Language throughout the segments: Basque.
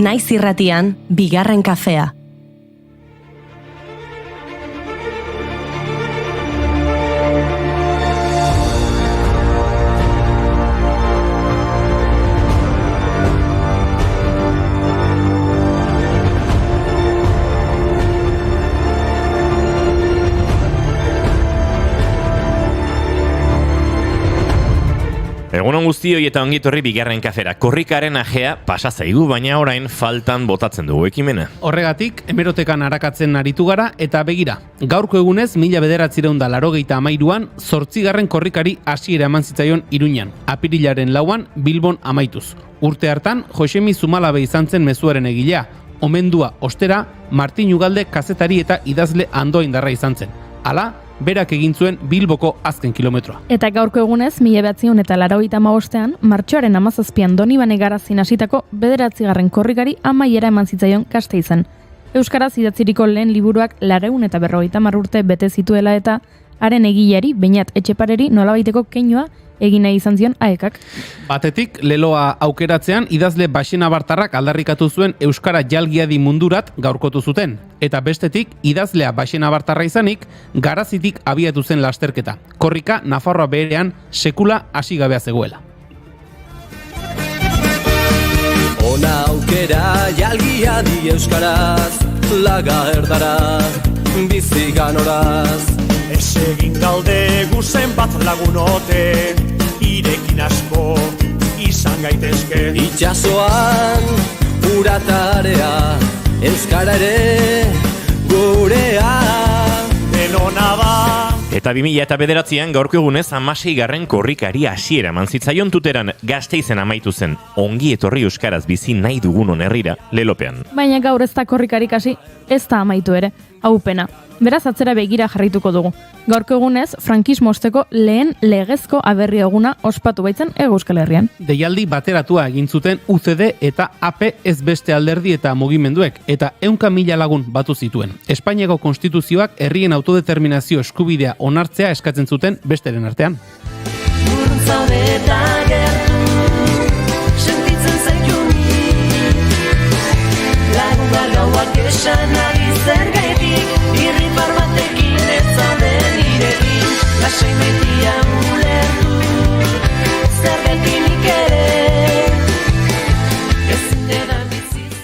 Naiz irratian, bigarren kafea. Egunon guztioi eta ongitorri bigarren kafera. Korrikaren ajea pasa zaigu, baina orain faltan botatzen dugu ekimena. Horregatik, hemerotekan arakatzen aritu gara eta begira. Gaurko egunez, 1983an, 8. korrikari hasiera eman zitzaion Iruñan. Apirilaren 4an, Bilbon amaituz. Urte hartan, Josemi Zumalabe izan zen mezuaren egilea. Omendua, ostera, Martin Ugalde kazetari eta idazle andoaindarra izan zen. Hala, berak egin zuen Bilboko azken kilometroa. Eta gaurko egunez, 1985ean, martxoaren 17an Donibane Garazin hasitako 9. korrikari amaiera eman zitzaion Gasteizen. Euskaraz idatziriko lehen liburuak 250 urte bete zituela eta haren egileari, Beñat Etxepareri, nolabaiteko keinua egin nahi izan zion AEKak. Batetik, leloa aukeratzean idazle Baxenabartarrak aldarrikatu zuen Euskara jalgiadi mundurat gaurkotu zuten. Eta bestetik, idazlea Baxenabartarra izanik, Garazitik abiatu zen lasterketa. Korrika, Nafarroa berean sekula hasi gabea zegoela. Ona aukera jalgiadi euskaraz, laga erdara, bizi ganoraz. Ez egin galde guzen bat lagunote, irekin asko izan gaitezke. Itxasoan uratarea, euskara ere gurea. Denona da. Eta 2009an gaurko egunez 16. korrikari hasiera eman zitzaion Tuteran Gasteizen amaitu zen. Ongi etorri euskaraz bizi nahi dugunon herrira lelopean. Baina gaur ez da korrikarik hasi, ez da amaitu ere, haupena. Beraz atzera begira jarrituko dugu. Gaurko egunez, frankismo osteko lehen legezko aberri eguna ospatu baitzen Hego Euskal Herrian. Deialdi bateratua egin zuten UCD eta AP ez beste alderdi eta mugimenduek, eta 100.000 lagun batu zituen. Espainiako konstituzioak herrien autodeterminazio eskubidea onartzea eskatzen zuten besteren artean. Irripar batekin ez zauden irekin, lasai maitia ulertu, zergetinik ere, ezin edan bizizu.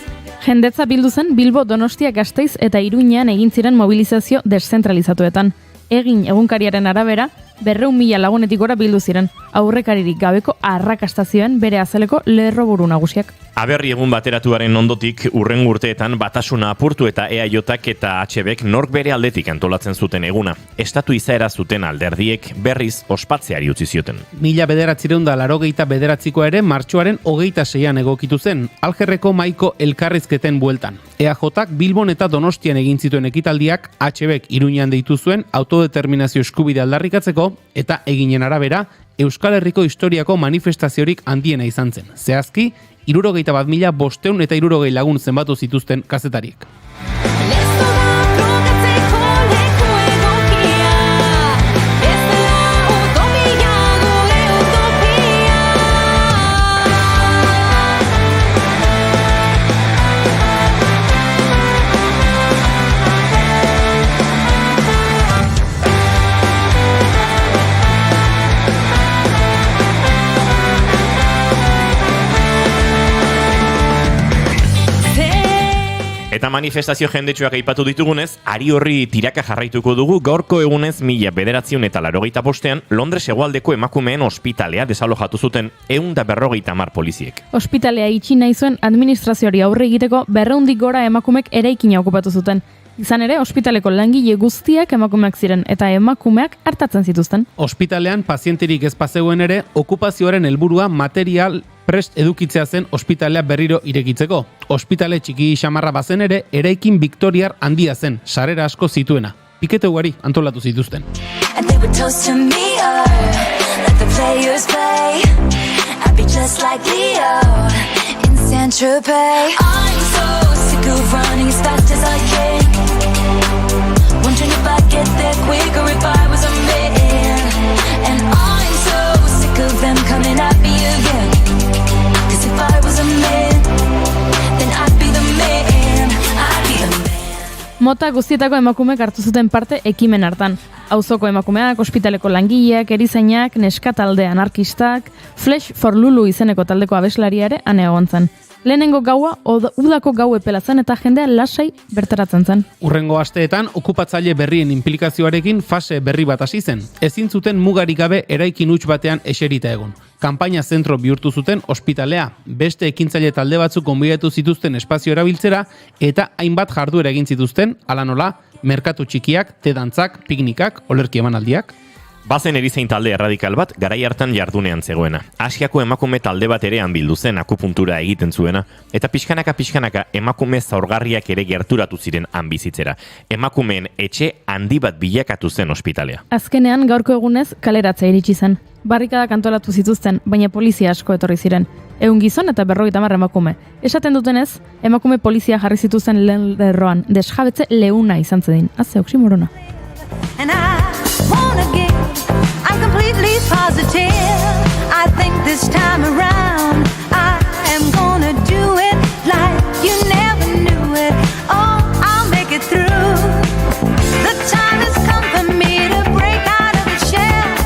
Jendetza bildu zen Bilbo, Donostia, Gasteiz eta Iruñean egin ziren mobilizazio deszentralizatuetan. Egin egunkariaren arabera, 200.000 lagunetik gora bildu ziren, aurrekaririk gabeko arrakastazioen bere azeleko lerroburu nagusiak. Aberri egun bateratuaren ondotik urrengo urteetan batasuna apurtu eta EAJak eta HBek nork bere aldetik antolatzen zuten eguna. Estatu izaera zuten alderdiek berriz ospatzeari utzi zioten. 1989 ere martxoaren 26an egokitu zen, Algerreko maiko elkarrizketen bueltan. EAJak Bilbon eta Donostian egin zituen ekitaldiak HBek Iruñean deitu zuen autodeterminazio eskubide aldarrikatzeko eta eginen arabera Euskal Herriko historiako manifestaziorik handiena izan zen. Zehazki, 61.500 eta 60 lagun zenbatu zituzten kazetariek. Eta manifestazio jendetsuak aipatu ditugunez, ari horri tiraka jarraituko dugu gaurko egunez 1985ean Londres hegoaldeko emakumeen ospitalea desalojatu zuten 150 poliziek. Ospitalea itxi nahi zuen administrazioari aurre egiteko 200 gora emakumek eraikina okupatu zuten. Izan ere, ospitaleko langile guztiak emakumeak ziren eta emakumeak hartatzen zituzten. Ospitalean pazienterik ez bazegoen ere, okupazioaren helburua material prest edukitzea zen ospitalea berriro irekitzeko. Ospitale txiki xamarra bazen ere, eraikin Victoriar handia zen, sarera asko zituena. Pikete ugari antolatu zituzten. Wondering if I'd get there quicker if I was a man. And I'm so sick of them coming at me again. 'Cause if I was a man, then I'd Mota guztietako emakumeek hartu zuten parte ekimen hartan. Auzoko emakumeak, ospitaleko langileak, erizainak, neskatalde anarkistak, Flash for Lulu izeneko taldeko abeslaria ere ane egon zen. Lehenengo gaua udako gau epela zen eta jendea lasai bertaratzen zen. Urrengo asteetan okupatzaile berrien inplikazioarekin fase berri bat hasi zen. Ezin zuten mugarik gabe eraikin huts batean eserita egon. Kanpaina zentro bihurtu zuten ospitalea, beste ekintzaile talde batzuk gonbidatu zituzten espazio erabiltzera eta hainbat jarduera egin zituzten, hala nola, merkatu txikiak, te-dantzak, piknikak, olerki emanaldiak. Bazen erizain talde erradikal bat, garai hartan jardunean zegoena. Asiako emakume talde bat ere bildu zen akupuntura egiten zuena, eta pixkanaka emakume zaurgarriak ere gerturatu ziren bizitzera. Emakumeen etxe handi bat bilakatu zen ospitalea. Azkenean gaurko egunez kaleratzea iritsi zen. Barrikadak antolatu zituzten, baina polizia asko etorri ziren. 100 gizon eta 50 emakume. Esaten dutenez, emakume polizia jarri zituzten lehen lerroan, desjabetze leuna izan zedin. Azze, oksimorona. And I wanna give, I'm completely positive. I think this time around I am gonna do it like you never knew it. Oh, I'll make it through. The time has come for me to break out of the shell.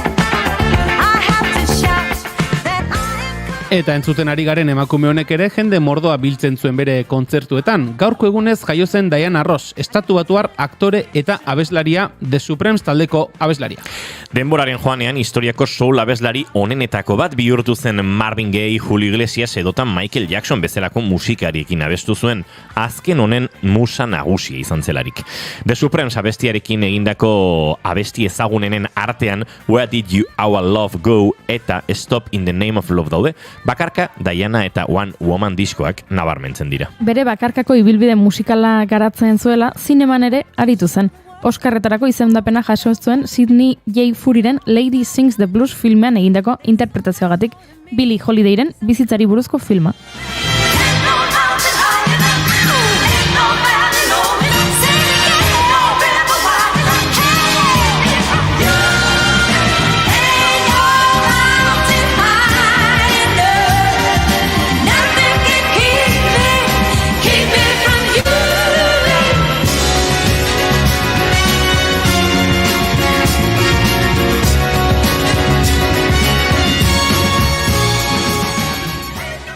I have to shout that I am. Eta entzuten ari garen emakume honek ere jende mordoa biltzen zuen bere kontzertuetan. Gaurko egunez jaio zen Diana Ross, estatubatuar aktore eta abeslaria, The Supremes taldeko abeslaria. Denboraren joanean historiako soul abeslari onenetako bat bihurtu zen Marvin Gaye, Julio Iglesias edota Michael Jackson bezalako musikariekin abestu zuen, azken honen musa nagusia izan zelarik. The Supremes abestiarekin egindako abesti ezagunenen artean Where Did Our Love Go eta Stop in the Name of Love daude, bakarka Diana eta One Woman diskoak nabarmentzen dira. Bere bakarkako ibilbide musikala garatzen zuela, zineman ere aritu zen. Oskarretarako izendapena jaso zuen Sidney J. Furiren Lady Sings the Blues filmean egindako interpretazioagatik, Billie Holidayren bizitzari buruzko filma.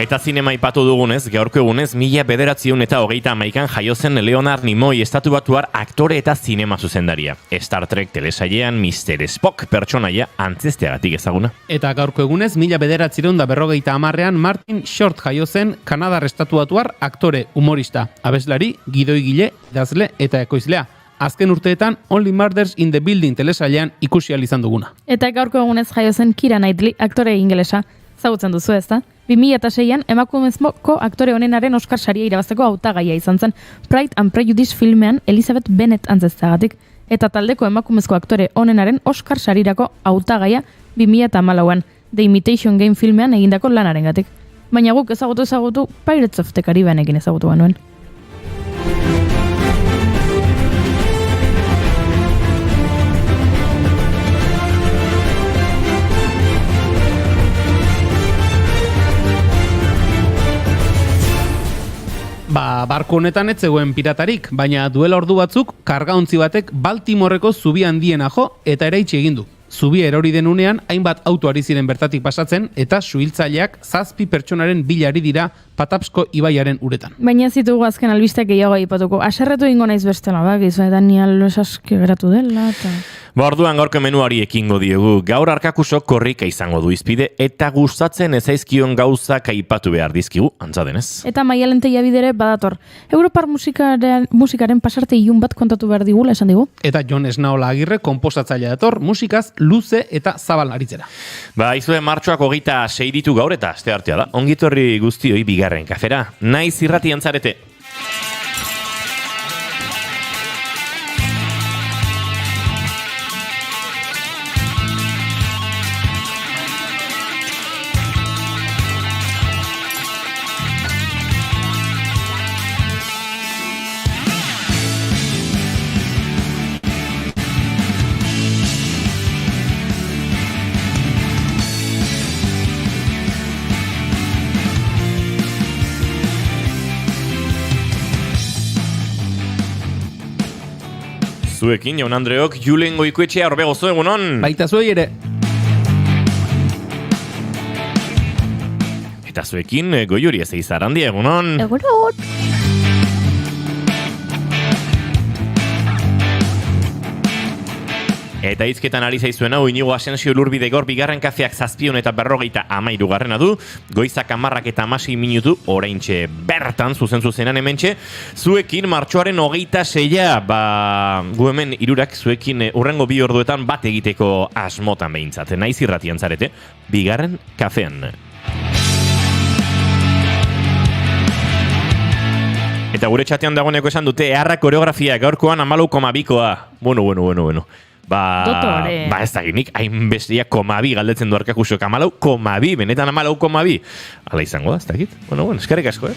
Eta zinema aipatu dugunez, gaurko egunez, 1931 jaio zen Leonard Nimoy estatubatuar aktore eta zinema zuzendaria. Star Trek telesailean Mr. Spock pertsonaia antzesteagatik ezaguna. Eta gaurko egunez, 1950ean Martin Short jaio zen Kanadar estatubatuar aktore, humorista, abeslari, gidoigile, idazle eta ekoizlea. Azken urteetan Only Murders in the Building telesailean ikusi ahal izan duguna. Eta gaurko egunez jaio zen Keira Knightley, aktore ingelesa. Zagutzen duzu ezta? 2006an emakumezko aktore honenaren Oscar saria irabazteko hautagaia izan zen Pride and Prejudice filmean Elizabeth Bennet antzezteagatik. Eta taldeko emakumezko aktore honenaren Oscar sarirako hautagaia 2014an The Imitation Game filmean egindako lanarengatik. Baina guk ezagutu Pirates of the Caribbeanekin ezagutu genuen. Barko honetan ez zegoen piratarik, baina duela ordu batzuk kargaontzi batek Baltimoreko zubi handiena jo eta eraitsi egin du. Zubia erori den unean, hainbat auto ari ziren bertatik pasatzen eta suhiltzaileak 7 pertsonaren bila ari dira Patapsko ibaiaren uretan. Baina zitugu azken albisteak gehiago aipatuko. Aserretu ingo naiz bestela, gizu eta ni aski geratu dela eta... Orduan gaurko menuari ekingo diogu. Gaur Arkakusok korrika izango du izpide eta gustatzen ezaizkion gauzak aipatu behar dizkigu, antza denez. Eta Maialen Tellabidere badator. Europar musikaren pasarte ilun bat kontatu behar digula esan digu. Eta Jon Esnaola Agirre konposatzailea dator, musikaz luze eta zabal aritzera. Izue martxoak 26 ditu gaur eta asteartea da. Ongitorri guztioi bigarren kafera. Naiz irratian zarete. zuekin, Jaun Andreok, Julen Goikoetxea, horbe gozo egunon. Baita zuei ere. Eta zuekin, Goiuri ez eizarandi egunon. Egunon! Eta izketan ari zaizuen hau, Inigo Asensio Lurbidegor bigarren kafeak 713 du, goizak 10 eta 16 minutu, oraintxe bertan, zuzenan hementxe, zuekin martxoaren 26, gu hemen irurak zuekin urrengo 2 orduetan bat egiteko asmotan behintzat, naiz irratian zarete, bigarren kafean. Eta gure txatean dagoeneko esan dute, eharra koreografia gaurkoan 14,2koa. Bueno. Dotore. Ez da ginik, hainbestia 0,2 galdetzen du Arkakusok, 14,2, benetan 14,2. Hala izango da, ez da git? Bueno, eskerrik asko,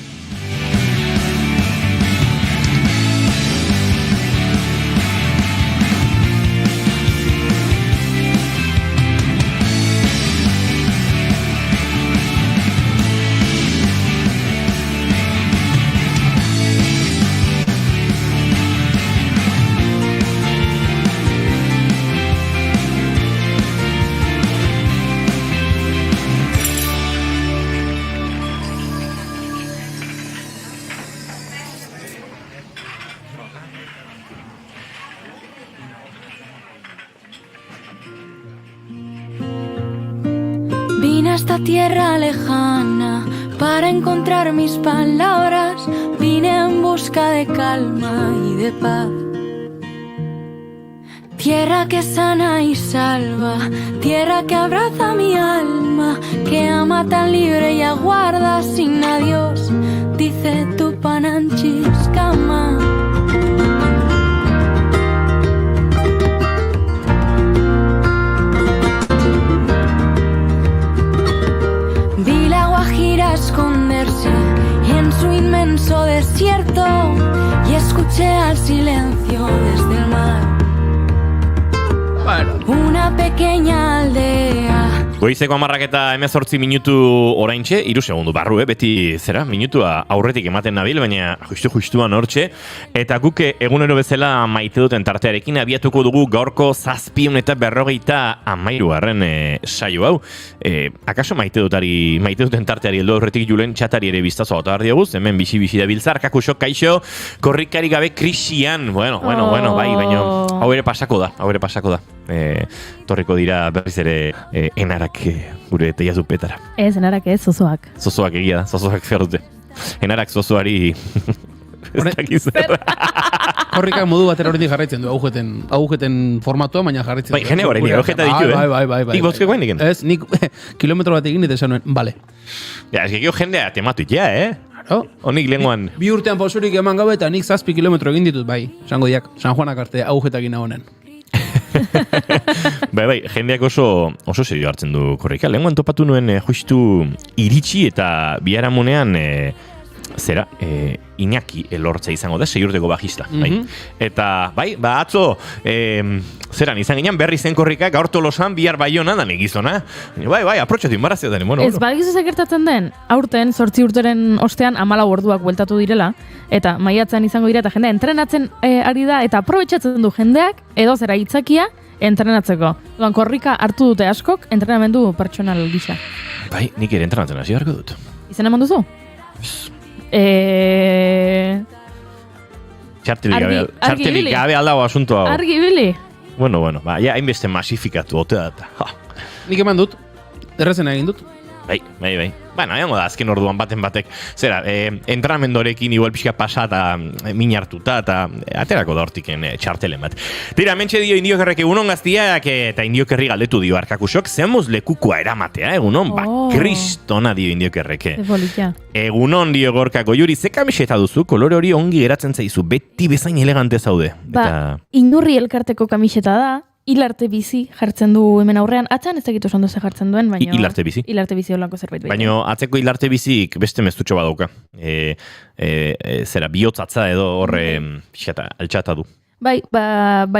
Vine a esta tierra lejana para encontrar mis palabras. Vine en busca de calma y de paz. Tierra que sana y salva, tierra que abraza mi alma, que ama tan libre y aguarda sin adiós, dice Tupananchis Kama. Vi la Guajira esconderse en su inmenso desierto y escuché al silencio desde el mar. Una pequeña aldea. Goizeko 10 eta 18 minutu oraintxe, 3 segundu barru, beti zera, minutua aurretik ematen nabil, baina justuan hortxe. Eta guk egunero bezala maite duten tartearekin abiatuko dugu gaurko 713 saio hau. Akaso maite duten tarteari heldu aurretik Julen txatari ere biztazo gota behar dioguz, hemen bixi da biltzar, Kakusok kaixo, korrikari gabe krisian, bueno, bai, baina hau ere pasako da. Torriko dira berriz ere enarak gure teiazu petara. Ez, enarak ez, zozoak. Zozoak egia da, zozoak fer dute. Enarak zozoari ez dakiz. Korrikak modu batera horretik jarraitzen du, agujeten formatua, baina jarraitzen du. Bai, jene horrein, agujeta ditu, Bai. Nik bozkeko hain diken? Ez, nik kilometro bat egin eta esan nuen, bale. Ja, ez gekio jendea tematu ja, Honik lenguan. Bi urtean pausurik eman gabe eta nik 7 kilometro egin ditut, bai. Esango diak, San Juanak arte agujetak honen. Bai, jendeak oso serio hartzen du korrika. Lehenguan topatu nuen justu iritsi eta biharamunean Iñaki Elortza izango da, 6 urteko bajista. Bai. Eta, atzo, zeran izan ginen berri zen korrika, gaur Tolosan, bihar Baiona da negizona. Bai, aprotxatu inbarazio da. Ez, badakizu zekertatzen den, aurten, 8 urteren ostean 14 orduak bueltatu direla, eta maiatzean izango dira, eta jendea entrenatzen ari da, eta aprobetxatzen du jendeak, edo zera hitzakia, entrenatzeko. Duan, korrika hartu dute askok, entrenamendu pertsonal gisa. Bai, nik ere entrenatzen hasi beharko dut. Izan eman duzu? Txartelik gabe aldago asunto hau. Argi bili? Bueno, hainbeste masifikatu ote da. Nik eman dut, errezen egin dut. Bai. Bueno, egongo da, azken orduan batek. Zera, entrenamendorekin igual pixka pasa eta min hartuta eta aterako da hortiken txartelen bat. Tira, mentxe dio Indiokerrek egunon gaztiak eta Indiokerri galdetu dio Arkakusok, zehamuz lekukua eramatea, egunon? Kristona dio Indiokerrek. Egunon dio Gorka Goiuri, ze kamiseta duzu, kolore hori ongi geratzen zaizu, beti bezain elegante zaude. Inurri elkarteko kamiseta da, Hilarte bizi jartzen du hemen aurrean. Atzan ez dakitu ondo ze jartzen duen, baina... Hilarte bizi? Hilarte bizi olako zerbait. Baina atzeko hilarte bizik beste meztutxo badauka. Zera, bihotzatza edo horre altxata du. Bai,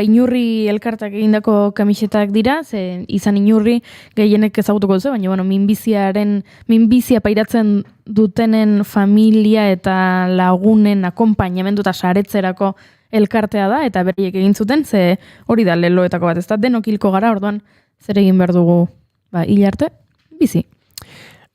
Inurri elkartak egindako kamisetak dira, ze izan Inurri gehienek ezagutuko duzu, baina bueno, minbizia pairatzen dutenen familia eta lagunen akonpainamendu eta saretzerako elkartea da, eta berriek egin zuten, ze hori da leloetako bat, ez da denok hilko gara, orduan zer egin behar dugu hil arte, bizi.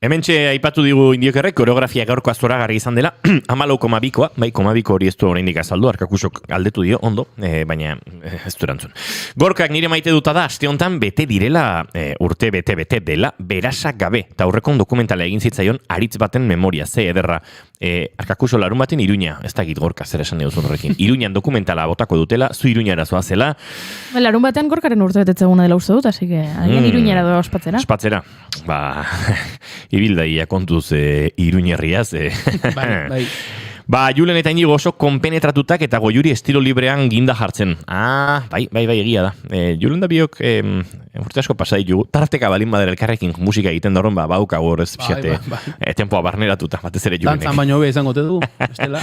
Hementxe aipatu digu Indiokerrek koreografia gaurko zoragarri izan dela, 14,2koa, bai, 0,2 hori ez du oraindik azaldu, Arkakusok galdetu dio, ondo, baina ez du erantzun. Gorkak nire maite duta da, aste honetan bete direla, urte bete dela, berasak gabe, eta aurrekon dokumentala egin zitzaion aritz baten memoria, ze ederra, Arkakuso larun baten Iruña, ez da git Gorka zer esan eduzun horrekin, Iruñan dokumentala botako dutela, zu Iruñara zoazela. Larun batean Gorkaren urte betetzeguna dela uste dut, así que agian Iruñara doa ospatzera. Ospatzera, ibildaia kontuz Iruñerriaz. Bai. Julen eta Inigo oso konpenetratutak eta Goiuri estilo librean ginda jartzen. Bai, egia da. Julen da biok urte asko pasa ditugu. Tarteka balin badera elkarrekin musika egiten daron, bauka gorez pixate tempoa barneratuta, batez ere Julenek. Dantzan baino be izango te du, estela.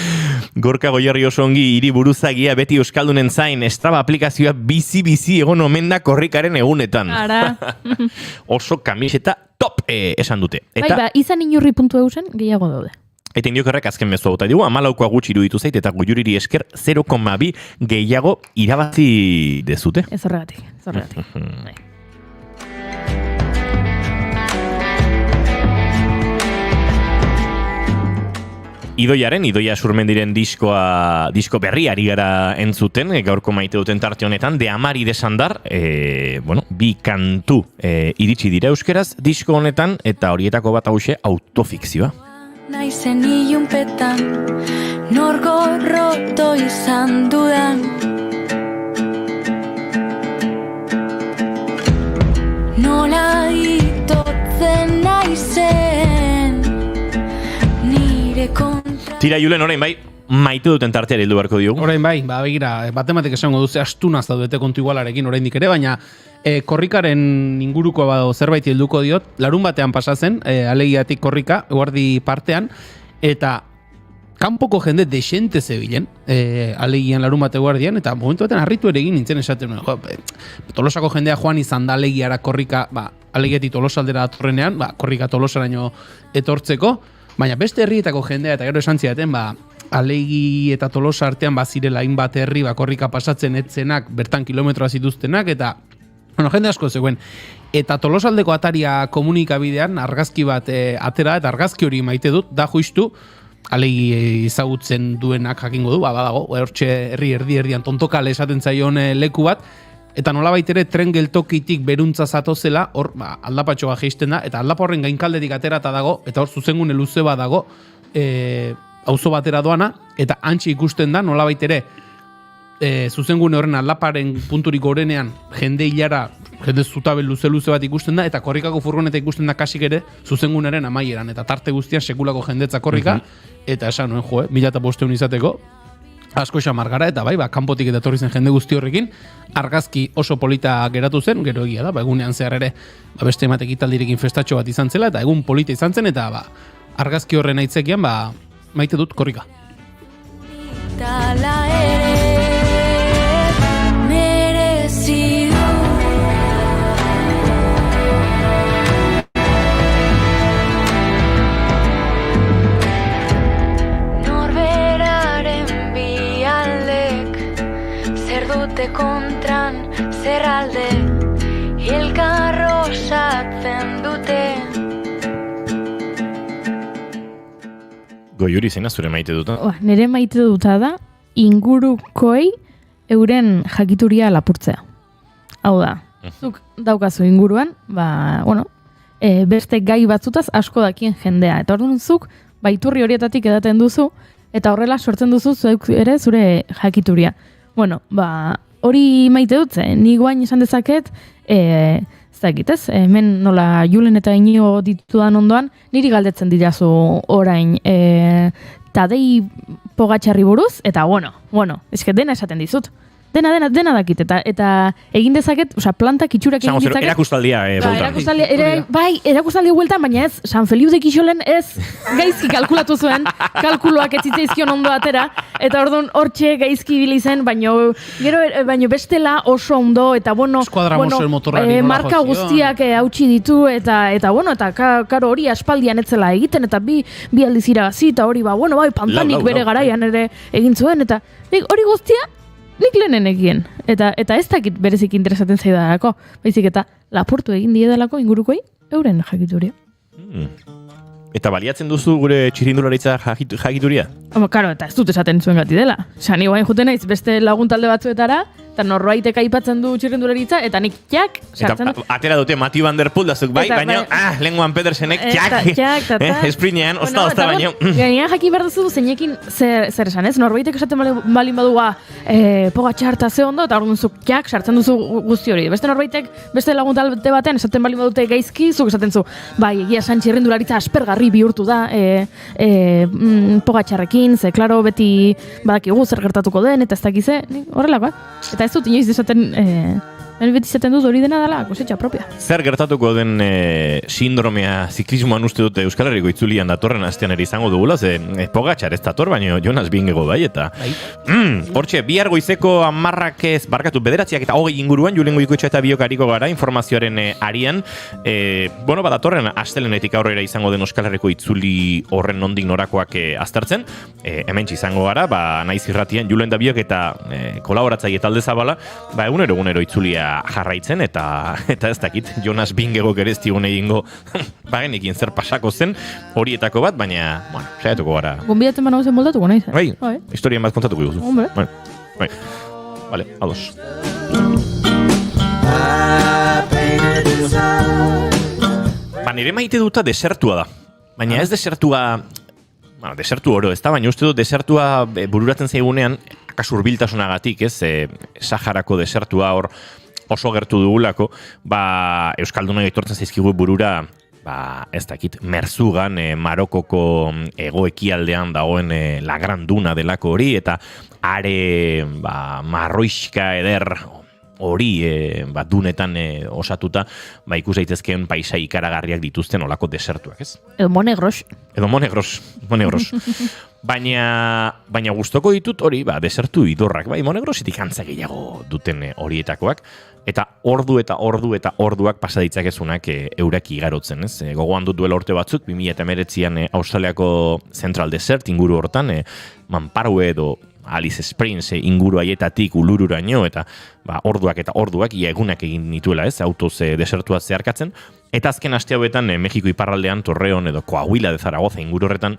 Gorka Goierri oso ongi hiri buruzagia beti euskaldunen zain Strava aplikazioa bizi egon omen da korrikaren egunetan. Ara. Oso kamiseta top esan dute. Eta izan Inurri.eu zen gehiago daude. Eta Indiokerrek azken mezua bota digu, 14koa gutxi iruditu zait, eta Goiuriri esker 0,2 gehiago irabazi dezute. Ez horregatik. Idoia Surmendiren disko berriari gara entzuten, gaurko maite duten tarte honetan, de amari desandar, bi kantu iritsi dira euskeraz disko honetan, eta horietako bat hause autofikzioa. Naizen ilunpetan, nor gorroto izan dudan. Nola itotzen naizen, nire kontra... Tira, Julen, orain bai, maite duten tarteari heldu beharko diogu. Orain bai, begira, batematik esango duze astunaz daudete kontu igualarekin oraindik ere, baina korrikaren inguruko zerbait helduko diot, larun batean pasatzen, alegiatik korrika, eguardi partean, eta kanpoko jende desente zebilen, alegian larun bate eguardian, eta momentu batean harritu ere egin nintzen esaten, Tolosako jendea joan izan da alegiara korrika, alegiatik Tolosaldera datorrenean, korrika Tolosaraino etortzeko, baina beste herrietako jendea, eta gero esan zidaten, Alegi eta Tolosa artean bazirela hainbat herri korrika pasatzen etzenak, bertan kilometroa zituztenak, eta jende asko zegoen. Eta Tolosaldeko ataria komunikabidean argazki bat atera, eta argazki hori maite dut, da justu, alegi ezagutzen duenak jakingo du, badago, hortxe erdian tontokale esaten zaion leku bat, eta nolabait ere tren geltokitik beruntza zatozela, hor aldapatxoa jeisten da, eta aldapa horren gainkaldetik aterata dago, eta hor zuzengune luze bat dago, auzo batera doana, eta antxe ikusten da, nolabait ere, zuzengune horren aldaparen punturik gorenean jende hilara, jende zutabe luze bat ikusten da, eta korrikako furgoneta ikusten da kasik ere zuzenguneren amaieran, eta tarte guztian sekulako jendetza korrika, eta esan nuen 1500 izateko, asko esamar gara, eta kanpotik eta etorri zen jende guzti horrekin, argazki oso polita geratu zen, gero egia da, egunean zehar ere, beste ematek italdirekin festatxo bat izan zela, eta egun polita izan zen, eta argazki horren aitzekian, maite dut korrika. Tala ere merezi du. Norberaren bi aldek zer dute kontran zer alde elkarrosatzen dute. Goiuri zeina zure maite duta? Nire maite duta da, ingurukoei euren jakituria lapurtzea. Hau da, zuk daukazu inguruan, beste gai batzutaz asko dakien jendea. Eta orduan zuk, iturri horietatik edaten duzu, eta horrela sortzen duzu zuek ere zure jakituria. Hori maite dut, ni guain esan dezaket, zakitez, hemen nola Julen eta Inigo ditudan ondoan, niri galdetzen dirazu orain Tadei Pogatxarri buruz, eta eske dena esaten dizut. Dena dakit, eta egin dezaket, plantak itxurak egin ditzaket. Erakustaldia, bueltan. Erakustaldia bueltan, baina ez, San Feliu de Kixolen ez gaizki kalkulatu zuen, kalkuloak ez zitzaizkion ondo atera, eta orduan hortxe gaizki ibili zen, baino bestela oso ondo, eta marka guztiak hautsi ditu, eta karo hori aspaldian etzela egiten, eta bi aldiz irabazi, eta hori pantanik bere garaian ere egin zuen, eta hori guztia, nik lehenen egien. Eta ez dakit berezik interesatzen zaidarako. Baizik eta lapurtu egin diedalako ingurukoi euren jakituria. Eta baliatzen duzu gure txirrindularitza jakituria? Karo, eta ez dut esaten zuen gati dela. Sani guain juten naiz beste lagun talde batzuetara, eta norbaitek aipatzen du txirrindularitza, eta nik txak sartzen du. Eta atera dute Mati Van Der Poel dazuk, baina lenguan Pedersenek txak, esprinean, ozta baina. Gainean jakin behar duzu zeinekin zer esan ez, norbaitek esaten balin badua Pogačar eta ze ondo, eta orduan zuk txak sartzen duzu guzti hori. Beste norbaitek, beste lagun talde batean esaten balin badute gaizki, zuk esaten zu, egia esan txirrindularitza aspergarri bihurtu da Pogačarrekin, ze, klaro, beti badakigu zer gertatuko den, eta ez dakize, horrelakoa. Eta ez dut inoiz desaten, beti izaten dut hori dena dela, kosetxa propia. Zer gertatuko den sindromea ziklismoan uste dute Euskal Herriko itzulian datorren astean ere izango dugula, ze Pogačar ez dator, baina Jonas Bingego bai, eta hortxe, bihar goizeko 9:00 eta 20 inguruan, Julen Goikoetxea eta Biokariko gara informazioaren arian, datorren astelenetik aurrera izango den Euskal Herriko itzuli horren nondik norakoak aztertzen, hementsi izango gara, naiz irratian Julen da Biok eta kolaboratzaile talde zabala, egunero itzulia jarraitzen, eta ez dakit, Jonas Bingego gereztigun egingo bagenekin zer pasako zen horietako bat, baina, saiatuko gara. Gonbidatzen bana zen moldatuko nahi zen? Bai, historien bat kontatuko duzu. Hombre. Bai, vale, ados. Nire maite duta desertua da. Baina ez desertua, desertu oro, ez da, baina uste dut desertua bururatzen zaigunean, akaso hurbiltasunagatik, ez, Saharako desertua hor oso gertu dugulako, Euskalduna etortzen zaizkigu burura, ez dakit, Merzugan, Marokoko hego-ekialdean dagoen La Gran Duna delako hori, eta are marroixka eder hori dunetan osatuta, ikus daitezkeen paisai ikaragarriak dituzten olako desertuak, ez? Edo Monegros. Baina gustoko ditut hori, desertu idorrak, Monegrositik antza gehiago duten horietakoak, eta orduak pasa ditzakezunak eurak igarotzen, ez? Gogoan dut duela urte batzuk, 2019an Australiako Central Desert inguru hortan, Manparue edo Alice Springs inguru haietatik Ulururaino, eta orduak egunak egin nituela, ez? Autoz desertua zeharkatzen, eta azken aste hauetan Mexiko iparraldean Torreon edo Coahuila de Zaragoza inguru horretan,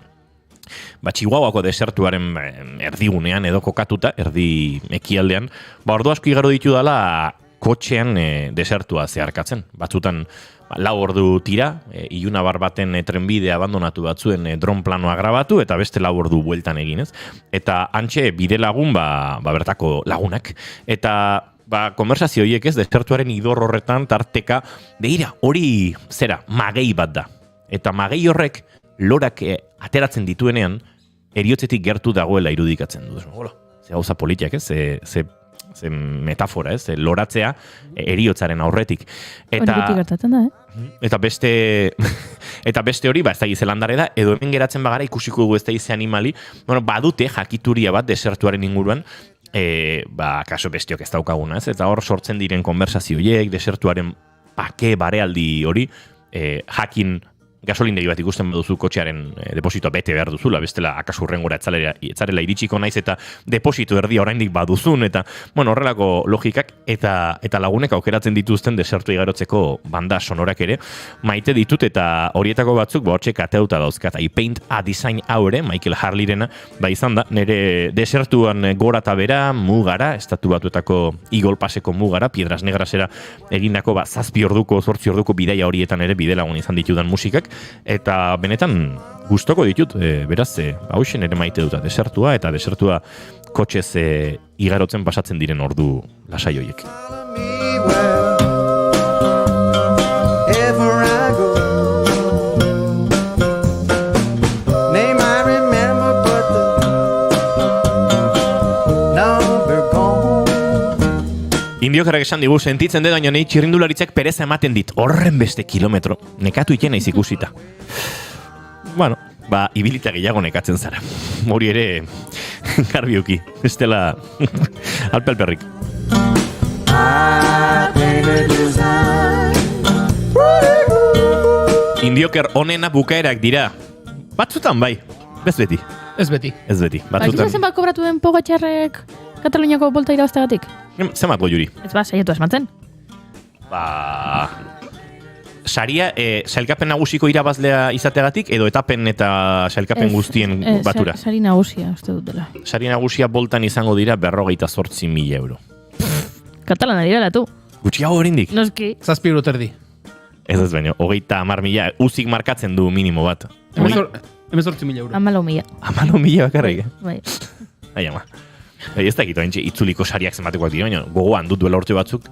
Chihuahuako desertuaren erdigunean edo kokatuta, erdi ekialdean, ordu asko igaro ditu dela kotxean desertua zeharkatzen. Batzutan 4 ordu tira, ilunabar baten trenbide abandonatu batzuen dron planoa grabatu, eta beste 4 ordu bueltan eginez. Eta antxe bide lagun, bertako lagunak. Eta konversazio horiek ez, desertuaren idor horretan tarteka, begira, hori zera, magei bat da. Eta magei horrek lorak ateratzen dituenean, eriotzetik gertu dagoela irudikatzen du. Ze gauza politiak, ez? Ze metafora, ez? Loratzea eriotzaren aurretik. Hori beti gertatzen da, Eta beste hori, ez da Zelandare da, edo hemen geratzen bagara ikusiko dugu ez da ize animali, badute jakituria bat desertuaren inguruan, kaso bestiok ez daukaguna, ez? Eta hor sortzen diren konversazioiek, desertuaren barealdi hori, jakin gasolindegi bat ikusten baduzu kotxearen depositoa bete behar duzula, bestela akaso hurrengora etzarela iritsiko naiz eta deposito erdia oraindik baduzun, eta horrelako logikak eta lagunek aukeratzen dituzten desertu igarotzeko banda sonorak ere maite ditut, eta horietako batzuk hortxe kateuta dauzkat. I Paint a Design haure, Michael Harleyrena, izan da, nire desertuan gora eta bera, mugara, estatu batuetako Eagle Passeko mugara, Piedras Negrasera egindako 7 orduko, 8 orduko bidaia horietan ere bidelagun izan ditudan musikak, eta benetan gustoko ditut, beraz, hausen ere maite duta desertua, eta desertua kotxez igarotzen pasatzen diren ordu lasai horiek. Indiokarrak esan digu, sentitzen dut, baina nahi txirrindularitzak pereza ematen dit, horren beste kilometro. Nekatu ikena naiz ikusita. Bueno, ibilita gehiago nekatzen zara. Hori ere, garbiuki. Ez dela, alperrik. Indioker onena bukaerak dira. Batzutan bai, bez beti. Ez beti. Ez beti, Ba, batzutan. zenbat kobratu den Pogačarrek Kataluniako bolta irabaztegatik? Zenbat Juri? Ez saiatu asmatzen. Saria, sailkapen nagusiko irabazlea izateagatik, edo etapen eta sailkapen guztien batura? Sari nagusia, uste dut dela. Sari nagusia boltan izango dira 58.000 euro. Katalana dira tu. Gutxiago horindik? Noski. 7 euro terdi. Ez baino, 30.000, uzik markatzen du minimo bat. 18.000 euro. 14.000. 14.000 bakarrik, Bai. Ai, ama. Ez da egito, itzuliko sariak zenbatekoak dira, baina gogoan dut duela urte batzuk.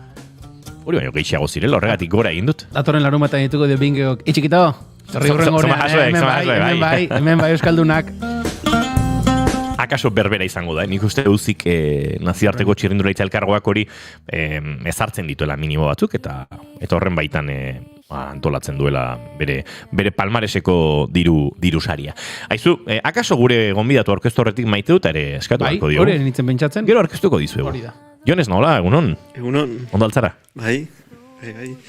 Hori baino, gehiago zirela, horregatik gora egin dut. Datorren larumatan dituko dio bingeok. Itxikito, zorri hurren gorean, hemen bai euskaldunak. Akaso berbera izango da, nik uste uzik nazioarteko txirrindularitza elkargoak hori ezartzen dituela minimo batzuk, eta horren baitan antolatzen duela bere palmareseko diru saria. Aizu, akaso gure gonbidatu orkestu horretik maite dut ere eskatu Bai, diogu? hori nintzen pentsatzen. Gero orkestuko dizuegu. Hori da. Jones, nola, egunon? Egunon. Ondo altzara? Bai.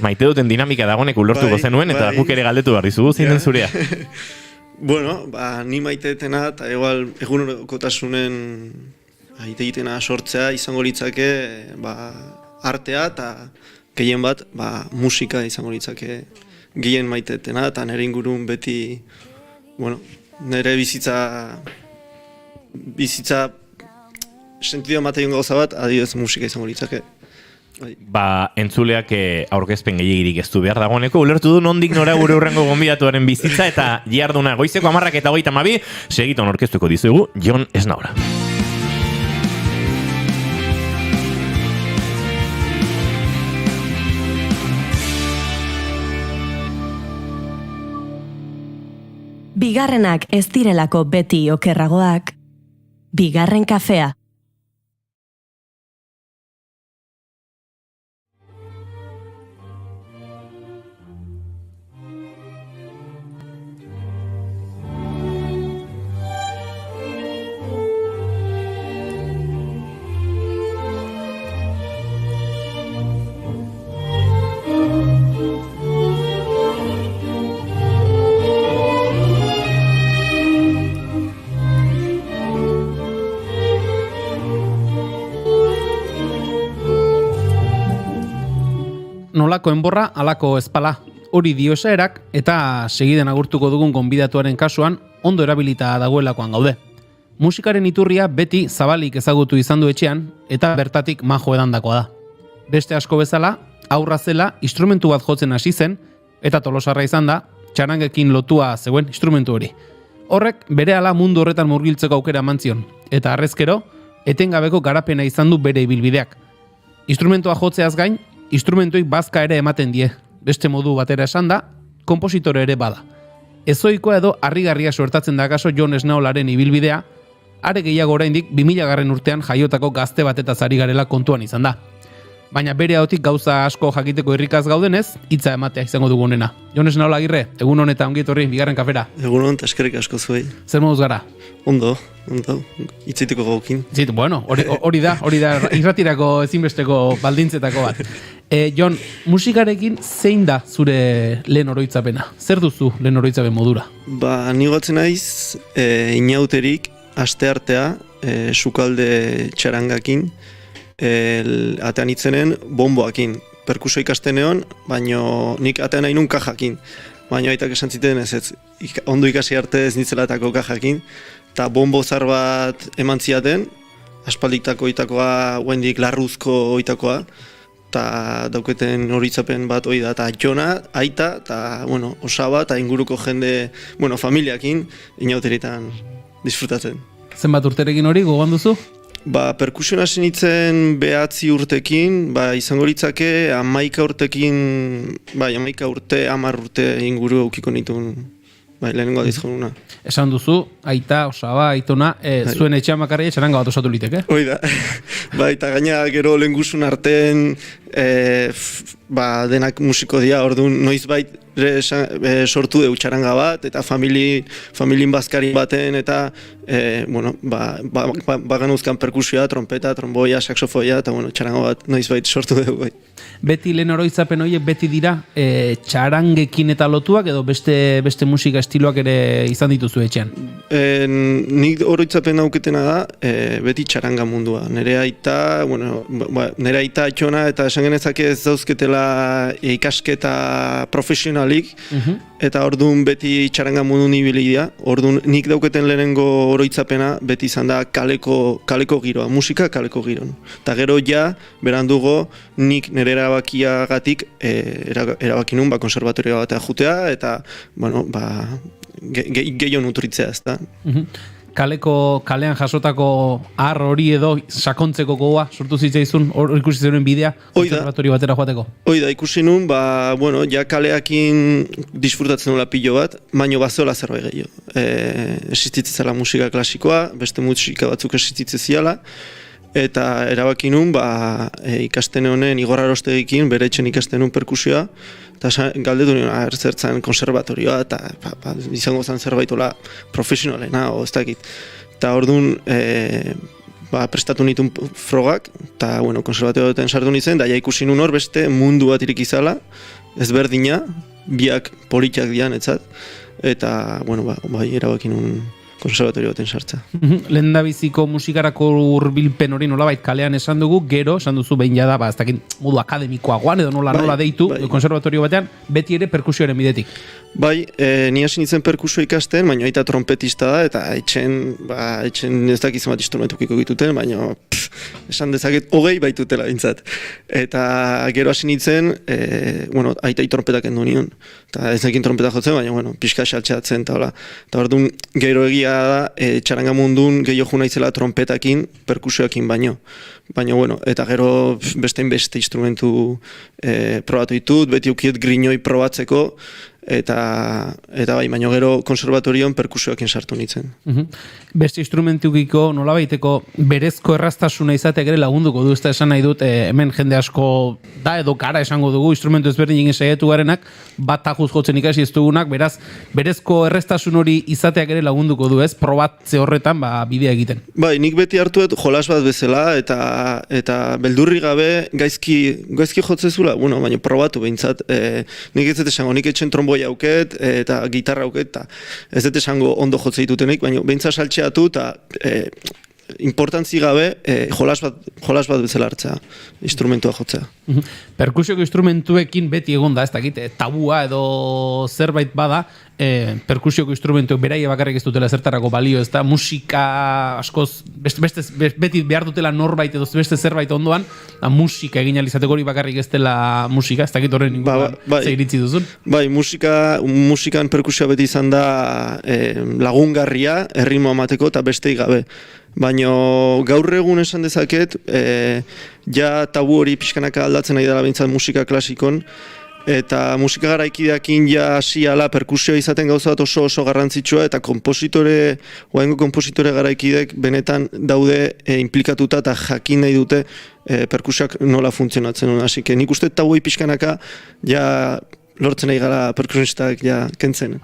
Maite duten dinamika dagonek ulertuko zenuen, eta guk ere galdetu behar dizugu, zein den zurea. Bueno, ni maitetena eta igual egunerokotasunen egitena sortzea izango litzake artea eta gehien bat musika izango litzake gehien maitetena eta nire ingurun beti nire bizitza sentido ematen gauza bat adibidez musika izango litzake. Entzuleak aurkezpen gehiagirik ez du behar dagoeneko, ulertu du nondik nora gure hurrengo gonbidatuaren bizitza eta jarduna goizeko 10:32 segiton orkestuko dizugu Jon Esnaura. Bigarrenak ez direlako beti okerragoak, bigarren kafea. Nolako enborra, alako ezpala. Hori dio esaerak eta segiden agurtuko dugun gonbidatuaren kasuan ondo erabilita dagoelakoan gaude. Musikaren iturria beti zabalik ezagutu izan du etxean eta bertatik majo edandakoa da. Beste asko bezala, aurra zela instrumentu bat jotzen hasi zen eta tolosarra izan da, txarangekin lotua zegoen instrumentu hori. Horrek berehala mundu horretan murgiltzeko aukera eman zion eta harrezkero etengabeko garapena izan du bere ibilbideak. Instrumentua jotzeaz gain, instrumentuik bazka ere ematen die. Beste modu batera esan da, konpositore ere bada. Ezoikoa edo harrigarria suertatzen da kaso Jon Esnaolaren ibilbidea, are gehiago oraindik 2000 urtean jaiotako gazte batetaz ari garela kontuan izan da. Baina bere ahotik gauza asko jakiteko irrikaz gaudenez, hitza ematea izango dugu honena. Jon Esnaola Agirre, egun hon eta ongi etorri bigarren kafera. Egun hon, eta eskerrik asko zuei. Zer moduz gara? Ondo, hitzaiteko gaukin. Bueno, hori da, irratirako ezinbesteko baldintzetako bat. Jon, musikarekin zein da zure lehen oroitzapena? Zer duzu lehen oroitzapen modura? Ni gotzen naiz, inauterik, asteartea, sukalde txarangakin, atean itzenen bomboakin. Perkusio ikasteneon, baino nik atean nahi nun kajakin. Baina aitak esan ziten ez ondo ikasi arte ez nitzelatako kajakin. Eta bombo zar bat eman ziaten, aspaldiktako oitakoa, guendik larruzko oitakoa, eta dauketen horitzapen bat hori da, eta Jona, aita, eta osaba, eta inguruko jende, familiakin, inauteritan disfrutatzen. Zenbat urterekin hori, gogoan duzu? Perkusioan hasi nintzen 9 urtekin, izango litzake 11 urtekin, 11 urte, 10 urte inguru eukiko nituen lehenengo aldiz jonuna. Esan duzu, aita, osaba, aitona, zuen etxean bakarria txaranga bat osatu liteke. Hoi da. Eta gaina gero lehenguzun artean denak musiko dira, orduan noizbait sortu deu txaranga bat, eta familin bazkari baten, eta bagan uzkan perkusioa, trompeta, tromboia, saxofoia, eta txaranga bat noizbait sortu deu. Bai. Beti lehen oroitzapen horiek beti dira txarangekin eta lotuak, edo beste musika estiloak ere izan dituzu etxean? Nik oroitzapen dauketena da, beti txaranga mundua. Nere aita atxona, eta esan genezake ez dauzketela ikasketa profesionalik, eta orduan beti txaranga mundu nibili dira. Orduan nik dauketen lehenengo oroitzapena beti izan da kaleko giroa, musika kaleko giron. Eta gero berandugo nik nire erabakiagatik erabakinun konservatorioa batea jutea, eta gehiago nutritzea, ez da. Kalean jasotako har hori edo sakontzeko gogoa sortu zitzaizun, hor ikusi zuen bidea konservatorio batera joateko? Hoi da, ikusi nun, kaleakin disfrutatzen nula pilo bat, baino bazeola zerbait gehiago. Existitzezala musika klasikoa, beste musika batzuk existitzeziala, eta erabaki nun, ikastene honen Igor Arostegikin, bere etxen ikasten nun perkusioa, eta galdetu nuen zertzen konservatorioa, eta izango zen zerbaitola profesionalena, ez dakit. Eta orduan, prestatu nituen frogak, eta konservatorioetan sartu nintzen, da ikusi nun hor beste mundu bat irikizala, ezberdina, biak politiak dian, etzat, eta, erabaki nun konservatorio baten sartza. Lehendabiziko musikarako hurbilpen hori nolabait kalean esan dugu, gero, esan duzu behin jada, ez dakit modu akademikoagoan edo nola deitu, konservatorio batean, beti ere perkusioaren bidetik. Bai, ni hasi nintzen perkusio ikasten, baina aita trompetista da, eta etxen ez dakitzen bat instrumentukiko dituten, baina esan dezaket 20 baitutela bintzat. Eta gero hasi nintzen, aitai trompetak endu nion. Eta ez nekin trompeta jotzen, baina pixka xaltxeatzen, eta hola. Eta orduan gero egia da, txaranga mundun gehiago naizela trompetakin, perkusioakin baino. Baina, eta gero beste instrumentu probatu ditut, beti ukiet griñoi probatzeko, eta baina gero konservatorion perkusioakin sartu nintzen. Beste instrumentukiko nolabaiteko berezko erraztasuna izateak ere lagunduko du, ez da esan nahi dut, hemen jende asko da edo kara esango dugu, instrumentu ezberdin egin saiatu garenak, bat tajuz jotzen ikasi ez dugunak, beraz, berezko erraztasun hori izateak ere lagunduko du, ez? Probatze horretan bidea egiten. Bai, nik beti hartuet jolas bat bezala, eta beldurri gabe gaizki jotzezula, baina probatu behintzat, nik ez dut esango, nik etxen tromboi auket, eta gitarra auket, eta ez dut esango ondo jotze ditutenik, baina behintzat saltxeatu, eta importantzi gabe jolas bat bezala hartzea, instrumentua jotzea. Perkusioko instrumentuekin beti egon da, ez dakit, tabua edo zerbait bada, perkusioko instrumentuek beraia bakarrik ez dutela zertarako balio, ez da, musika askoz, beti behar dutela norbait edo beste zerbait ondoan, musika egin alizateko hori bakarrik ez dela musika, ez dakit horren ze iritzi duzun? Bai, musikan perkusioa beti izan da lagungarria, erritmoa amateko eta besteik gabe. Baina gaur egun esan dezaket, tabu hori pixkanaka aldatzen nahi dela behintzat musika klasikon, eta musika garaikideakin hasi ala perkusioa izaten gauza bat oso garrantzitsua, eta oaingo konpositore garaikidek benetan daude implikatuta eta jakin nahi dute perkusioak nola funtzionatzen duen. Así que nik uste tabu hori pixkanaka lortzen nahi gara perkusionistak kentzen.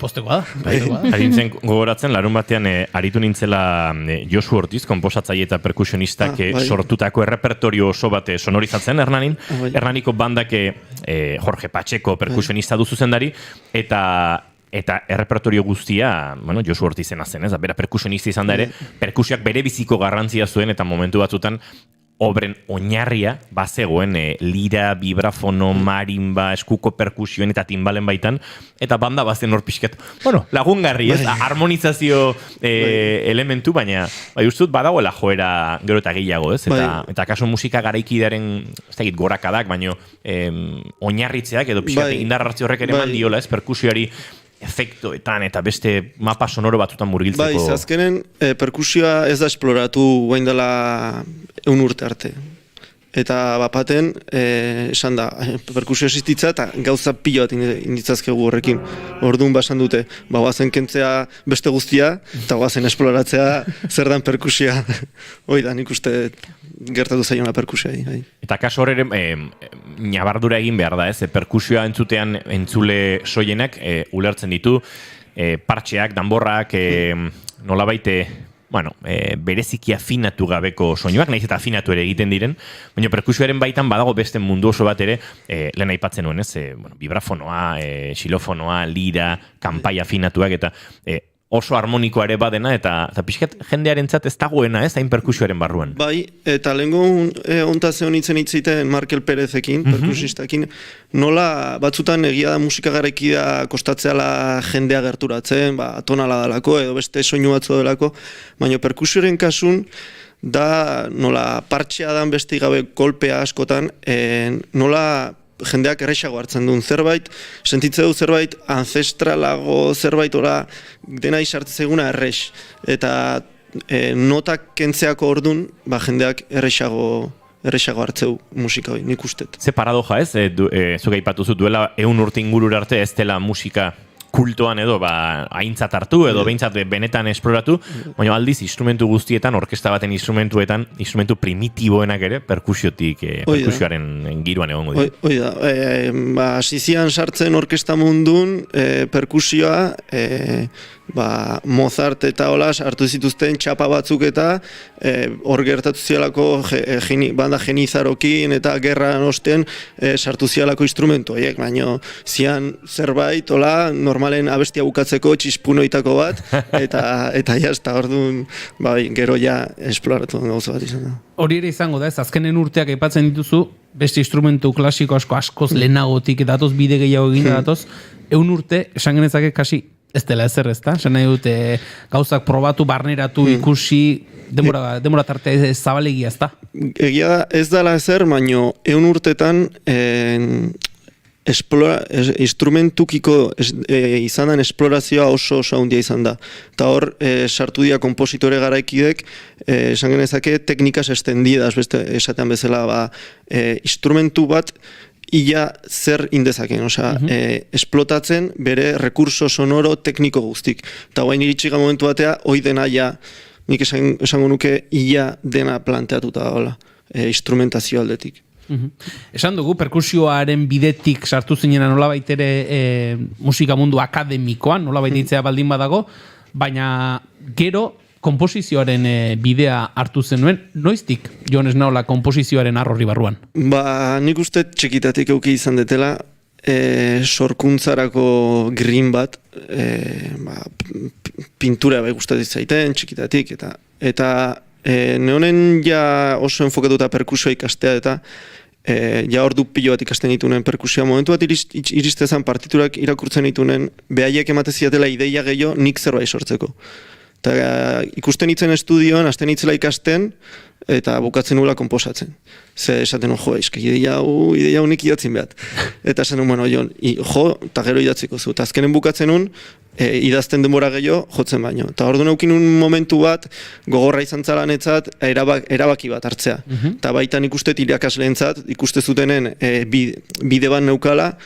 Postekoa da. Adintzen gogoratzen, larun batean aritu nintzela Josu Ortiz, konposatzaile eta perkusionistak sortutako errepertorio oso bat sonorizatzen Hernanin. Hernaniko bandak Jorge Pacheco perkusionista du zuzendari, eta errepertorio guztia, Josu Ortizena zen, bera perkusionista izan da ere, perkusioak bere biziko garrantzia zuen, eta momentu batzutan obren oinarria bazegoen lira, vibrafono, marimba, eskuko perkusioen eta timbalen baitan, eta banda bazen hor pixket, lagungarri, ez? Harmonizazio elementu, baina ustut badagoela joera gero eta gehiago, ez? Eta kaso musika garaikidearen, ez dakit gorakadak, baina oinarritzeak edo pixkat indarrartzi horrek ere mandiola, ez? Perkusioari efektoetan eta beste mapa sonoro batzutan murgiltzeko. Bai, azkenen perkusioa ez da esploratu guain dela 1 urte arte. Eta bapaten, esan da, perkusio existitza eta gauza pilo bat inditzazkegu horrekin. Orduan basan dute, guazen kentzea beste guztia, eta guazen esploratzea zer dan perkusia. Hoi da, nik uste gertatu zaiona perkusia. Eta kaso horre, nabardura egin behar da, ez? Perkusioa entzutean entzule soienak ulertzen ditu, partxeak, danborrak, nolabait, bereziki afinatu gabeko soinuak, nahiz eta afinatu ere egiten diren, baina perkusioaren baitan badago beste mundu oso bat ere, lehen aipatzen nuen, ez? Vibrafonoa, xilofonoa, lira, kanpai afinatuak, eta oso harmonikoa ere badena, eta pixkat jendearentzat ez dagoena, ez, hain perkusioaren barruan. Bai, eta lehenko ontaz egon itziten Markel Perezekin, perkusistakin, nola batzutan egia da musika garaikida kostatzeala jendea gerturatzen, tonala dalako, edo beste soinu batzu delako, baina perkusioaren kasun, da nola partxea dan beste gabe kolpea askotan, nola jendeak errexago hartzen duen zerbait, sentitze du zerbait ancestralago, zerbait ora dena izartzen eguna errex. Eta notak kentzeako ordun, jendeak errexago hartzeu musika hori, nik ustet. Ze paradoja ez, zuk aipatu zut duela 100 urte ingurura arte ez dela musika kultoan edo aintzat hartu edo behintzat benetan esploratu, baina aldiz instrumentu guztietan, orkesta baten instrumentu primitiboenak ere perkusioaren giroan egongo dira. Hoi da, hasizian sartzen orkesta mundun perkusioa, Mozart eta Olas hartu zituzten txapa batzuk eta hor gertatu zialako banda genizarokin eta gerran osten sartu zialako instrumentu horiek, baina zian zerbait, normalen abestia bukatzeko txispunoitako bat eta jazta, orduan gero ja esploratu gauza bat izan da. Hori ere izango da, ez azkenen urteak aipatzen dituzu, beste instrumentu klasiko askoz lehenagotik datoz, bide gehiago egin datoz, 100 urte, esan genezake kasi ez dela ezer, ez da? Esan nahi dute gauzak probatu, barneratu, ikusi, demora tarte zabalegia, ez da? Egia da, ez dela ezer, baino 100 urtetan instrumentukiko izan den esplorazioa oso handia izan da. Eta hor, sartu dira kompositore garaikidek, esan genezake teknikas estendidas, beste esatean bezala, instrumentu bat ia zer indezaken, esplotatzen bere rekurso sonoro tekniko guztik. Eta guain iritxiga momentu batea, hoi dena ja, nik esango nuke ia dena planteatuta dagoela, instrumentazio aldetik. Esan dugu, perkusioaren bidetik sartu zinena nolabait ere musika mundu akademikoan, nolabait ditzea baldin badago, baina gero komposizioaren bidea hartu zenuen, noiztik joan ez naola komposizioaren arrori barruan? Nik uste txikitatik euki izan detela, sorkuntzarako grin bat, pintura gustatzen zaiten txikitatik, eta neonen ja oso enfokatuta perkusioa ikastea, eta ja ordu pilo bat ikasten ditunen perkusioa. Momentu bat iristezan partiturak irakurtzen ditunen, behaiek emate ziatela ideia gehiago nik zerbait sortzeko. Eta ikusten itzen estudioan, hasten itzela ikasten, eta bukatzen nula komposatzen. Ze esaten ideia hau nik idatzin behat. Eta esan nuen, eta gero idatziko zu. Eta azkenen bukatzen nun, idazten denbora gehiago, jotzen baino. Eta orduan eukin un momentu bat, gogorra izan zalanetzat, erabaki bat hartzea. Eta baitan ikustet irakasleentzat, ikuste zutenen bide bat neukala,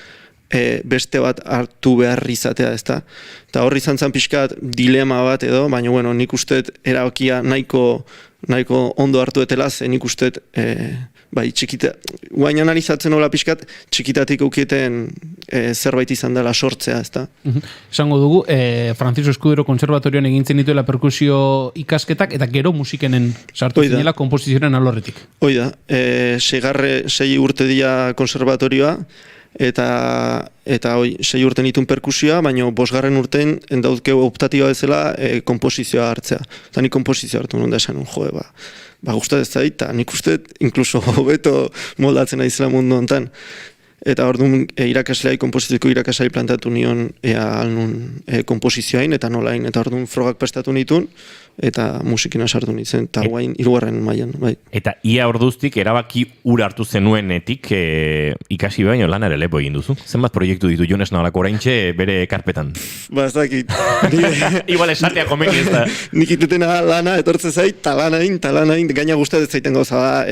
beste bat hartu behar izatea, ezta. Eta horri izan zan pixkat dilema bat edo, baina nik ustet erabakia nahiko ondo hartu etela, ze nik ustet txikita, guain analizatzen hola pixkat, txikitatik eukieten zerbait izan dela sortzea, ezta. Esango dugu, Francisco Escudero Konservatorioan egintzen dituela perkusio ikasketak, eta gero musikenen sartu zinela komposizioaren alorretik. Hoi da, 6 urte dira konservatorioa, eta 6 urten ditun perkusioa, baina 5. urten endauzkeu optatiba bezala komposizioa hartzea. Eta nik komposizioa hartu nuen da esan, gustatzen zait, eta nik uste inkluso hobeto moldatzen aizela mundu honetan. eta orduan komposizioko irakaslei plantatu nion ea alnun komposizioain eta nolain, eta orduan frogak prestatu nitun, eta musikina sartu nintzen, eta guain 3. mailan, bai. Eta ia orduztik erabaki ura hartu zenuenetik ikasi baino lanare lepo egin duzu. Zenbat proiektu ditu Jones Navarrako oraintxe bere karpetan? Ba, ez dakit. Igual esatea komeni ez da. Nik itetena lana etortze zait, talanain, gaina guztat ez zaiten gauza da,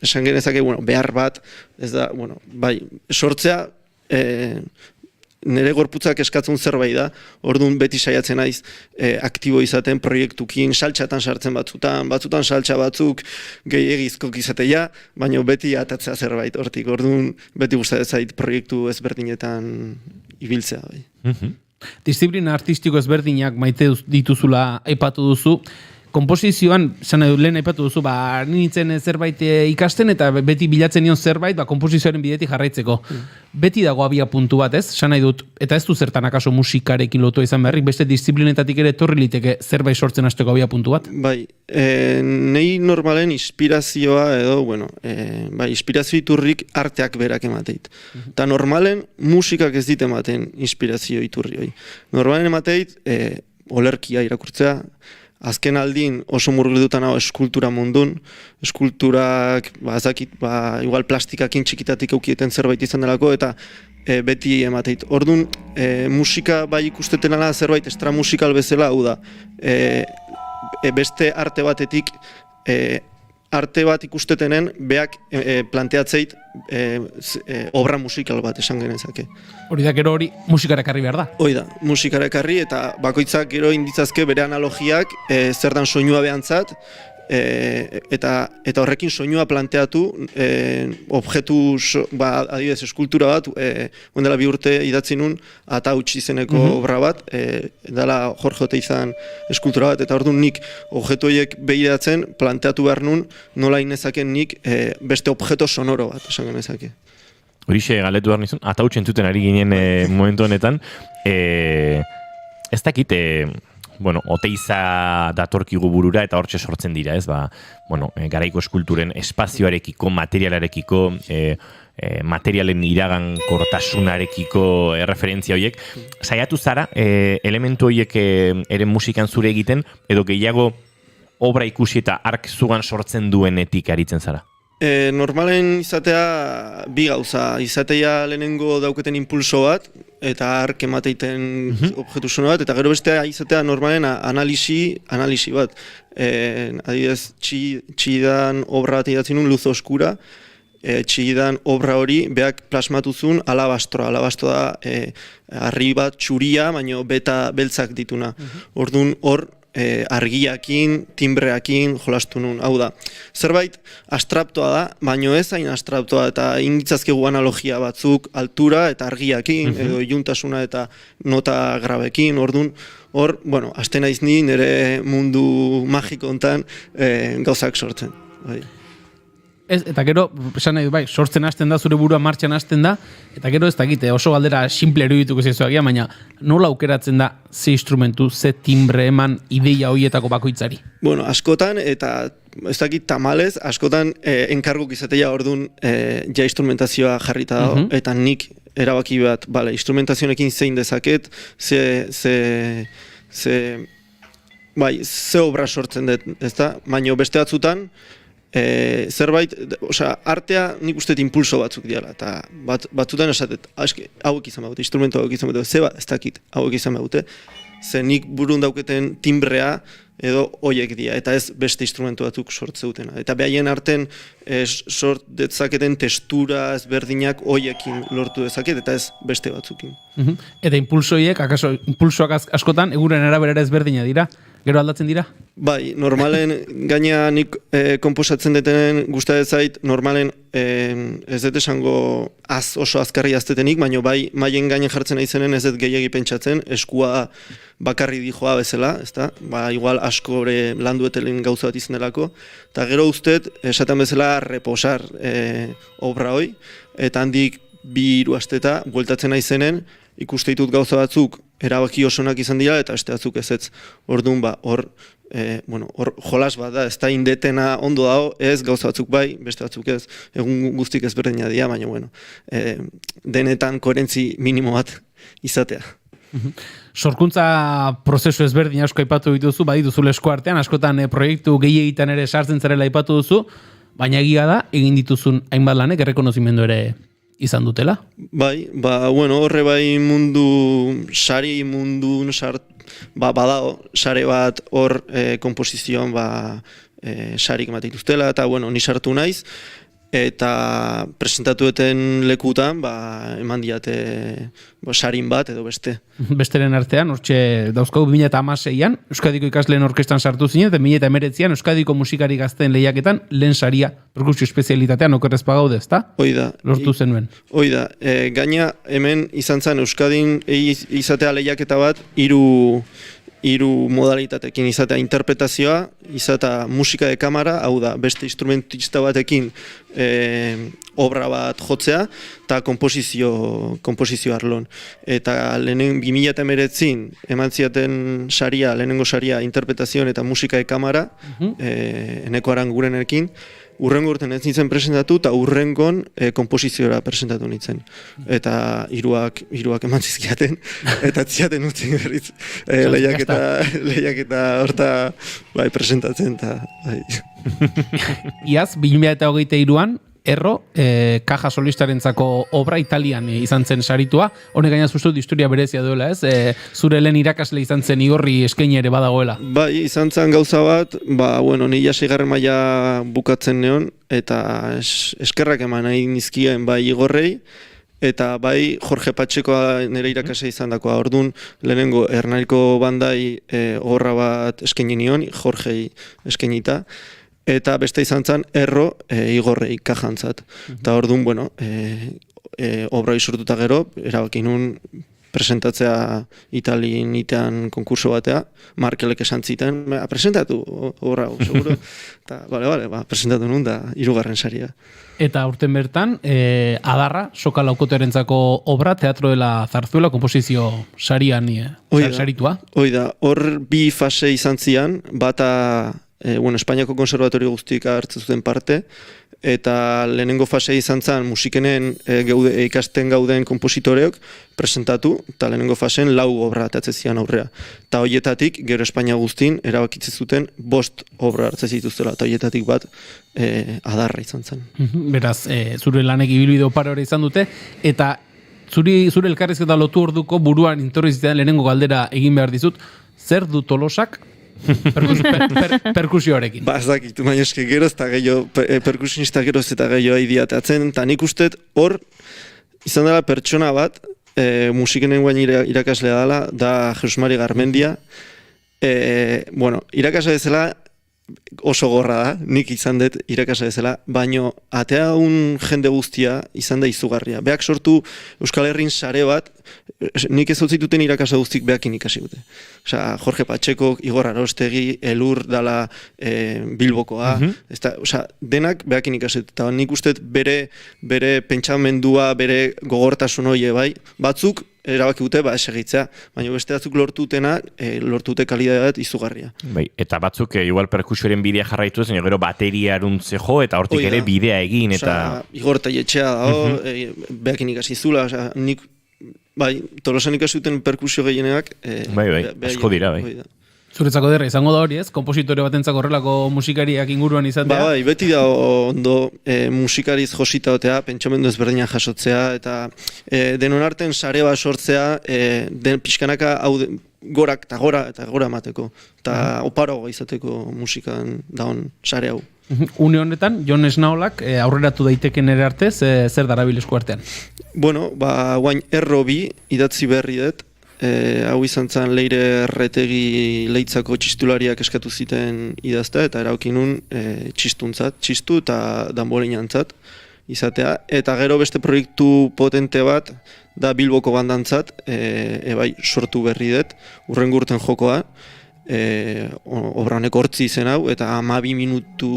esan genezake, behar bat, ez da, bai, sortzea, nire gorputzak eskatzen zerbait da, orduan beti saiatzen naiz aktibo izaten proiektukin, saltxatan sartzen batzutan saltxa batzuk gehiagizkok izatea, baina beti atatzea zerbait hortik, orduan beti gustatzen zait proiektu ezberdinetan ibiltzea. Bai. Disiplina artistiko ezberdinak maite dituzula aipatu duzu, komposizioan, lehen aipatu duzu, nintzen zerbait ikasten eta beti bilatzen nion zerbait, komposizioaren bidetik jarraitzeko. Beti dago abia puntu bat, ez? Nahi dut, eta ez du zertan akaso musikarekin lotua izan beharrik, beste disiplinetatik ere etorri liteke zerbait sortzen hasteko abia puntu bat? Bai, nei normalen inspirazioa edo, inspirazio iturrik arteak berak emateit. Eta normalen musikak ez dit ematen inspirazio iturri hoi. Normalen emateit, olerkia irakurtzea, azken aldin oso murgildutan hau eskultura mundun, eskulturak, igual plastikakin txikitatik eukieten zerbait izan delako, eta beti emateit. Orduan, musika bai ikusteten ala zerbait extramusikal bezala, hau da, beste arte batetik, arte bat ikustetenen, beak planteatzeit obra musikal bat esan genezake. Hori da, gero hori musikara ekarri behar da? Hori da, musikara ekarri eta bakoitzak gero inditzazke bere analogiak zer dan soinua behantzat, eta horrekin soinua planteatu objektu, adibidez, eskultura bat, ondela 2 urte idatzi nun, ata utzi izeneko obra bat, dela Jorge Oteizan eskultura bat, eta orduan nik objektu horiek behiratzen planteatu behar nun, nola inezaken nik beste objektu sonoro bat, esan genezake. Horixe galetu behar nizun, ata utzi entzuten ari ginen momentu honetan, ez dakit, Oteiza datorkigu burura eta hortxe sortzen dira, ez? Garaiko eskulturen espazioarekiko, materialarekiko, materialen iragankortasunarekiko referentzia horiek. Saiatu zara, elementu horiek ere musikan zure egiten, edo gehiago obra ikusi eta ark zugan sortzen duenetik aritzen zara? Normalen izatea bi gauza, izatea lehenengo dauketen impulso bat, eta ark emateiten objektu sono bat, eta gero bestea izatea normalen analisi bat. Adibidez, txidan obra bat idatzen nun, Luz Oskura, txidan obra hori beak plasmatuzun alabastroa. Alabastro da harri bat txuria, baina beta beltzak dituna. Orduan hor, argiakin, timbreakin jolastu nun. Hau da, zerbait abstraktoa da, baino ez hain abstraktoa, eta inditzazkegu analogia batzuk altura eta argiakin, edo iluntasuna eta nota grabekin, orduan, hor, hasten naiz ni nire mundu magiko hontan gauzak sortzen. Eta gero, esan nahi, sortzen hasten da, zure burua martxan hasten da, eta gero ez dakite, oso galdera simple erudituko zezuagia, baina nola aukeratzen da ze instrumentu, ze timbre eman ideia horietako bakoitzari? Askotan, eta ez dakit tamalez, askotan enkarguk izatea orduan ja instrumentazioa jarrita dago, eta nik erabaki bat, instrumentazionekin zein dezaket, ze obra sortzen dut, ezta? Baina beste batzutan, zerbait, artea nik usteet impulso batzuk diala, eta batzutan esatet, hauek izan behute, instrumentu hauek izan behute, zeba ez dakit hauek izan behute, ze nik burun dauketen timbrea edo hoiek dira, eta ez beste instrumentu batzuk sortzeutena. Eta behaien arten sort detzaketen testura ezberdinak hoiekin lortu dezaket, eta ez beste batzukin. Eta impulsoak askotan, eguren arabera ezberdina dira? Gero aldatzen dira? Bai, normalen, gaina nik komposatzen detenen gustatzen zait, normalen ez dut esango oso azkarri aztetenik, baina bai maien gainen jartzen naizenen ez dut gehiagi pentsatzen, eskua bakarri dijoa bezala, ezta? Igual asko landuetelen gauza bat izan delako, eta gero usteet, esaten bezala reposar obra hoi, eta handik 2-3 asteta bueltatzen naizenen, ikuste ditut gauza batzuk erabaki osonak izan dira, eta beste batzuk ez. Orduan, hor jolas bat da, ez da indetena ondo dago, ez gauza batzuk bai, beste batzuk ez, egun guztik ezberdina dira, baina, denetan koherentzi minimo bat izatea. Sorkuntza prozesu ezberdin asko aipatu dituzu, badituzu lesko artean, askotan proiektu gehiegitan ere sartzen zarela aipatu duzu, baina egia da, egin dituzun hainbat lanek errekonozimendu ere izan dutela? Bai, horre bai sari mundu badao, sare bat hor komposizioan sarik ematen dituztela, eta ni sartu naiz, eta presentatueten lekutan eman diate sarin bat edo beste. Besteren artean, hortxe dauzkau 2016an Euskadiko ikasleen orkestan sartu zinen, eta 2019an Euskadiko musikari gazteen lehiaketan lehen saria perkusio espezialitatean okerrez pagaude, ezta? Hoi da. Lortu zenuen. Hoi da. Gaina hemen izan zen Euskadin izatea lehiaketa bat hiru modalitatekin, izatea interpretazioa, izatea musika de kamara, hau da, beste instrumentista batekin obra bat jotzea, eta komposizio arlon. Eta 2019 eman ziaten saria, lehenengo saria interpretazioan eta musika de kamara, Eneko Arangurenekin, urrengo urten ez nintzen presentatu, eta urrengon kompoziziora presentatu nintzen. Eta hiruak eman zizkiaten, eta ziaten utzin berriz lehiaketa horta presentatzen. Iaz, 2023an, Erro, kaja solistarentzako obra Italian izan zen saritua. Honek gaina zuztu historia berezia duela, ez? Zure lehen irakasle izan zen Igorri eskaini ere badagoela. Bai, izan zen gauza bat, ni 6. maila bukatzen neon, eta eskerrak eman nahi nizkien bai Igorrei, eta bai Jorge Patxekoa nire irakasle izan dakoa. Orduan, lehenengo Ernariko bandai obra bat eskaini nion, Jorgei eskainita, eta beste izan zen Erro Igorrei kajantzat. Eta orduan, obra isurtuta gero, erabaki nun presentatzea Italien itean konkurso batea, Markelek esan ziten, presentatu obra, seguro. Eta, presentatu nun da 3. saria. Eta urten bertan, Adarra, soka laukotearentzako obra, Teatro de la Zarzuela, komposizio sarian saritua. Hoi da, hor bi fase izan zian, bata Espainiako konservatorio guztik hartzen zuten parte, eta lehenengo fase izan zen musikenen ikasten gauden kompositoreok presentatu, eta lehenengo faseen 4 obra atatzen zian aurrea. Eta horietatik, gero Espainia guztin, erabakitzen zuten 5 obra hartzen zituztela, eta horietatik bat Adarra izan zen. Beraz, zure lanek ibilbide oparo ere izan dute, eta zure elkarrizketa lotu orduko buruan intorrizitzen lehenengo galdera egin behar dizut, zer du Tolosak perkusioarekin? Ez dakitu, baina eske geroz eta gehiago, perkusionista geroz eta gehiago idiatatzen, eta nik uste hor izan dela pertsona bat, musikenen guain irakaslea dela, da Jesus Mari Garmendia. Irakasle bezala oso gorra da, nik izan dut irakasle bezala, baino atea jende guztia izan da izugarria. Beak sortu Euskal Herrin sare bat, nik ez utzituten irakasle guztik beakin ikasi dute. Jorge Patxeko, Igor Arostegi, Elur dala Bilbokoa, denak beakin ikasi dute. Eta nik uste bere pentsamendua, bere gogortasun hoie bai, batzuk erabaki dute segitzea, baina beste batzuk lortute kalidade bat izugarria. Bai, eta batzuk igual perkusioaren bidea jarraitu ez, gero bateria aruntze jo, eta hortik ere bidea egin, eta... Igor Taietxea dago, beakin ikasi zula, nik, Tolosan ikasi duten perkusio gehienak... Bai, asko dira, bai. Zuretzako derra, izango da hori ez? Kompositore batentzako horrelako musikariak inguruan izatea? Bai, beti da ondo musikariz josita otea, pentsamendu ezberdinak jasotzea, eta denon arten sare bat sortzea, pixkanaka gorak eta gora emateko, eta oparoa izateko musikan daun sare hau. Une honetan, Jon Esnaolak aurreratu daiteken ere artez, zer darabil esku artean? Guain Erro bi idatzi berri dut, hau izan zen Leire Erretegi Leitzako txistulariak eskatu ziten idaztea, eta eraukin nun txistu eta danbolinantzat izatea, eta gero beste proiektu potente bat da Bilboko bandantzat, sortu berri dut, urrengo urten jokoa, obra honek 8 izen hau, eta 12 minutu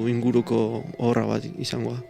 inguruko obra bat izangoa.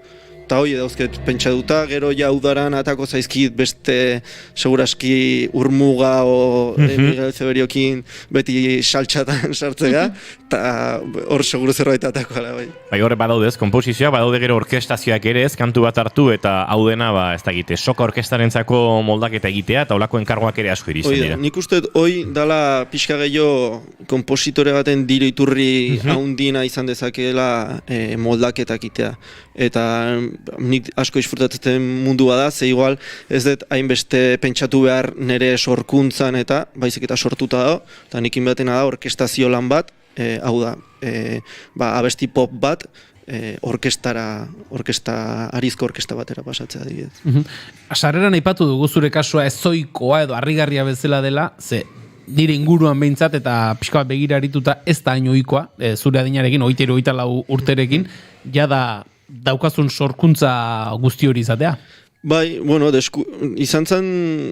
eta hoi dauzket pentsatuta, gero ja udaran atako zaizkit beste seguraski urmuga o Miguel Zeberiokin beti saltxatan sartzega, eta hor seguru zerbait atako ala bai. Bai, horre badaudez, komposizioa, badaude gero orkestazioak ere ez, kantu bat hartu eta hau dena, ez da egite, soka orkestarentzako moldaketa egitea eta olako enkargoak ere asko iristen dira. Nik uste hoi dala pixka gehiago kompositore baten diru iturri haundina izan dezakeela moldaketak itea. Eta nik asko disfrutatzen mundua da, ze igual ez dut hainbeste pentsatu behar nire sorkuntzan eta baizik eta sortuta dago, eta nikin batena da orkestazio lan bat, hau da, abesti pop bat, arizko orkesta batera pasatzea adibidez. Sarreran aipatu dugu zure kasua ezoikoa edo harrigarria bezala dela, ze nire inguruan behintzat eta pixka bat begira arituta ez da hain ohikoa, zure adinarekin, 24 urterekin, jada daukazun sorkuntza guzti hori izatea. Bai, bueno, izan zen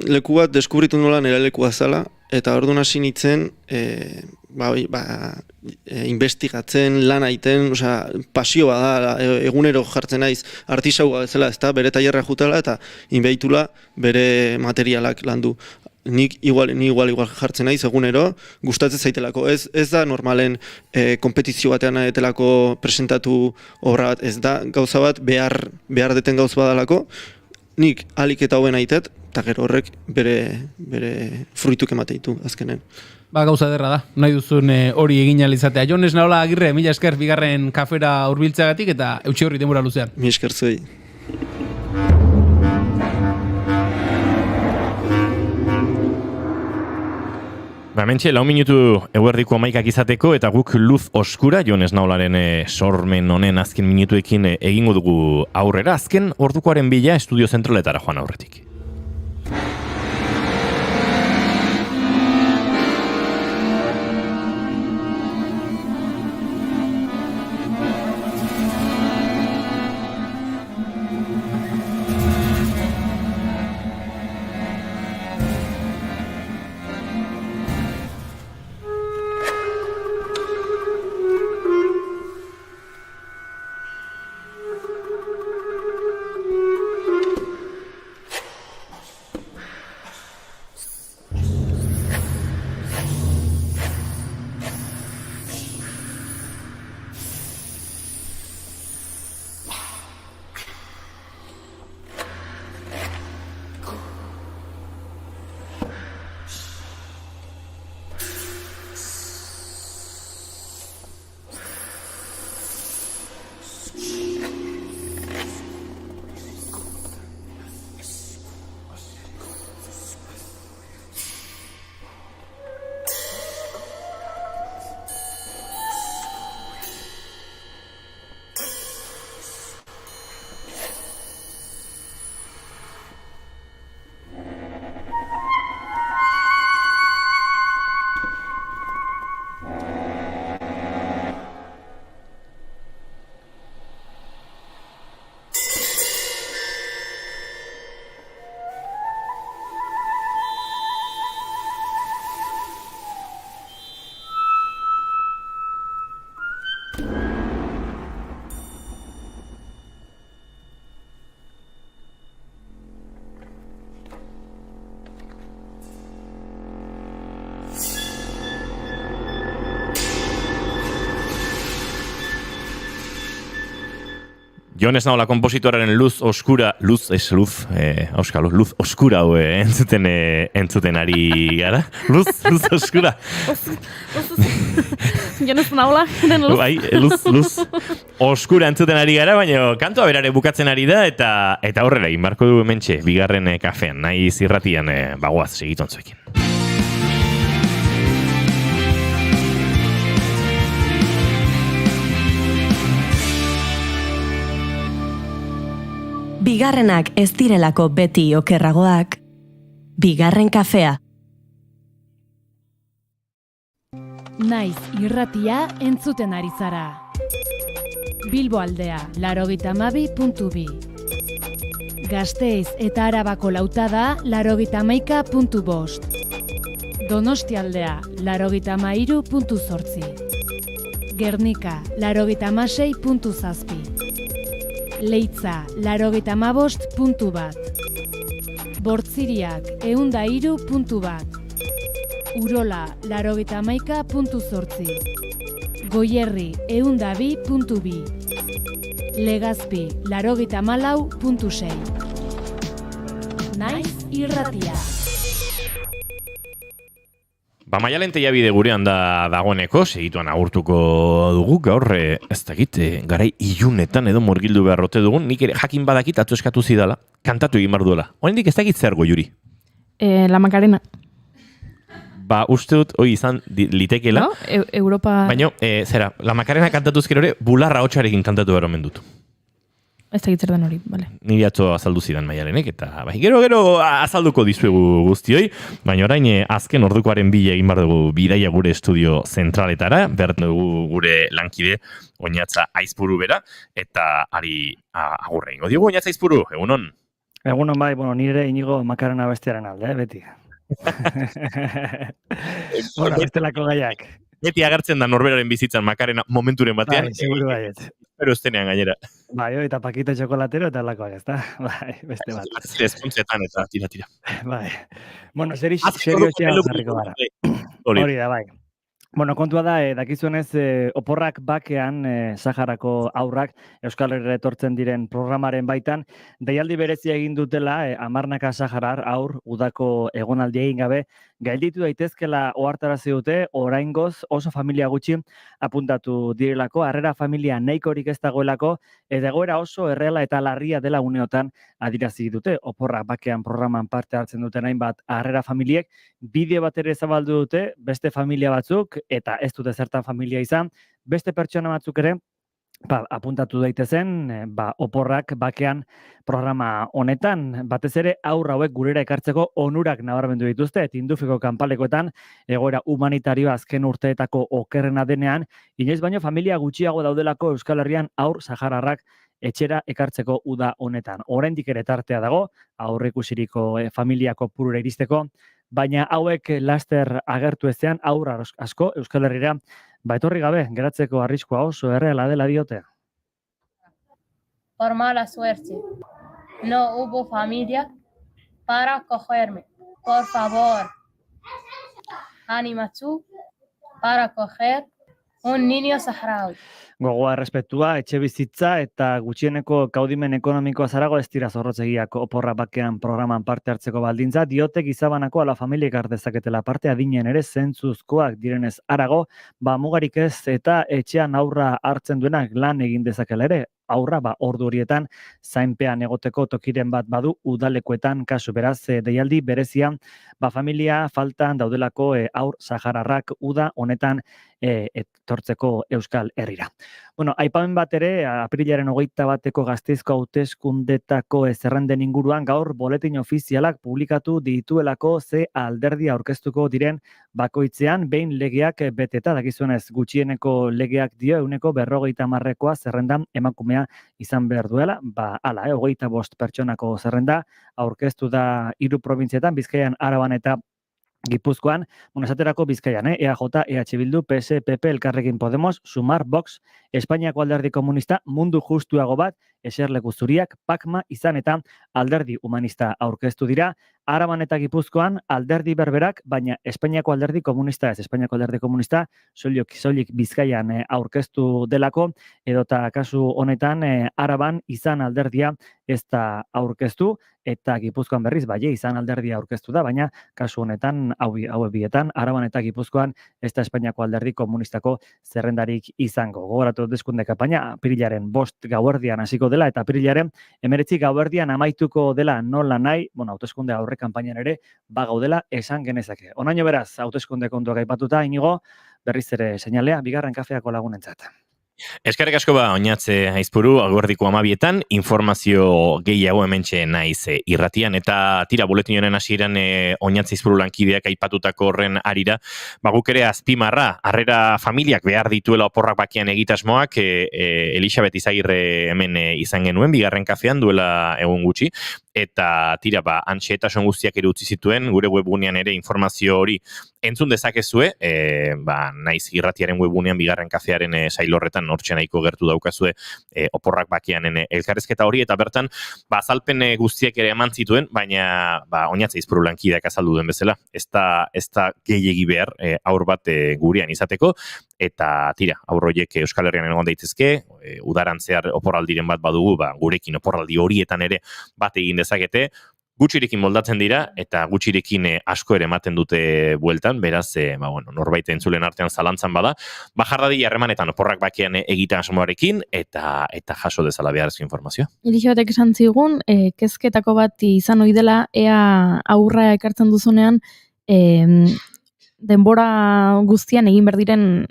leku bat deskubritu nola nire lekua zela, eta orduan hasi nintzen, investigatzen, lan aiten, pasio bada, egunero jartzen naiz artisaua bezala, ezta, bere tailerra jutela eta inbeitula bere materialak landu. Ni igual jartzen naiz egunero, gustatzen zaitelako. Ez da normalen kompetizio batean etelako presentatu obra bat, ez da gauza bat behar deten gauza badalako, nik alik eta hoben aitet, eta gero horrek bere fruituk emateitu azkenen. Gauza derra da, nahi duzun hori egin alizatea. Jon Esnaola Agirre, mila esker bigarren kafera hurbiltzeagatik eta eutsi horri denbora luzean. Mila esker zuei. Mentxe, 4 minutu eguerdiko 11 izateko eta guk luz oskura Jon Esnaolaren sormen honen azken minutuekin egingo dugu aurrera. Azken ordukoaren bila estudio zentraletara joan aurretik. Jon Esnaola kompositoraren luz oskura entzuten ari gara. Luz oskura. Jon Esnaola, luz. Bai, luz oskura entzuten ari gara, baina kantua berare bukatzen ari da, eta horrela, inbarko du hementxe, bigarren kafean, nahi zirratian bagoaz segiton zuekin. Bigarrenak ez direlako beti okerragoak, bigarren kafea. Naiz irratia entzuten ari zara. Bilbo aldea, 92.2. Gasteiz eta Arabako lautada, 91.5. Donosti aldea, 93.8. Gernika, 96.7. Leitza 85.1. Bortziriak 103.1. Urola 91.8. Goierri 102.2. Legazpi 94.6. Naiz irratia. Ba, Maialen Tellabide gurean dagoeneko, segituan agurtuko dugu, gaur, ez dakit, garai ilunetan edo murgildu beharrote dugun, nik ere jakin badakit atzo eskatu zidala, kantatu egin behar duela. Oraindik ez dakit zer Goiuri. La Macarena. Ba, uste dut, hoi izan litekela. No? Europa... Baina, zera, La Macarena kantatuz gero ere, bularra hotxarekin kantatu behar omen dut. Ez dakit zer den hori, bale. Niri atzo azaldu zidan Maialenek, eta bai, gero azalduko dizuegu guztioi, baina orain azken ordukoaren bila egin behar dugu bidaia gure estudio zentraletara, behar dugu gure lankide Oñatza Aizpuru bera, eta ari agurra ingo diogu Oñatza Aizpuru, egunon? Egunon bai, bueno, nire Inigo Macarena bestearen alde, beti. Bueno, bestelako gaiak. Beti agertzen da norberaren bizitzan Macarena momenturen batean. Bai, seguru baiet. Pero estenean gainera. Bai, eta pakito txokolatero eta lakoak, ez da? Bai, beste bat. Ezkontzetan eta tira. Bai. Bueno, serio txean zarriko gara. Hori da, bai. Bueno, kontua da, dakizuenez, oporrak bakean, Saharako aurrak, Euskal Herriera etortzen diren programaren baitan, deialdi berezia egin dutela, Hamarnaka Saharar aur, udako egonaldi egin gabe, gailditu daitezkela ohartarazi dute, oraingoz oso familia gutxi apuntatu direlako, harrera familia nahikorik ez dagoelako, eta egoera oso erreala eta larria dela uneotan adirazi dute. Oporrak bakean programan parte hartzen duten hainbat harrera familiek, bideo bat ere zabaldu dute, beste familia batzuk, eta ez dute zertan familia izan, beste pertsona batzuk ere, apuntatu daitezen, oporrak bakean programa honetan, batez ere aurra hauek gurera ekartzeko onurak nabarmendu dituzte, Tindufiko kanpalekoetan, egoera humanitarioa azken urteetako okerrena denean, inoiz baino familia gutxiago daudelako Euskal Herrian aur sahararrak etxera ekartzeko uda honetan. Oraindik ere tartea dago, aurreikusiriko familiako purura iristeko, baina hauek laster agertu ezean aurra asko Euskal Herrira etorri gabe, geratzeko arriskua oso erreala dela diote. Por mala suerte, no hubo familia para cogerme. Por favor, animatsu para coger un niño saharaui. Gogoa errespetua, etxe bizitza eta gutxieneko kaudimen ekonomikoa zarago ez dira zorrotzegiak oporra bakean programan parte hartzeko baldintza, diote gizabanako ala familiek ardezaketela parte adinen ere zentzuzkoak direnez arago, mugarik ez eta etxean aurra hartzen duenak lan egin dezakela ere, aurra ordu horietan zainpean egoteko tokiren bat badu udalekuetan kasu, beraz deialdi berezia familia faltan daudelako aur sahararrak uda honetan etortzeko Euskal Herrira. Bueno, aipamen bat ere, aprilaren 21 Gasteizko hauteskundetako zerrenden inguruan gaur boletin ofizialak publikatu dituelako ze alderdi aurkeztuko diren bakoitzean, behin legeak beteta, dakizuenez gutxieneko legeak dio 50%koa zerrendan emakumea izan behar duela, hala, 25 pertsonako zerrenda aurkeztu da 3 probintzietan, Bizkaian, Araban eta Gipuzkoan, esaterako Bizkaian, EAJ, EH Bildu, PS, PP, Elkarrekin Podemos, Sumar, Vox, Espainiako alderdi komunista, mundu justuago bat, eserleku zuriak, PAKMA izan eta alderdi humanista aurkeztu dira, Araban eta Gipuzkoan alderdi berberak, baina Espainiako alderdi komunista ez, Espainiako alderdi komunista soilik Bizkaian aurkeztu delako, edota kasu honetan Araban izan alderdia ez da aurkeztu, eta Gipuzkoan berriz, izan alderdia aurkeztu da, baina kasu honetan, hau bietan, Araban eta Gipuzkoan ez da Espainiako alderdi komunistako zerrendarik izango. Gogoratu hauteskunde kanpaina, apirilaren 5 gauerdian hasiko dela, eta apirilaren 19 gauerdian amaituko dela nola nahi, hauteskunde aurre kanpainan ere, gaudela esan genezake. Onaino beraz, hauteskunde kontuak aipatuta, Inigo, berriz ere seinalea, bigarren kafeako lagunentzat. Eskerrik asko Oñatze Aizpuru, agordiko 12etan, informazio gehiago hementxe naiz irratian, eta tira boletin honen hasieran Oñatze Aizpuru lankideak aipatutako horren arira, guk ere azpimarra, harrera familiak behar dituela oporrak bakean egitasmoak, Elisabet Izagirre hemen izan genuen, bigarren kafean duela egun gutxi, eta tira, antxetasun guztiak ere utzi zituen, gure webgunean ere informazio hori entzun dezakezue, naiz irratiaren webgunean bigarren kafearen sail horretan hortxe nahiko gertu daukazue oporrak bakianen elkarrezketa hori, eta bertan, azalpen guztiak ere eman zituen, baina oinatzea izpuru lankideak azaldu den bezala, ez da gehiegi behar aur bat gurean izateko, eta tira, aurroiek Euskal Herrian egon daitezke, udaran zehar oporraldiren bat badugu, gurekin oporraldi horietan ere bat egin dezakete, gutxirekin moldatzen dira, eta gutxirekin asko ere ematen dute bueltan, beraz, norbait entzulen artean zalantzan bada, jarradi harremanetan oporrak bakean egiten asmoarekin, eta jaso dezala beharrezko informazioa. Elixo batek esan zigun, kezketako bat izan ohi dela, ea aurra ekartzen duzunean, denbora guztian egin berdiren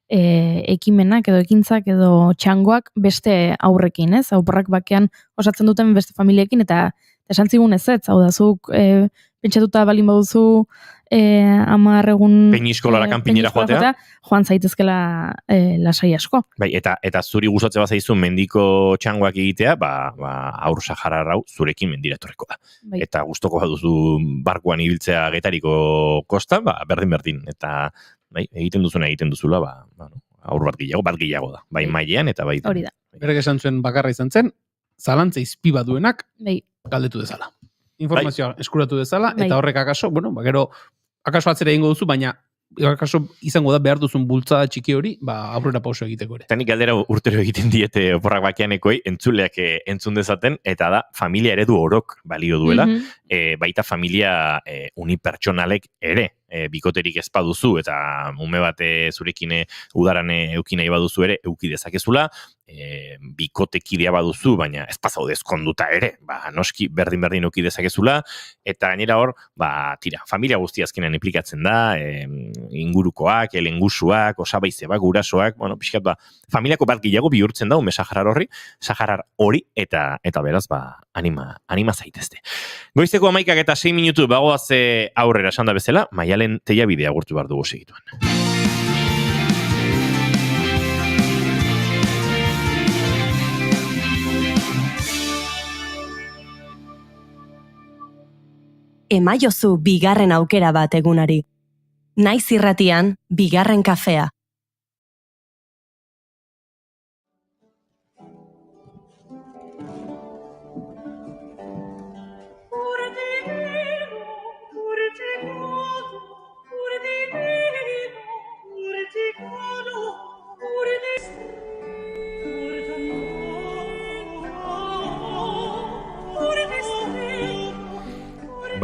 ekimenak edo ekintzak edo txangoak beste aurrekin, ez? Oporrak bakean osatzen duten beste familiekin, eta esan zigun ez, hau da, zuk pentsatuta balin baduzu 10 egun Peñiskolara kanpinera joatea, joan zaitezkela lasai asko. Bai, eta zuri gustatze bazaizu mendiko txangoak egitea, aur sahararrau zurekin mendira etorriko da. Bai. Eta gustoko baduzu barkuan ibiltzea Getariko kostan, berdin, eta egiten duzula, aur bat gehiago da. Bai mailean eta bai. Hori da. Berek esan zuen bakarra izan zen, zalantza izpi baduenak galdetu dezala. Informazioa eskuratu dezala, eta horrek akaso, gero akaso atzera egingo duzu, baina akaso izango da behar duzun bultzada txiki hori, aurrera pauso egiteko ere. Eta nik galdera urtero egiten diete oporrak bakianekoi, entzuleak entzun dezaten, eta da, familia eredu orok balio duela, baita familia unipertsonalek ere, bikoterik ez baduzu, eta ume bat zurekin udaran euki nahi baduzu ere, euki dezakezula, bikotekidea baduzu, baina ez pasaude ezkonduta ere, noski berdin euki dezakezula, eta gainera hor, tira, familia guzti azkenean implikatzen da, ingurukoak, lengusuak, osabaizebak, gurasoak, pixkat, familiako bat gehiago bihurtzen da, ume saharar hori, eta beraz, anima zaitezte. Goizeko 11 eta 6 minutu bagoaz aurrera esan da bezala, Maialen Teiabidea agurtu behar dugu segituan. Emaiozu bigarren aukera bat egunari. Naiz irratian, bigarren kafea.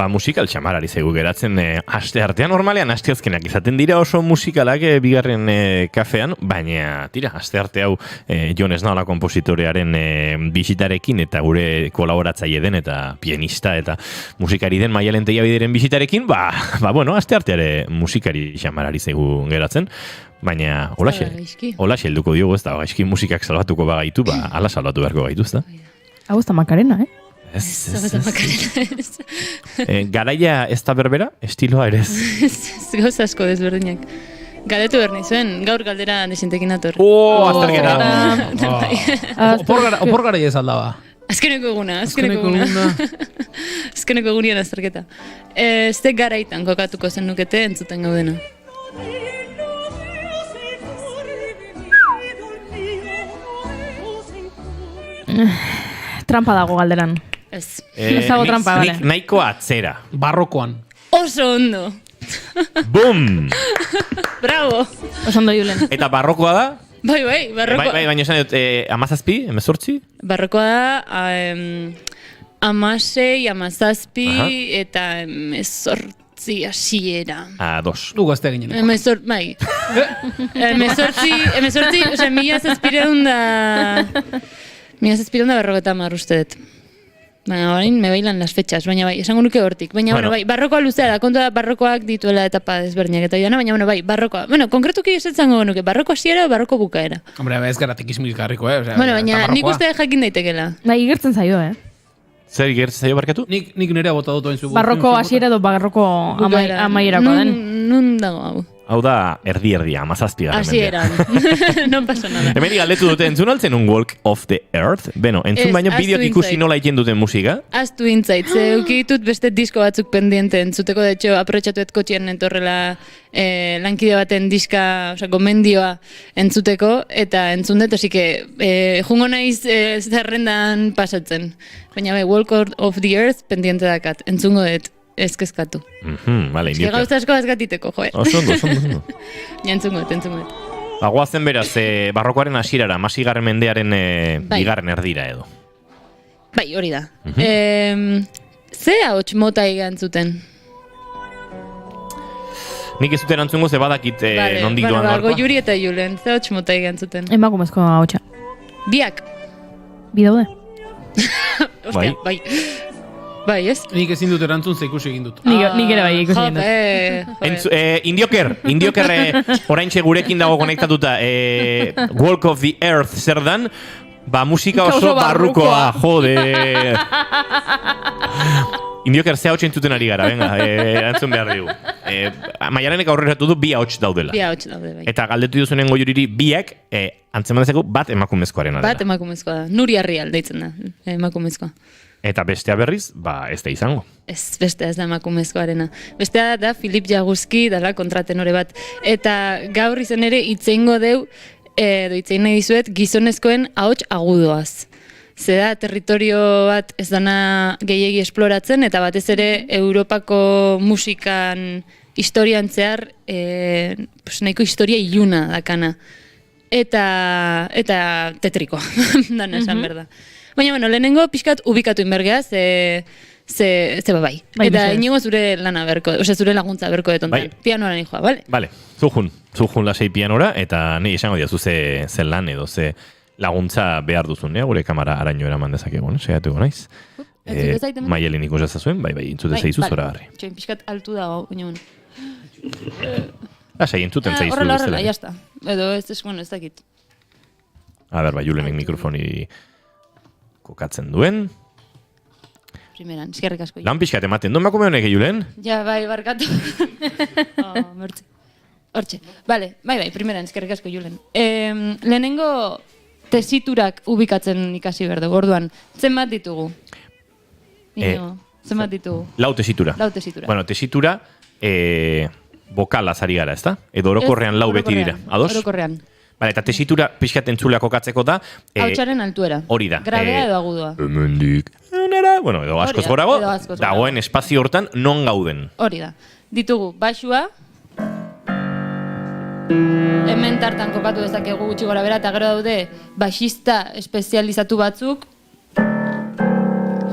Musikal txamarari zaigu geratzen aste artean, normalean asteazkenak izaten dira oso musikalak bigarren kafean, baina tira, aste arte hau Jon Esnaola kompositorearen bisitarekin eta gure kolaboratzaile den eta pianista eta musikari den Maialen Teiabideren bisitarekin, aste arteare musikari txamarari zaigu geratzen, baina holaxe helduko diogu, ez da, gaizki musikak salbatuko bagaitu, ala salbatu beharko gaitu, ez da? Hau ez da Makarena, Garaia ez da berbera, estiloa ere ez? Gauza asko desberdinak. Galdetu behar nizuen, gaur galdera desintekin ator. Opor garaia ez aldaba. Azkeneko eguna. Azkeneko egunian azterketa. Este garaitan kokatuko zen nukete entzuten gaudena. Trampa dago galderan. Ez. Ez dago trampa, bale. Nik nahiko atzera. Barrokoan. Oso ondo. Bum! Bravo! Oso ondo, Julen. Eta barrokoa da? Bai, barrokoa. Bai, baina esan dut, 17, 18? Barrokoa da, 16, 17, eta 18 hasiera. 2. Du gazte ginen. Bai. 18, osea, 1700 berrogeta mar uste dut. Baina, me bailan las fechas, baina bai, esango nuke hortik. Baina, bai, barrokoa luzea da, kontua da barrokoak dituela etapa desberdinak eta joana, baina, bai, barrokoa. Konkretuki esetzango nuke, barroko hasiera o barroko bukaera. Hombre, ez gara tekizmik garriko, baina, nik uste jakin daitekela. Bai, igertzen zaio, Zer igertzen zaio barkatu? Nik nerea bota dut oin zu. Barroko hasiera edo barroko amaierako den. Nun dago hau. Hau da, erdi-erdia, 17. Hasieran. Non paso nada. Hemen galdetu dute, entzun altzen un Walk of the Earth? Beno, entzun baino bideok ikusi nola iten duten musika? Aztu intzait, ze eukitut beste disko batzuk pendiente entzuteko, de hecho, aprobetxatuet kotxean entorrela lankide baten diska, gomendioa entzuteko, eta entzun dut, osik, jungo naiz zerrendan pasatzen. Baina Walk of the Earth pendiente dakat, entzungo dut. Ez kezkatu. Vale, Ez que gauza asko azgatiteko, joe. Ondo. Ja, entzungot. Guazen beraz, barrokoaren hasierara, 16. mendearen bigarren erdira edo. Bai, hori da. Ze ahots mota egan zuten? Nik ez zuten antzungo ze badakit nondik doan gaurkoa. Goiuri eta Julen, ze ahots mota egan zuten? Emakumezko ahotsa. Biak. Bi daude. Ostia, bai. Bai, ez? Nik ezin dut erantzun ze ikusi egin dut. Nik ere bai ikusi egin dut. Indioker oraintxe gurekin dago konektatuta Walk of the Earth zer dan, musika oso barrukoa, jode. Indioker ze hotx entzuten ari gara, venga, erantzun behar dugu. Maialenek aurreratu du 2 ahots daudela. 2 ahots daude, bai. Eta galdetu duzuen Goiuriri biak, antzeman dezeko bat emakumezkoarena dela. Bat emakumezkoa da. Nuri Arrial deitzen da, emakumezkoa. Eta bestea berriz, ez da izango. Ez, bestea ez da emakumezkoarena. Bestea da Filip Jaguzki, dala kontratenore bat. Eta gaur izan ere itzeingo deu, itzein nahi dizuet, gizonezkoen ahots agudoaz. Zeda territorio bat ez dana gehiegi esploratzen, eta batez ere Europako musikan historian zehar, nahiko historia iluna dakana. Eta tetriko, dana esan berda. Baina, lehenengo pixkat ubikatu inbergea, ze bai. Eta inigo zure lana berko, zure laguntza berko detontan. Pianoara nijoa, bale? Bale, zuhun lasei pianora, eta nahi esango diazu ze lan edo, ze laguntza behar duzun, gure kamara araño eraman dezakegun, segatuko naiz. Maielen ikusi zazuen, bai, intzute zaizu zora garri. Txoin, pixkat altu dago, baina. Lasei, intzuten zaizu. Horrela, jazta. Edo ez dakit. A ber, Julenek mikrofoni kokatzen duen. Primeran, eskerrik asko. Lan pixkat ematen du, emakume honek, Julen? Ja, bai, barkatu. Mertxe. Hortxe. Bai, primeran, eskerrik asko, Julen. Lehenengo tesiturak ubikatzen ikasi berdu, orduan. Zenbat ditugu? Zenbat ditugu? Lau tesitura. Bueno, tesitura bokalaz ari gara, ezta? Edo orokorrean lau beti dira. Ados? Orokorrean. Eta tesitura pixkat entzulea kokatzeko da... Hautsaren altuera. Hori da. Grabea edo agudoa. Hemendik. Bueno, edo askoz gorago. Dagoen espazio hortan non gauden. Hori da. Ditugu, baxua. Hemen tartan kokatu dezakegu gutxi gora bera, eta gero daude baxista espezializatu batzuk.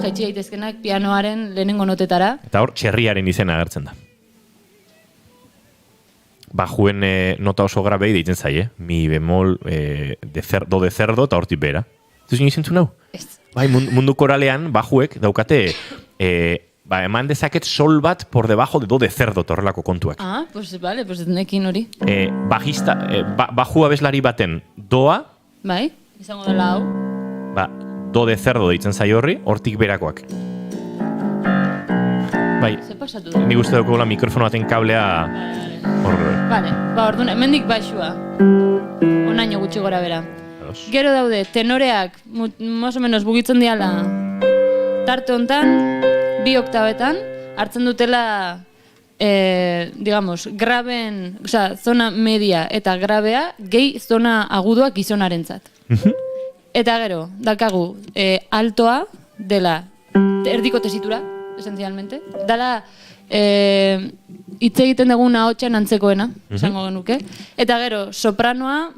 Jaitsi daitezkenak pianoaren lehenengo notetara. Eta hor, txerriaren izena agertzen da. Bajuen nota oso grabei deitzen zai, mi bemol, do de cerdo, eta hortik bera. Zuzin izentzun hau? Ez. Bai, mundu koralean, bajuek daukate, eman dezaket sol bat por debajo de do de cerdo, torrelako kontuak. Pues vale, pues nekin hori. Bajista, baju abeslari baten doa, bai, izango dela hau. Do de cerdo deitzen zai horri, hortik berakoak. Bai, ni uste daukagula mikrofono baten kablea horre. Vale, orduan, hemendik baxua. Onaino gutxi gora bera. Gero daude, tenoreak, más o menos bugitzen diala, tarte hontan, 2 oktabetan, hartzen dutela, digamos, graben, zona media eta grabea, gehi zona agudoak gizonarentzat. Eta gero, dakagu, altoa dela erdiko tesitura, esencialmente. Dala, hitz egiten dugun ahotsen antzekoena, esango genuke. Eta gero, sopranoa,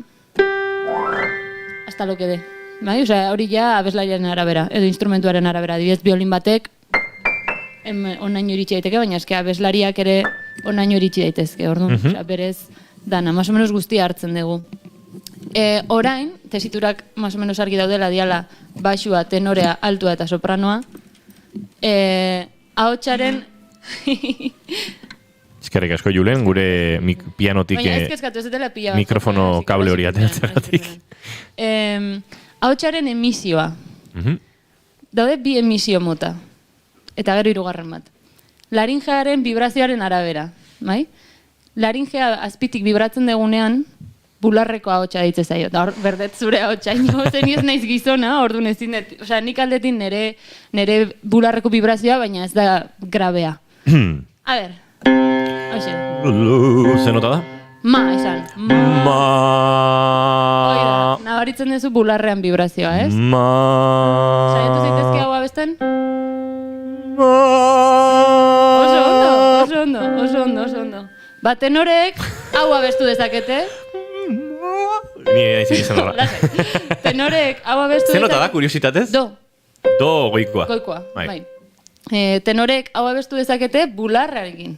hasta lo que de. Bai, hori ja abeslariaren arabera, edo instrumentuaren arabera. Dibidez, biolin batek, onaino iritsi daiteke, baina eske abeslariak ere onaino iritsi daitezke, orduan. Berez, dana, más o menos guztia hartzen dugu. Orain, tesiturak más o menos argi daudela diala baxua, tenorea, altua eta sopranoa. Ahotsaren... Eskerrik asko, Julen, gure pianotik mikrofono kable hori ateratzeratik. Ahotsaren emisioa. Daude 2 emisio mota. Eta gero 3. bat. Laringearen vibrazioaren arabera. laringea azpitik vibratzen degunean, bularreko ahotsa deitze zaio. Da hor, berdet zure ahotsa, zen ez naiz gizona, orduan ezin dut. Osea, nik aldetin nere bularreko vibrazioa, baina ez da grabea. A ber, hoxe. Zer nota da? Ma, esan. Ma. Oida, nabaritzen duzu bularrean vibrazioa, ez? Ma. Saiatu zaitezke hau abesten? Oso ondo. Ba, tenorek hau abestu dezakete. Ni izan dara. Tenorek hau abestu dezakete. Zer nota da, kuriositatez? Do goikoa. Bai. Tenorek hau abestu dezakete bularrarekin.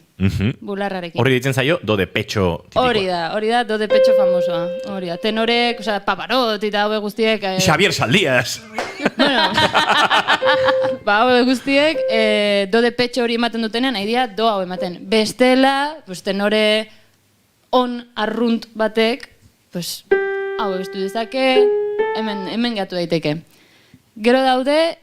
Bularrarekin. Horri ditzen zaio, do de pecho tipikoa. Hori da, do de pecho famosoa. Hori da, tenorek, osea, Pavarotti eta haue guztiek... Xavier Saldías! Bueno, ba, haue guztiek, do de pecho hori ematen dutenean, nahi dira, do hau ematen. Bestela, pues, tenore on arrunt batek, pues, hau abestu dezake, hemen gatu daiteke. Gero daude,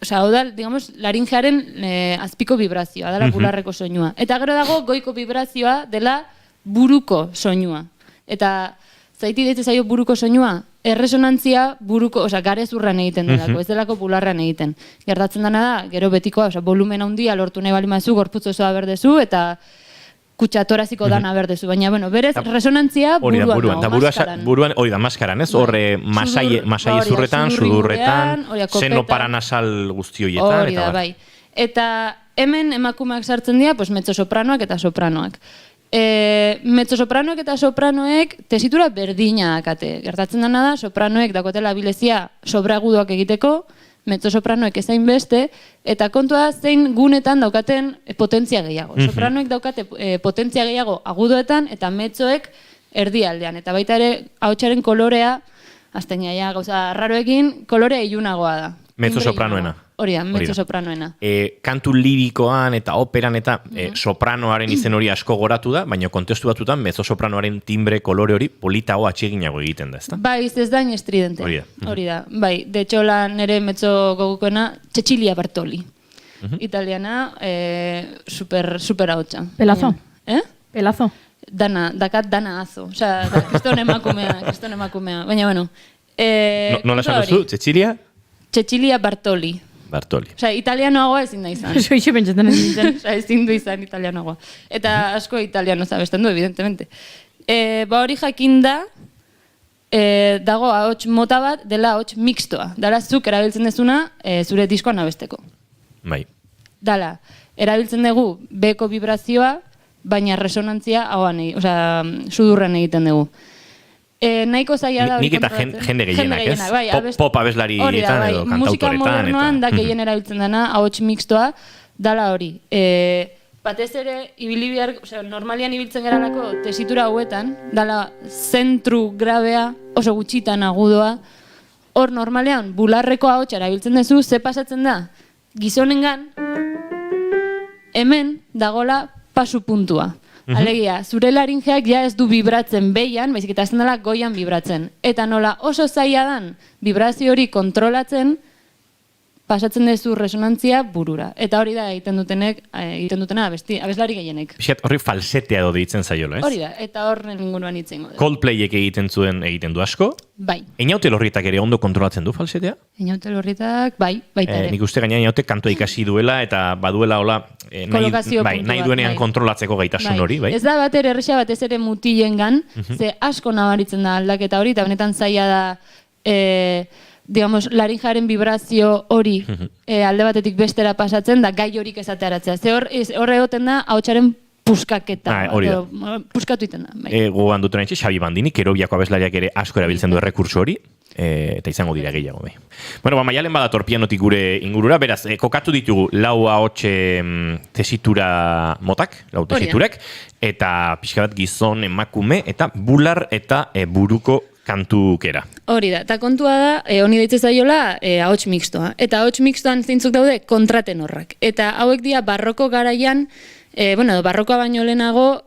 hau da, digamos, laringearen azpiko vibrazioa, dela bularreko soinua. Eta gero dago goiko vibrazioa dela buruko soinua. Eta zaiti deitze zaio buruko soinua, erresonantzia buruko, garezurran egiten delako, ez delako bularran egiten. Gertatzen dena da, gero betikoa, volumen handia lortu nahi bali mazu, gorputz osoa berdezu, eta kutsatoraziko dana berdezu, baina, berez, resonantzia buruan dago, buruan, hori da, maskaran, ez? Horre, masai zurretan, sudurretan, seno paranasal guztioietan, hori da, bai. Eta hemen emakumeak sartzen dira, mezzosopranoak eta sopranoak. Mezzosopranoek eta sopranoek tesitura berdina dakate. Gertatzen dena da, sopranoek dakotela bilezia sobragudoak egiteko, mezzosopranoek ezain beste, eta kontua zein gunetan daukaten potentzia gehiago. Sopranoek daukate potentzia gehiago agudoetan, eta mezzoek erdialdean. Eta baita ere, ahotsaren kolorea, azteinaia gauza raroekin, kolore ilunagoa da. Mezzosopranoena. Hori da, mezzosopranoena. Kantu lirikoan eta operan eta sopranoaren izen hori asko goratu da, baina kontestu batutan mezzosopranoaren timbre kolore hori politago atxeginago egiten da, ezta? Bai, ez da estridente. Hori da. Bai, de hecho la nere mezzo gogokoena Cecilia Bartoli. Italiana, super ahotsa. Pelazo. Pelazo. Dakat dana azo. Osea, kriston emakumea. Baina, bueno. Nola esan duzu? Cecilia? Cecilia Bartoli. Osea, italianoagoa ezin da izan. Soixe pentsatzen ez nintzen. Osea, ezin du izan italianoagoa. Eta asko italiano zabesten du, evidentemente. Ba hori jakinda, dago ahots mota bat, dela ahots mixtoa. Dala zuk erabiltzen dezuna zure diskoan abesteko. Bai. Dala, erabiltzen dugu beko vibrazioa, baina resonantzia sudurren egiten dugu. Nahiko zaila da... Nik eta jende gehienak, ez? Pop abeslaritan edo kantautoretan. Musika modernoan da gehien erabiltzen dena, ahots mixtoa, dala hori. Batez ere, normalian ibiltzen geralako tesitura hauetan, dala zentru grabea, oso gutxitan agudoa, hor normalean bularreko ahotsa erabiltzen duzu, ze pasatzen da? Gizonengan, hemen dagola pasu puntua. Alegia, zure laringeak ja ez du vibratzen behian, baizik eta ez dela goian vibratzen. Eta nola oso zaila dan vibrazio hori kontrolatzen, pasatzen dezu resonantzia burura. Eta hori da egiten dutena abeslari gehienek. Horri falsetea edo deitzen zaiola, ez? Hori da, eta horren inguruan itzengo. Coldplayek egiten du asko? Bai. Einaute Lorrietak ere ondo kontrolatzen du falsetea? Einaute Lorrietak, bai, baita ere. Nik uste gaina Einaute kantua ikasi duela eta baduela hola nahi duenean kontrolatzeko gaitasun hori, bai? Ez da bat ere erresa batez ere mutilengan, ze asko nabaritzen da aldaketa hori, eta benetan zaila da digamos, laringearen vibrazio hori alde batetik bestera pasatzen da gai horik esatearatzea. Ze hor egoten da ahotsaren puskaketa. Puskatu iten da. Gogoan duten haintxe, Xabi Bandini, Kerobiako abeslariak ere asko erabiltzen du errekurtso hori, eta izango dira gehiago. Bueno, maialen badator pianotik gure ingurura, beraz, kokatu ditugu lau ahotxe tesitura motak, lau tesiturek, eta pixka bat gizon, emakume, eta bular eta buruko kantukera. Hori da, eta kontua da, honi deitze zaiola ahots mixtoa. Eta ahots mixtoan zeintzuk daude kontratenorrak. Eta hauek dira barroko garaian, barrokoa baino lehenago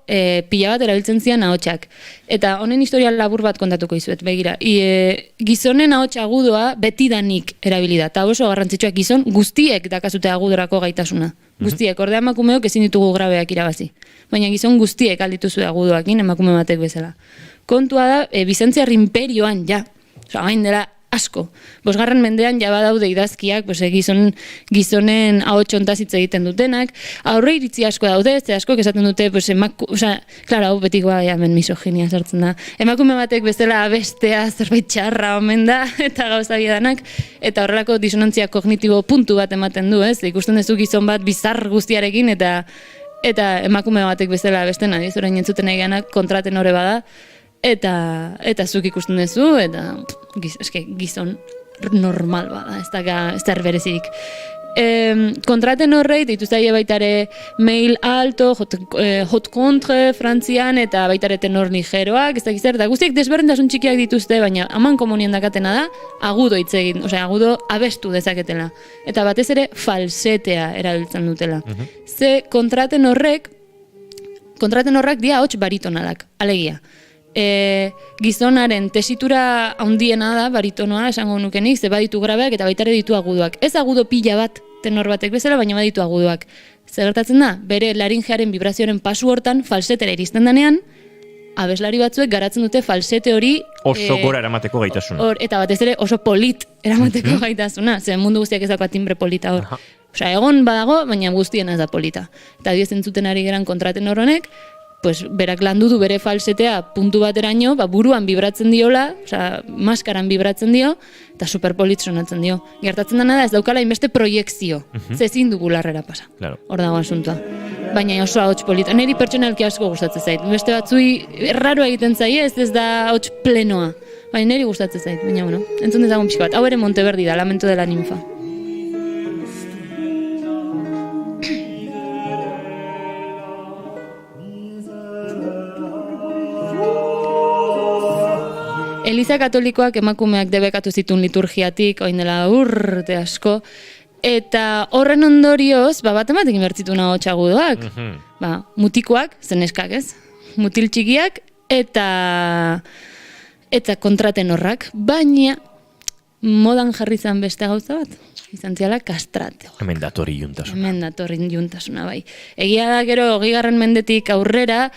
pila bat erabiltzen zian ahotsak. Eta honen historia labur bat kontatuko izuet, begira. Gizonen ahots agudoa betidanik erabili da. Eta oso garrantzitsuak gizon guztiek dakazute agudorako gaitasuna. Guztiek, ordea emakumeok ezin ditugu grabeak irabazi. Baina gizon guztiek aldituzue agudoakin emakume batek bezala. Kontua da, Bizantziar imperioan ja. Hain dela asko. 5. mendean ja badaude idazkiak, gizonen ahots hontaz hitz egiten dutenak, aurre iritzi asko daude, ze asko esaten dute, hau betikoa hemen misoginia sartzen da. Emakume batek bezala abestea zerbait txarra omen da, eta gauza bidanak, eta horrelako disonantzia kognitibo puntu bat ematen du, ez? Ikusten duzu gizon bat bizar guztiarekin, eta emakume batek bezala abesten, adiz, orain entzuten egianak kontraten hori bada, eta zuk ikusten duzu, eta gizon normal bada, ez da erberezirik. Kontraten horrei, deitu zaie baitare mail alto, hot contre Frantzian, eta baitare tenor nigeroak, ez dakiz da guztiek desberdintasun txikiak dituzte, baina haman komunien dakatena da, agudo hitz egin, agudo abestu dezaketela. Eta batez ere falsetea erabiltzen dutela. Ze kontraten horrak dia hots baritonalak, alegia. Gizonaren tesitura handiena da baritonoa, esango nukenik, ze baditu grabeak eta baitare ditu agudoak. Ez agudo pila bat tenor batek bezala, baina baditu agudoak. Zer gertatzen da, bere laringearen vibrazioaren pasu hortan falsetera iristen denean, abeslari batzuek garatzen dute falsete hori oso gora eramateko gaitasuna. Eta batez ere oso polit eramateko gaitasuna, ze mundu guztiak ezako timbre polita hor. Egon badago, baina guztien ez da polita. Eta dio zentzuten ari geran kontraten horrenek, berak landu du bere falsetea puntu bateraino, buruan bibratzen diola, maskaran bibratzen dio, eta superpolit sonatzen dio. Gertatzen dena da ez daukala inbeste proiekzio, zezin dugu larrera pasa. Hor dago asuntua. Baina oso ahots polita. Neri pertsonalki asko gustatzen zait. Beste batzui erraro egiten zaie, ez da ahots plenoa. Baina neri gustatzen zait, baina entzun dezagun pixka bat. Hau ere Monteverdi da, Lamento de la Ninfa. Eliza Katolikoak emakumeak debekatu zituen liturgiatik, oin dela urte asko, eta horren ondorioz, bat ematekin bertzituen ahots agudoak. Mutikoak, zeneskak ez, mutil txikiak, eta kontraten horrak, baina modan jarri zan beste gauza bat, izan ziala kastratea. Hemen datorri juntasuna, bai. Egia da gero 20. mendetik aurrera,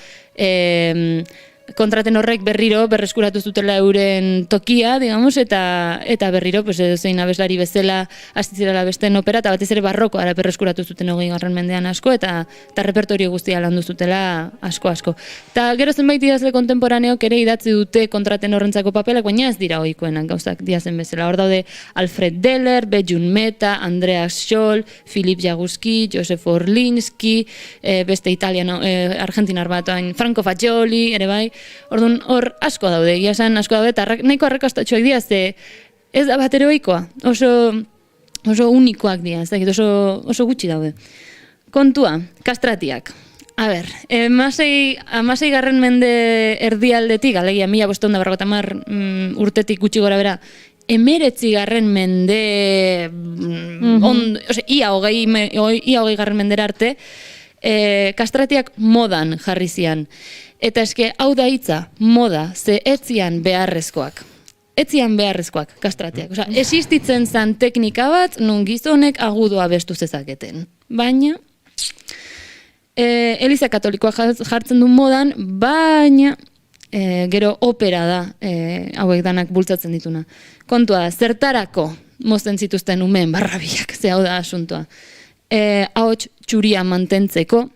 kontraten horrek berriro berreskuratu zutela euren tokia, digamos, eta berriro, zein abeslari bezala astitzerala besteen opera, eta batez ere barrokoa berreskuratu zuten 20. mendean asko, eta repertorio guztia landu zutela asko. Eta gero zenbait idazle kontemporaneok ere idatzi dute kontraten horrentzako papelak, baina ez dira ohikoenak gauzak diazen bezala. Hor daude Alfred Deller, Bejun Meta, Andreas Scholl, Filip Jaguski, Josef Orlinski, beste argentinar bat, Franco Fagioli, ere bai. Orduan, hor asko daude, egia esan asko daude, eta nahiko arrakastatxoak dira, ze ez da bat ere ohikoa, oso unikoak dira, ez dakit, oso gutxi daude. Kontua, kastratiak. A ber, 16. mende erdialdetik, alegia 1550 urtetik gutxi gora bera, 19. mende, ia 20. mendera arte, kastratiak modan jarri zian. Eta eske, hau da hitza, moda, ze etzian beharrezkoak. Kastratiak. Existitzen zan teknika bat, nun gizonek agudoa bestu zezaketen. Baina, Eliza Katolikoa jartzen du modan, baina gero opera da hauek danak bultzatzen dituna. Kontua da, zertarako mozten zituzten umeen barrabiak, ze hau da asuntoa. Ahots txuria mantentzeko,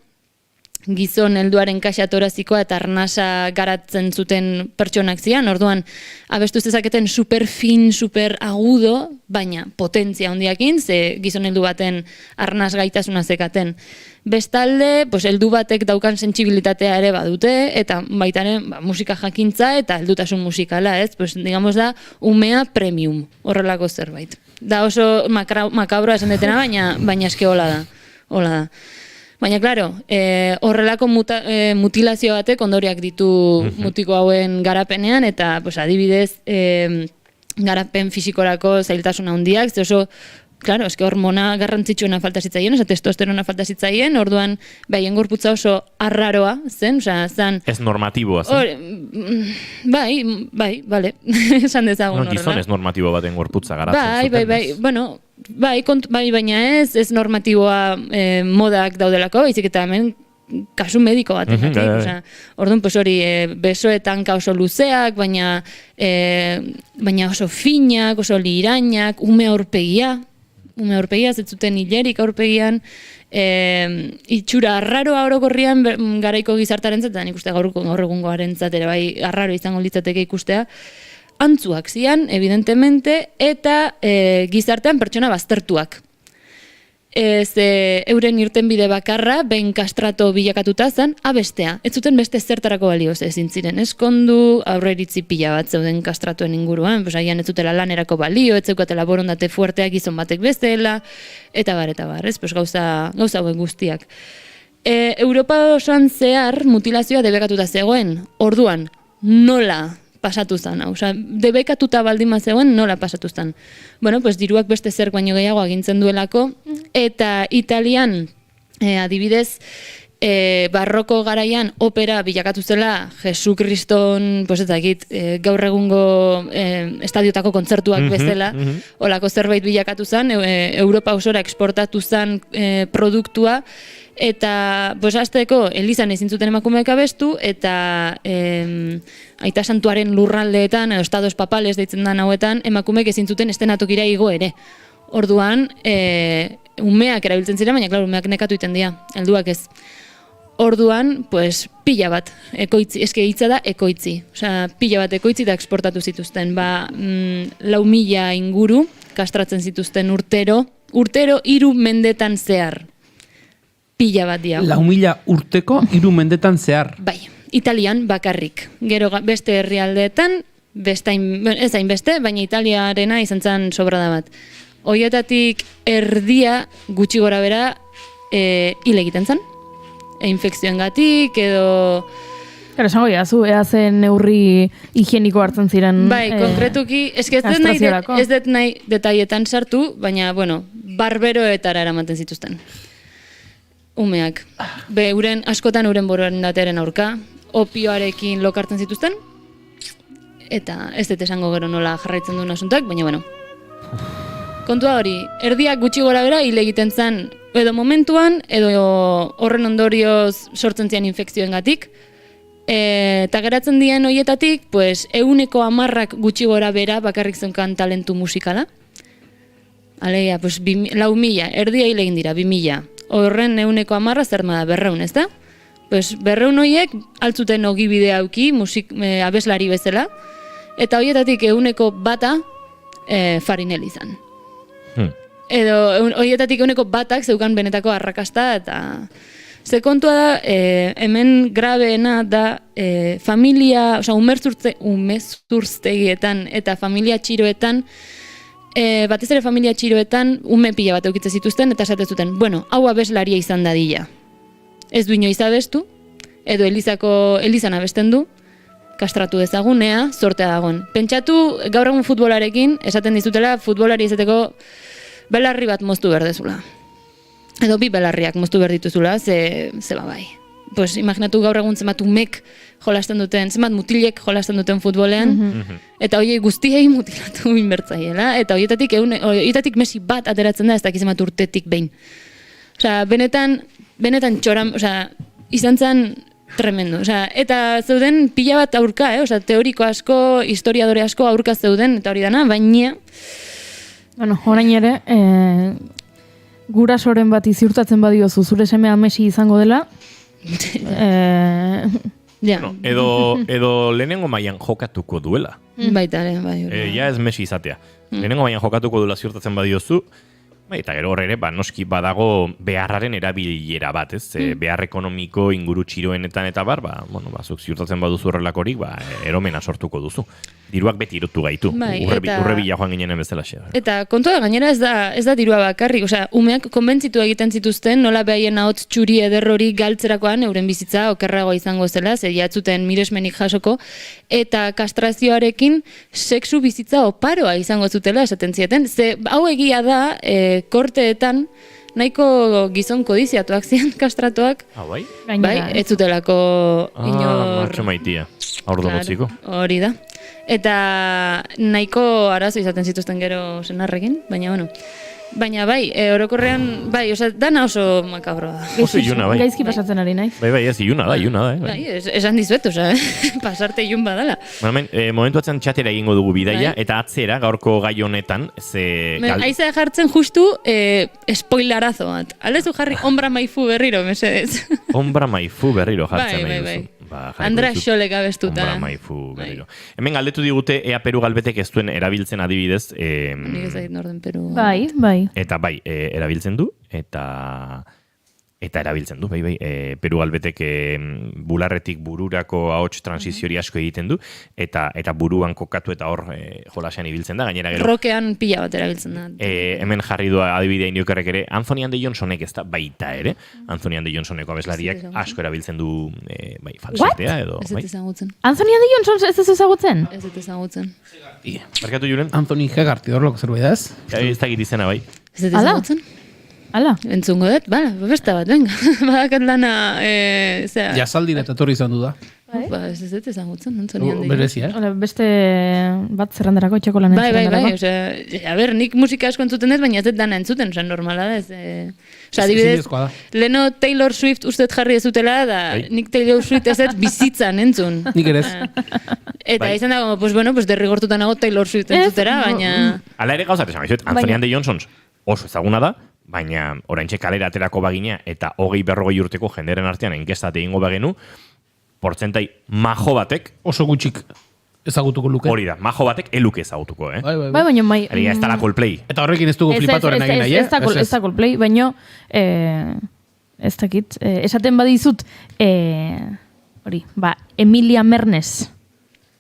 gizon helduaren kaxa torazikoa eta arnasa garatzen zuten pertsonak zian, orduan abestu zezaketen super fin, super agudo, baina potentzia handiakin, ze gizon heldu baten arnas gaitasuna zekaten. Bestalde, heldu batek daukan sentsibilitatea ere badute, eta baitaren musika jakintza eta heldutasun musikala, ez? Digamos da, umea premium, horrelako zerbait. Da oso makabroa esan detena, baina eske hola da. Baina, klaro, horrelako mutilazio batek ondoriak ditu mutiko hauen garapenean, eta pues, adibidez, garapen fisikorako zailtasun handiak, ze oso, claro, eske hormona garrantzitsuena falta zitzaien, testosterona falta zitzaien, orduan haien gorputza oso arraroa zen, zan... Ez normatiboa zen. Bai, bale, esan dezagun horrela. Gizon ez normatibo baten gorputza garatzen zuten. Bai, bueno, baina ez normatiboa modak daudelako, baizik eta hemen kasu mediko bategatik. Orduan, pues hori, besoetan oso luzeak, baina oso finak, oso lirainak, ume aurpegia zetzuten hilerik aurpegian, itxura arraroa orokorrian garaiko gizartaren zaten, ikuste gaur egungo harentzat ere bai arraro izango litzateke ikustea, antzuak zian, evidentemente, eta gizartean pertsona baztertuak. Euren irtenbide bakarra, behin kastrato bilakatuta zen, abestea. Ez zuten beste zertarako balioz ezin ziren. Eskondu, aurreiritzi pila bat zeuden kastratuen inguruan, agian ez zutela lanerako balio, ez zeukatela borondate fuerteak gizon batek bestela, eta bar, ez, gauza hauen guztiak. Europa osoan zehar mutilazioa debekatuta zegoen, orduan, nola pasatu zen, debekatuta baldin zegoen, nola pasatu zen. Bueno, pues diruak beste zer baino gehiago agintzen duelako, eta Italian, adibidez, barroko garaian opera bilakatu zela Jesu Kriston, pues gaur egungo estadiotako kontzertuak bezala, olako zerbait bilakatu zen, Europa osora exportatu zen produktua, eta, hasteko, Elizan ezin zuten emakumeak abestu, eta Aita Santuaren lurraldeetan, estados papales deitzen da hauetan, emakumeek ezin zuten estenatokira igo ere. Orduan, umeak erabiltzen ziren, baina, klar, umeak nekatu iten dira, helduak ez. Orduan, pila bat, ekoitzi, eske hitza da ekoitzi. Pila bat ekoitzi da exportatu zituzten, 4.000 inguru kastratzen zituzten urtero 3 mendetan zehar. Pila bat diago. 4.000 urteko 3 mendetan zehar. Bai, Italian bakarrik. Gero beste herrialdeetan, ez hainbeste, baina Italiarena izan zen sobrada bat. Hoietatik erdia gutxi gora bera hil egiten zen. Infekzioengatik edo... Gara, esango jazu, zen neurri higieniko hartzen ziren bai, konkretuki, ez dut nahi detaietan sartu, baina, barberoetara eramaten zituzten. Umeak. Askotan uren borondatearen aurka, opioarekin lokartzen zituzten, eta ez dut esango gero nola jarraitzen duen asuntak, baina, kontua hori, erdiak gutxi gora bera hil egiten zen edo momentuan, edo horren ondorioz sortzen zian infekzioengatik, eta geratzen dien horietatik, 110 gutxi gora bera bakarrik zeukan talentu musikala. Alegia, 4.000, erdia hil egin dira, 2.000. Horren 110 zer da, 200, ez da? 200 horiek altzuten ogibide auki, abeslari bezala, eta horietatik 100 Farinelli izan. Edo horietatik 100 zeukan benetako arrakasta, eta ze kontua da, hemen grabeena da familia, umezurtztegietan eta familia txiroetan, batez ere familia txiroetan ume pila bat eukitze zituzten, eta esate zuten, hau abeslaria izan dadila. Ez du inoiz abestu, edo Elizan abesten du, kastratu dezagunea, zortea dagoen. Pentsatu, gaur egun futbolarekin, esaten dizutela, futbolari izateko belarri bat moztu berdezula. Edo 2 belarriak moztu berdituzula, ze bai. Imaginatu gaur egun zenbat umek jolasten duten, zenbat mutilek jolasten duten futbolean, eta horiei guztiei mutilatu inbertzaiela, eta horietatik Messi bat ateratzen da, ez dakiz zenbat urtetik behin. Benetan txoran, izan zen tremendo. Eta zeuden pila bat aurka, teoriko asko, historiadore asko aurka zeuden, eta hori dana, baina... Orain ere, gurasoren bat ziurtatzen badiozu zure semea Messi izango dela, edo lehenengo mailan jokatuko duela. Baita ere, bai. Ja ez Messi izatea. Lehenengo mailan jokatuko duela ziurtatzen badiozu, Eta gero horre ere, noski badago beharraren erabilera bat, ez? Behar ekonomiko inguru txiroenetan eta zuk ziurtatzen baduzu horrelakorik, eromena sortuko duzu. Diruak beti irutu gaitu, urre bila joan ginen bezalaxe. Eta kontua gainera ez da dirua bakarrik, umeak konbentzitu egiten zituzten, nola behaien ahots txuri ederrori galtzerakoan euren bizitza okerragoa izango zela, jatzuten miresmenik jasoko, eta kastrazioarekin sexu bizitza oparoa izango zutela esaten zieten. Hau egia da, korteetan nahiko gizon kodiziatuak zian kastratuak. Bai? Bai, ez zutelako inor... Martxo maitia, aurdo motziko. Hori da. Eta nahiko arazo izaten zituzten gero senarrekin, baina bai, orokorrean, dana oso makabroa da. Oso iluna, bai. Gaizki pasatzen ari naiz. Bai, ez iluna da. Bai, esan dizuet, pasarte ilun badala. Momentu atzen txatera egingo dugu bidaia, eta atzera gaurko gai honetan, Aiza jartzen justu spoilerazo bat. Aldezu jarri Ombra Maifu berriro, mesedez. Ombra Maifu berriro jartzen nahi duzu. Bai. Andra Xolek abestuta. Ombra Maifu berriro. Hemen galdetu digute ea Peru galbetek ez duen erabiltzen adibidez. Nik ez dakit norden Peru. Bai. Eta erabiltzen du, eta erabiltzen du, bai, Peru galbetek bularretik bururako ahots transiziori asko egiten du, eta buruan kokatu eta hor jolasean ibiltzen da, gainera gero. Rokean pila bat erabiltzen da. Hemen jarri du adibidea indiokerrek ere, Anthony and Johnsonek ez da baita ere, Anthony and Johnsoneko abeslariak asko erabiltzen du falsetea edo. Ez ezagutzen. Anthony and Johnson ez ezagutzen? Ez ezagutzen. Barkatu Julen? Anthony Hegarty horlok zerbait ez? Ez da izena bai. Ez ezagutzen? Ala. Entzungo dut, besta bat, venga. Badakat lana, Jasaldira eta torri izan du da. Ez ezagutzen, Anthony Handi. Berezia, Beste bat zerrendarako etxeko lanen zerrendarako. Bai, nik musika asko entzuten dut, baina ez dut dana entzuten, normala da, adibidez, leno Taylor Swift ustet jarri ez dutela, da nik Taylor Swift ez dut bizitzan entzun. Nik ere ez. Eta izan dago, derrigortuta nago Taylor Swift entzutera, baina... Ala ere gauzat esan, Anthony and Johnsons oso ezaguna da, baina oraintxe kalera aterako bagina eta 20-40 urteko jenderen artean enkestate egingo bagenu, portzentai majo batek oso gutxik ezagutuko luke. Hori da, majo batek eluke ezagutuko, Bai, baina ez da la Coldplay. Eta horrekin ez dugu flipatoren egin nahi, Ez da Coldplay, baina ez dakit, esaten badizut hori, Emilia Mernes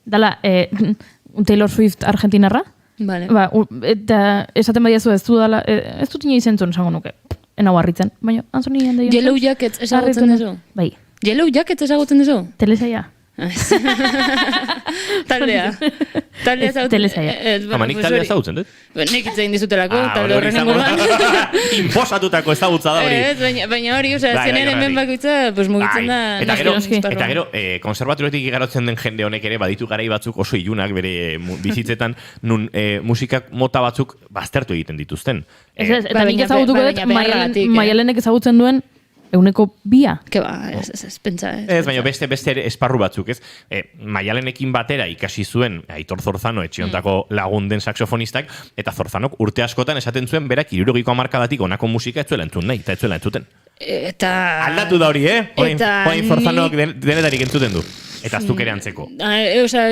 dala Taylor Swift argentinarra. Vale. Eta esaten badiazu ez dut inoiz entzun esango nuke. Enau harritzen, baina Anthony and Johnson. Yellow Jackets ezagutzen duzu? Bai. Yellow Jackets ezagutzen duzu? Telesaia. Taldea ezagutzen. Telesaia. Nik taldea ezagutzen dut? Nik itzein dizutelako, talde horren inguruan. Imposatutako ezagutza da hori. Baina hori, zeneren hemen bakoitza, mugitzen da. Eta gero, konservaturetik igarotzen den jende honek ere, baditu garai batzuk oso ilunak bere bizitzetan, nun musikak mota batzuk baztertu egiten dituzten. Eta nik ezagutuko dut, Maialenek ezagutzen duen, euneko 2. Ke ez pentsa. Ez, baina beste esparru batzuk, ez? Maialenekin batera ikasi zuen Aitor Zorzano etxiontako lagun den saxofonistak, eta Zorzanok urte askotan esaten zuen berak 60ko hamarkadatik honako musika ez zuela entzun nahi, eta ez zuela entzuten. Eta... Aldatu da hori, Oain Zorzanok denetarik entzuten du. Eta aztuk ere antzeko.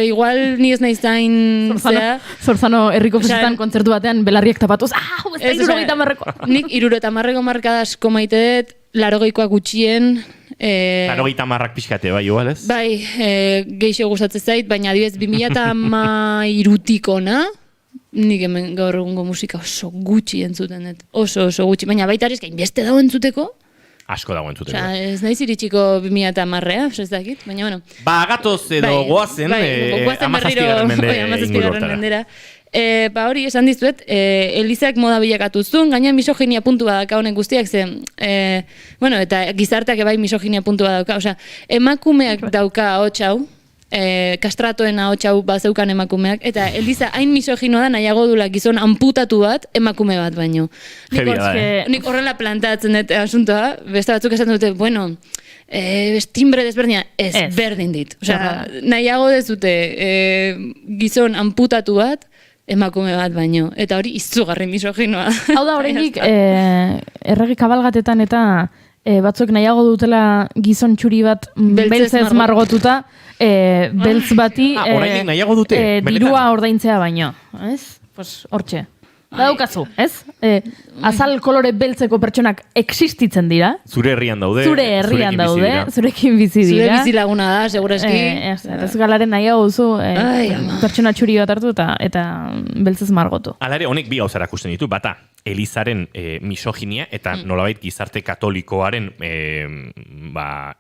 Igual ni ez nahiz zain... Zorzano herriko festetan kontzertu batean belarriak tapatuz, ez da 70ko. Nik 70ko markada asko maite dut, 80koak gutxien... 80ak pixkate, bai, igual ez? Bai, geixo gustatzen zait, baina adibidez 2013tik ona, nik hemen gaur egungo musika oso gutxi entzuten dut. Oso gutxi, baina baita ere beste dago entzuteko. Asko dago entzuteko. Ez naiz iritxiko 2010, ez dakit, baina bueno. Gatoz edo goazen, 17. mendera. Hori, esan dizuet, Elizak moda bilakatu zuen, gaina misoginia puntu badaka honek guztiak, eta gizarteak bai misoginia puntu badauka, emakumeak dauka ahots hau, kastratoen ahots hau bazeukan emakumeak, eta Eliza hain misoginoa da nahiago dula gizon amputatu bat emakume bat baino. Nik horrela plantatzen dut asuntoa, beste batzuk esan dute, timbre desberdina, ez berdin dit. Nahiago dezute gizon amputatu bat, emakume bat baino. Eta hori izugarri misoginoa. Hau da, horrenik, erregi kabalgatetan eta batzuk nahiago dutela gizon txuri bat beltzez margotuta, beltz bati nahiago dute, dirua ordaintzea baino. Ez? Hortxe. Badaukazu, ez? Azal kolore beltzeko pertsonak existitzen dira. Zure herrian daude. Zurekin bizi dira. Zure bizilaguna da, segurazki. Ez galaren nahi hau zu, pertsona txuri bat hartu eta beltzez margotu. Hala ere, honek bi gauza erakusten ditu, bata, Elizaren misoginia eta nolabait gizarte katolikoaren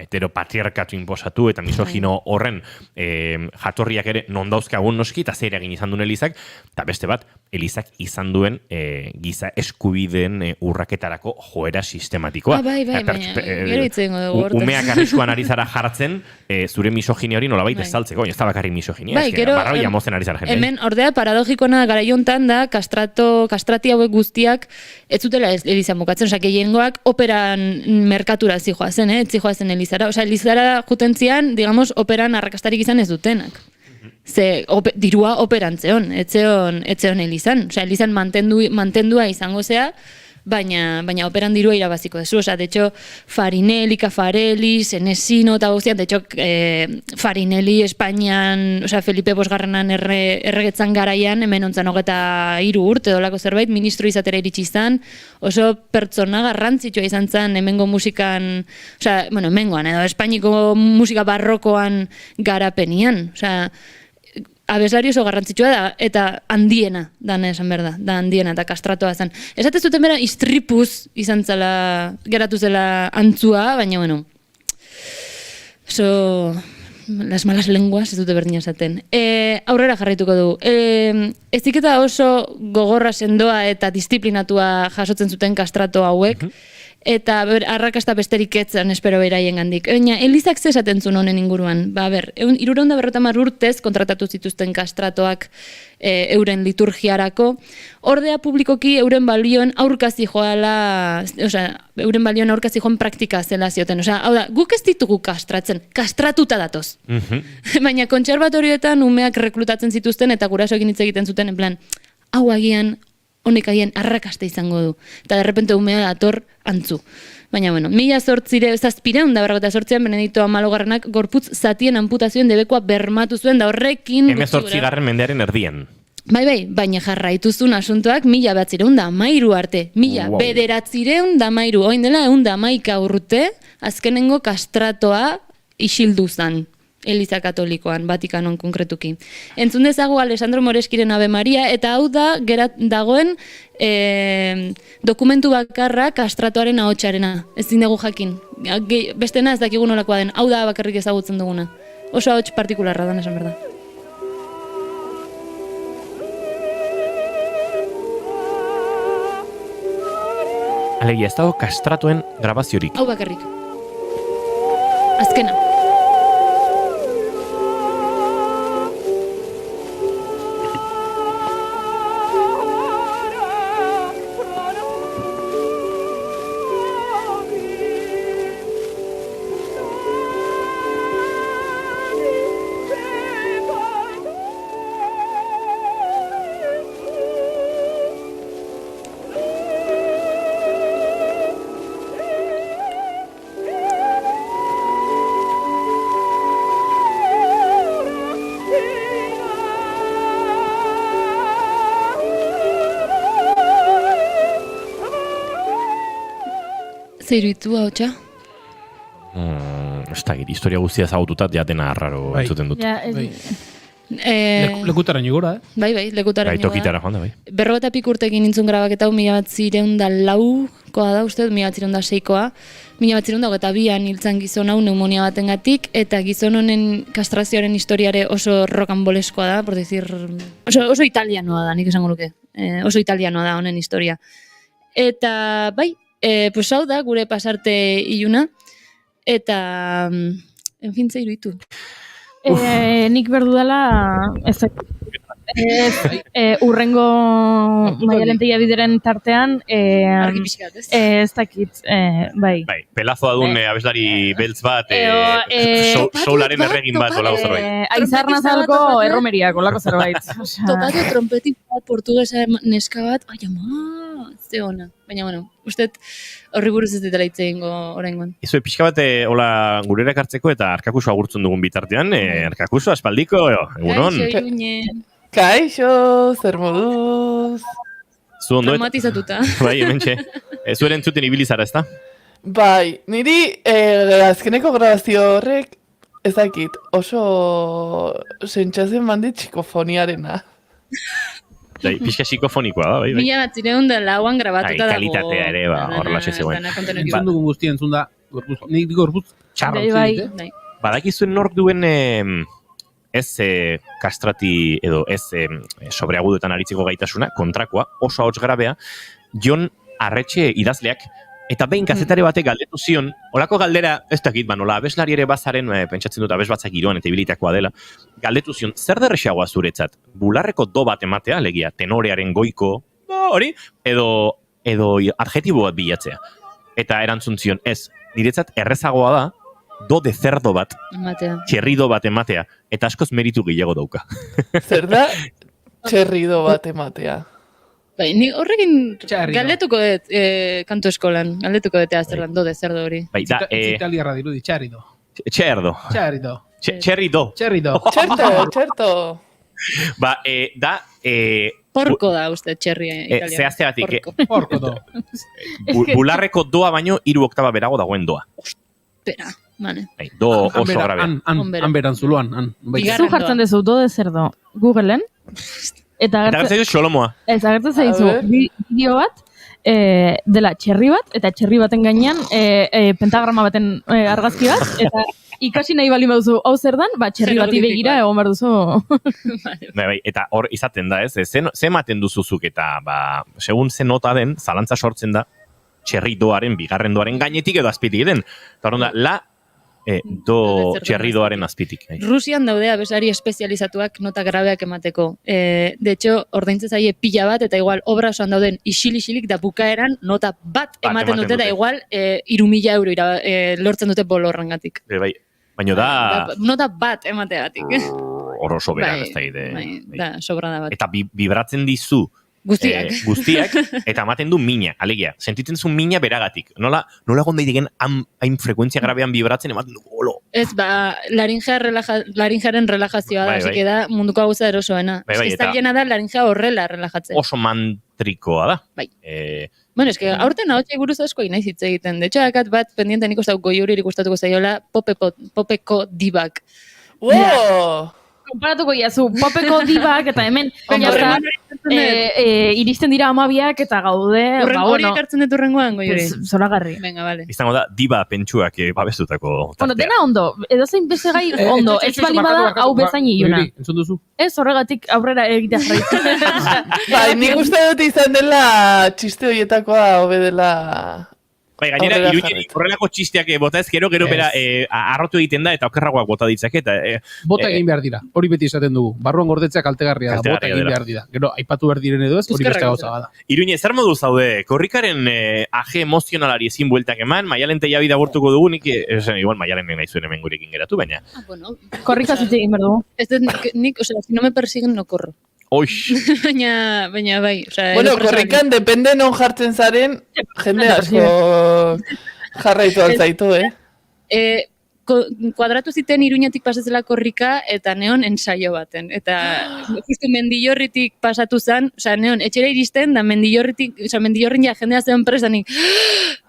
heteropatriarkatu inposatu eta misogino horren jatorriak ere non dauzkagun noski eta zer egin izan duen Elizak, eta beste bat, Elizak izan duen giza eskubideen urraketarako joera sistematikoa. Bai, gero itzengo dugu hortaz. Umeak arriskuan ari zara jartzen, zure misoginia hori nolabait ez ez da bakarrik misoginia, barraia mozen ari zara jende. Hemen, ordea, paradogikoena garaiontan da, kastrati hauek guztiak ez zutela Elizan bukatzen, osea, gehiengoak operan merkatura zijoazen, ez zijoazen Elizara. Osea, Elizara jutentzian, digamos, operan arrakastarik izan ez dutenak. Ze dirua operantzeon, etzeon Elizan. Osea, Elizan mantendua izango zea, baina operan dirua irabaziko dezu. Osea, de hecho, Farinelli, Caffarelli, Senesino eta guztian, de hecho, Farinelli Espainian, osea, Felipe Bosgarrenan erregetzan garaian, hemen ontzan 23 urte dolako zerbait, ministro izatera iritsi izan, oso pertsona garrantzitsua izan zen hemengo musikan, osea, bueno, hemengoan, edo Espainiko musika barrokoan garapenian, osea, abeslari oso garrantzitsua da, eta handiena, dana esan behar da handiena, eta kastratoa zen. Esatez zuten bera, istripuz izan zela, geratu zela antzua, baina, bueno, oso, las malas lenguas ez dute berdina esaten. Aurrera jarraituko du. Eziketa oso gogorra sendoa eta disiplinatua jasotzen zuten kastrato hauek, eta arrakasta besterik etzan espero beraien gandik. Baina, Elizak ze esaten zuen honen inguruan? 350 urtez kontratatu zituzten kastratoak euren liturgiarako, ordea publikoki euren balioen aurkazi joala, osea, euren balioen aurkazi joan praktika zela zioten. Osea, hau da, guk ez ditugu kastratzen, kastratuta datoz. Baina kontserbatorioetan umeak reklutatzen zituzten eta gurasoekin hitz egiten zuten, en plan, hau agian, honek agian arrakasta izango du. Eta derrepente umea dator antzu. Baina, bueno, 1748an Benedikto Amalogarrenak gorputz zatien amputazioen debekoa bermatu zuen, da horrekin... 18. mendearen erdian. Bai, baina jarraituzun asuntoak 1913 arte. 1913, oin dela 111 urte, azkenengo kastratoa isildu zan. Eliza Katolikoan, Vatikanon konkretuki. Entzun dezagu Alessandro Moreskiren Ave Maria, eta hau da dagoen dokumentu bakarra kastratoaren ahotsarena. Ez dugu jakin. Bestena ez dakigu nolakoa den. Hau da bakarrik ezagutzen duguna. Oso ahots partikularra da, esan berda. Alegia, ez dago kastratoen grabaziorik. Hau bakarrik. Azkena. Zeiruitu hau txa? Ez da, historia guztia zagututat jatena arraro entzuten dut. Lekutaren igora, Bai, lekutaren igora. Tokitara joan da, bai. 40 urtekin nintzun grabaketa 1904koa da, uste, 1906koa. 1922an hiltzan gizon hau pneumonia batengatik, eta gizon honen kastrazioaren historiare oso rokanboleskoa da, por decir... Oso italianoa da, nik esango nuke. Oso italianoa da honen historia. Eta, bai, pues hau da, gure pasarte iluna, eta, en fin, zeiruitu. Nik berdudala, urrengo Maialentegia bideren tartean, ez dakit, bai. Pelazoa duen abeslari beltz bat, soularen erregin bat, olako zerbait. Aizarnazalko erromeriak, olako zerbait. Tokatu trompetik bat, portugesa neska bat, ai ama, ze ona. Baina, bueno, uste horri buruz ez ditela hitz egingo oraingoan. Izu, pixka bat, hola, gurera ekartzeko eta Arkakuso agurtzen dugun bitartean, Arkakuso, aspaldiko, egunon. Kaixo, Iruñe. Kaixo, zer moduz? Zu ondo, traumatizatuta. bai, hementxe. Zure entzuten ibilizara, ezta? Bai, niri azkeneko grabazio horrek, ez dakit, oso sentxazen mandit psikofoniarena. Pixka psikofonikoa da, bai. 1904an grabatuta dago. Kalitatea ere, horrelaxe zegoen. Entzun dugun guztia entzun da, nik gorputz txarra utzi dute. Badakizuen nork duen ez kastrati edo ez sobreagudoetan aritzeko gaitasuna, kontrakoa, oso ahots grabea, Jon Arretxe idazleak, eta behin kazetare batek galdetu zion, olako galdera, ez dakit, nola abeslari ere bazaren, pentsatzen dut abes batzak giroan eta ibilitakoa dela, galdetu zion, zer derrexagoa zuretzat? Bularreko do bat ematea, legia, tenorearen goiko, hori, edo adjetibo bat bilatzea. Eta erantzun zion, ez, niretzat errezagoa da, do de cerdo bat, txerrido bat ematea, eta askoz meritu gehiago dauka. Zer da, txerrido bat ematea? Bai, ni horrekin galdetuko dut kantu eskolan, galdetuko dut azterlan do de cerdo hori. Bai, da, Italiarra dirudi, txerrido. Txerdo. Txerrido. Txerto. Ba, da... Porko da, uste, txerria italiana. Zehazte batik. Porko do. Bularreko doa baino 3 oktaba berago dagoen doa. Espera, vale. Do oso grabea. Han beran zuluan. Zu jartzen dezu do de cerdo Googleen. Eta agertzen zaizu xolomoa. Ez, agertzen zaizu bideo bat, dela txerri bat, eta txerri baten gainean pentagrama baten argazki bat, eta ikasi nahi bali baduzu hau zer dan, txerri bati begira egon behar duzu. Bai, eta hor izaten da, ez? Ze ematen duzuzuk eta, segun ze nota den, zalantza sortzen da, txerri doaren, bigarren doaren gainetik edo azpitik den. Eta hor da, la do txerridoaren azpitik. Rusian daude abeslari espezializatuak nota grabeak emateko. De hecho, ordaintzen zaie pila bat, eta igual obra osoan dauden isilik da bukaeran nota bat ematen dute, da igual 3.000 euro lortzen dute bolorrangatik. Bai, baina da... Nota bat emateagatik. Hor oso beran ez da ide. Da, sobrada bat. Eta vibratzen dizu guztiak, eta ematen du mina, alegia. Sentitzen zu mina beragatik. Nola gonda idegen hain frekuentzia grabean vibratzen, ematen du golo. Ez, laringearen relajazioa da, así que da munduko gauza erosoena. Kristalena da laringea horrela relajatzen. Oso mantrikoa da. Bai. Bueno, es que aurten ahotsai buruz asko inaiz hitz egiten. De hecho, akat bat pendiente nik ustau goiuririk gustatuko zaiola popeko dibak. Wow! Konparatuko iazu, popeko dibak, eta hemen iristen dira 12 eta gaude... Hori ekartzen dut urrengoan, goiuri. Zoragarri. Venga, vale. Izango da, diba pentsuak babestutako tartea. Bueno, dena ondo, edozein beste gai ondo, ez bali bada hau bezain iluna. Entzun duzu? Ez, horregatik aurrera egitea jarraitzen. Bai, nik uste dut izan dela txiste horietakoa hobe dela... Bai, gainera, Iruñerik horrelako txisteak bota ez, gero bera arrotu egiten da eta okerragoak bota ditzake. Bota egin behar dira, hori beti esaten dugu. Barruan gordetzeak kaltegarria da, bota egin behar dira. Gero, aipatu behar diren edo ez, hori beste gauza bada. Iruñe, zer modu zaude? Korrikaren aje emozionalari ezin bueltak eman, Maialen Teiabi da bortuko dugu, igual Maialen nahi zuen hemen gurekin geratu, baina. Korrika zitze egin behar dugu. Ez dut, nik, si no me persiguen, no corro. Oix. Baina bai. Bueno, korrikan, depende non jartzen zaren, jende asko jarraitu altzaitu, Kuadratu ziten Iruñatik pasatzela korrika, eta neon ensaio baten. Eta justu Mendillorritik pasatu zen, neon etxera iristen, da Mendillorrin ja jendea zeon prestanik,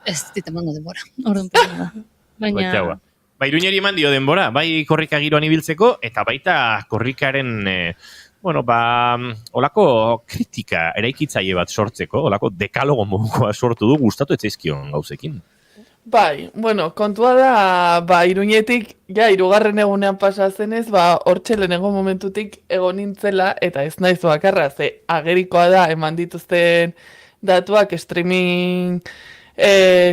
ez ditemango denbora. Orduan pena da. Baina... Ba, Iruñeri eman dio denbora, bai korrika giroan ibiltzeko, eta baita korrikaren... olako kritika eraikitzaile bat sortzeko, olako dekalogo modukoa sortu du, gustatu etzaizkion gauzekin. Bai, kontua da, Iruñetik, hirugarren egunean pasa zenez, hortxe lehenengo momentutik egon nintzela, eta ez naiz bakarra, ze agerikoa da, eman dituzten datuak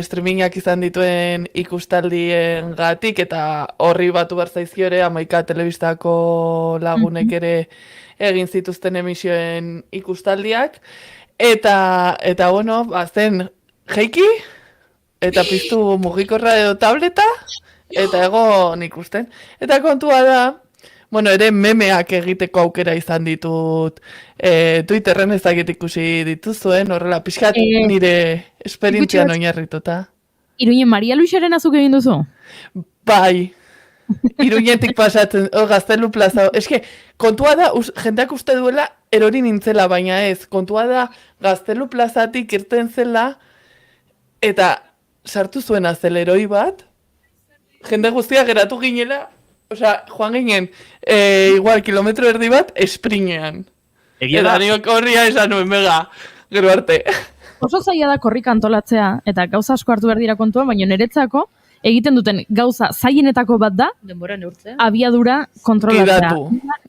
streamingak izan dituen ikustaldien gatik, eta horri batu berzaizkiore, Amaika telebistako lagunek ere egin zituzten emisioen ikustaldiak, eta zen jeiki, eta piztu mugikorra edo tableta, eta egon ikusten. Eta kontua da, ere memeak egiteko aukera izan ditut Twitterren ezagit ikusi dituzuen, horrela pixkat nire esperientzian oinarrituta. Iruñen Maria Luisaren azuk egin duzu? Bai. Iruñetik pasatzen, Gaztelu plaza. Eske, kontua da, jendeak uste duela erori nintzela, baina ez. Kontua da, Gaztelu plazatik irten zela, eta sartu zuen azeleroi bat, jende guztia geratu ginela, osea, joan ginen, igual, kilometro erdi bat, esprinean. Eta niok horria esan nuen, mega, gero arte. Oso zaila da korrika antolatzea, eta gauza asko hartu behar dira kontuan, baina niretzako, egiten duten gauza zaienetako bat da, denbora neurtzea, abiadura kontrolatzea.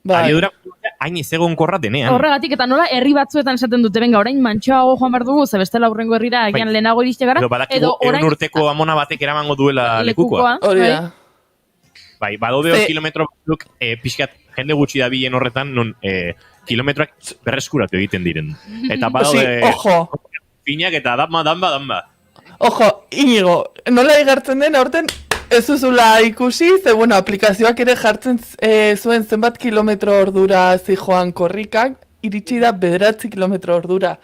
Abiadura hain ezegonkorra denean. Horregatik, eta nola herri batzuetan esaten dute, benga, orain mantxoago joan behar dugu, ze bestela aurrengo herrira agian lehenago iriste gara, edo orain urteko amona batek eramango duela lekukoa. Hori da. Bai, badaude hor kilometro batzuk, pixkat jende gutxi da bilen horretan, non kilometroak berreskuratu egiten diren. Eta badaude finak eta damba. Ojo, Inigo, nola igartzen den aurten ez duzula ikusi, ze bueno, aplikazioak ere jartzen zuen zenbat kilometro ordura zijoan korrikak, iritsi da 9 kilometro ordura.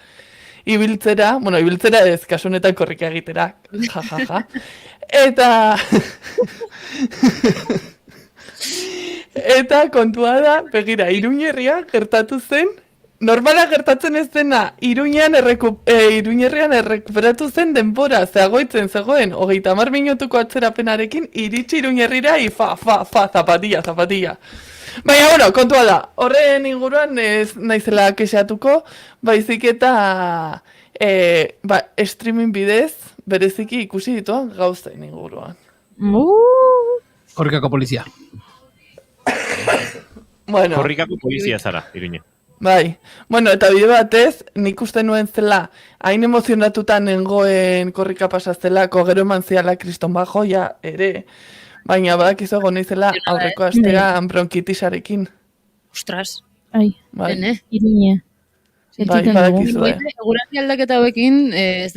Ibiltzera ez, kasu honetan korrika egitera, ja. Eta kontua da, begira, Iruñerria gertatu zen, normala gertatzen ez dena, Iruñerrian errekuperatu zen denbora, zegoen, 30 minutuko atzerapenarekin, iritsi Iruñerrira, zapatilla. Baina, bueno, kontua da, horren inguruan ez naizela kexatuko, baizik eta streaming bidez, bereziki ikusi dituan gauzen inguruan. Korrikako polizia. Bueno. Korrikako polizia zara, Iruñe. Bai, bueno, eta bide batez, nik uste nuen zela, hain emozionatuta nengoen korrika pasaztelako, gero eman ziala kriston bajoia ere, baina badakizu egon izela aurreko astean bronkitisarekin. Ostras. Ai, Iruñe. Bai, badakizu, Eguraldi aldaketa hauekin ez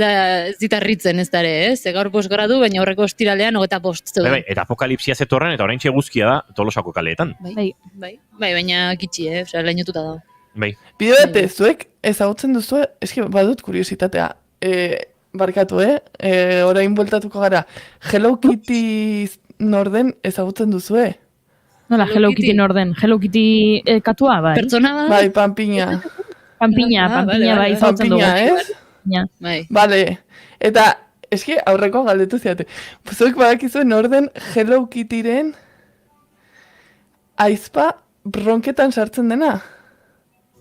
ditarritzen ez dare, ez? Gaur 5 gradu, baina aurreko ostiralean 25 zeuden. Bai, eta apokalipsia zetorren, eta oraintxe guzkia da Tolosako kaleetan. Bai, baina kitxi, osea, lainotuta dago. Bai. Bide batez, zuek ezagutzen duzu, eski badut kuriositatea, barkatu, orain bueltatuko gara, Hello Kitty norden ezagutzen duzue? Nola, Hello Kitty norden? Hello Kitty katua, bai? Pertsona da? Bai, Pampiña. Pampiña, bai, ezagutzen dugu. Pampiña, ez? Vale, eta eski aurreko galdetu ziate. Zuek badakizuen norden Hello Kittyren aizpa bronketan sartzen dena?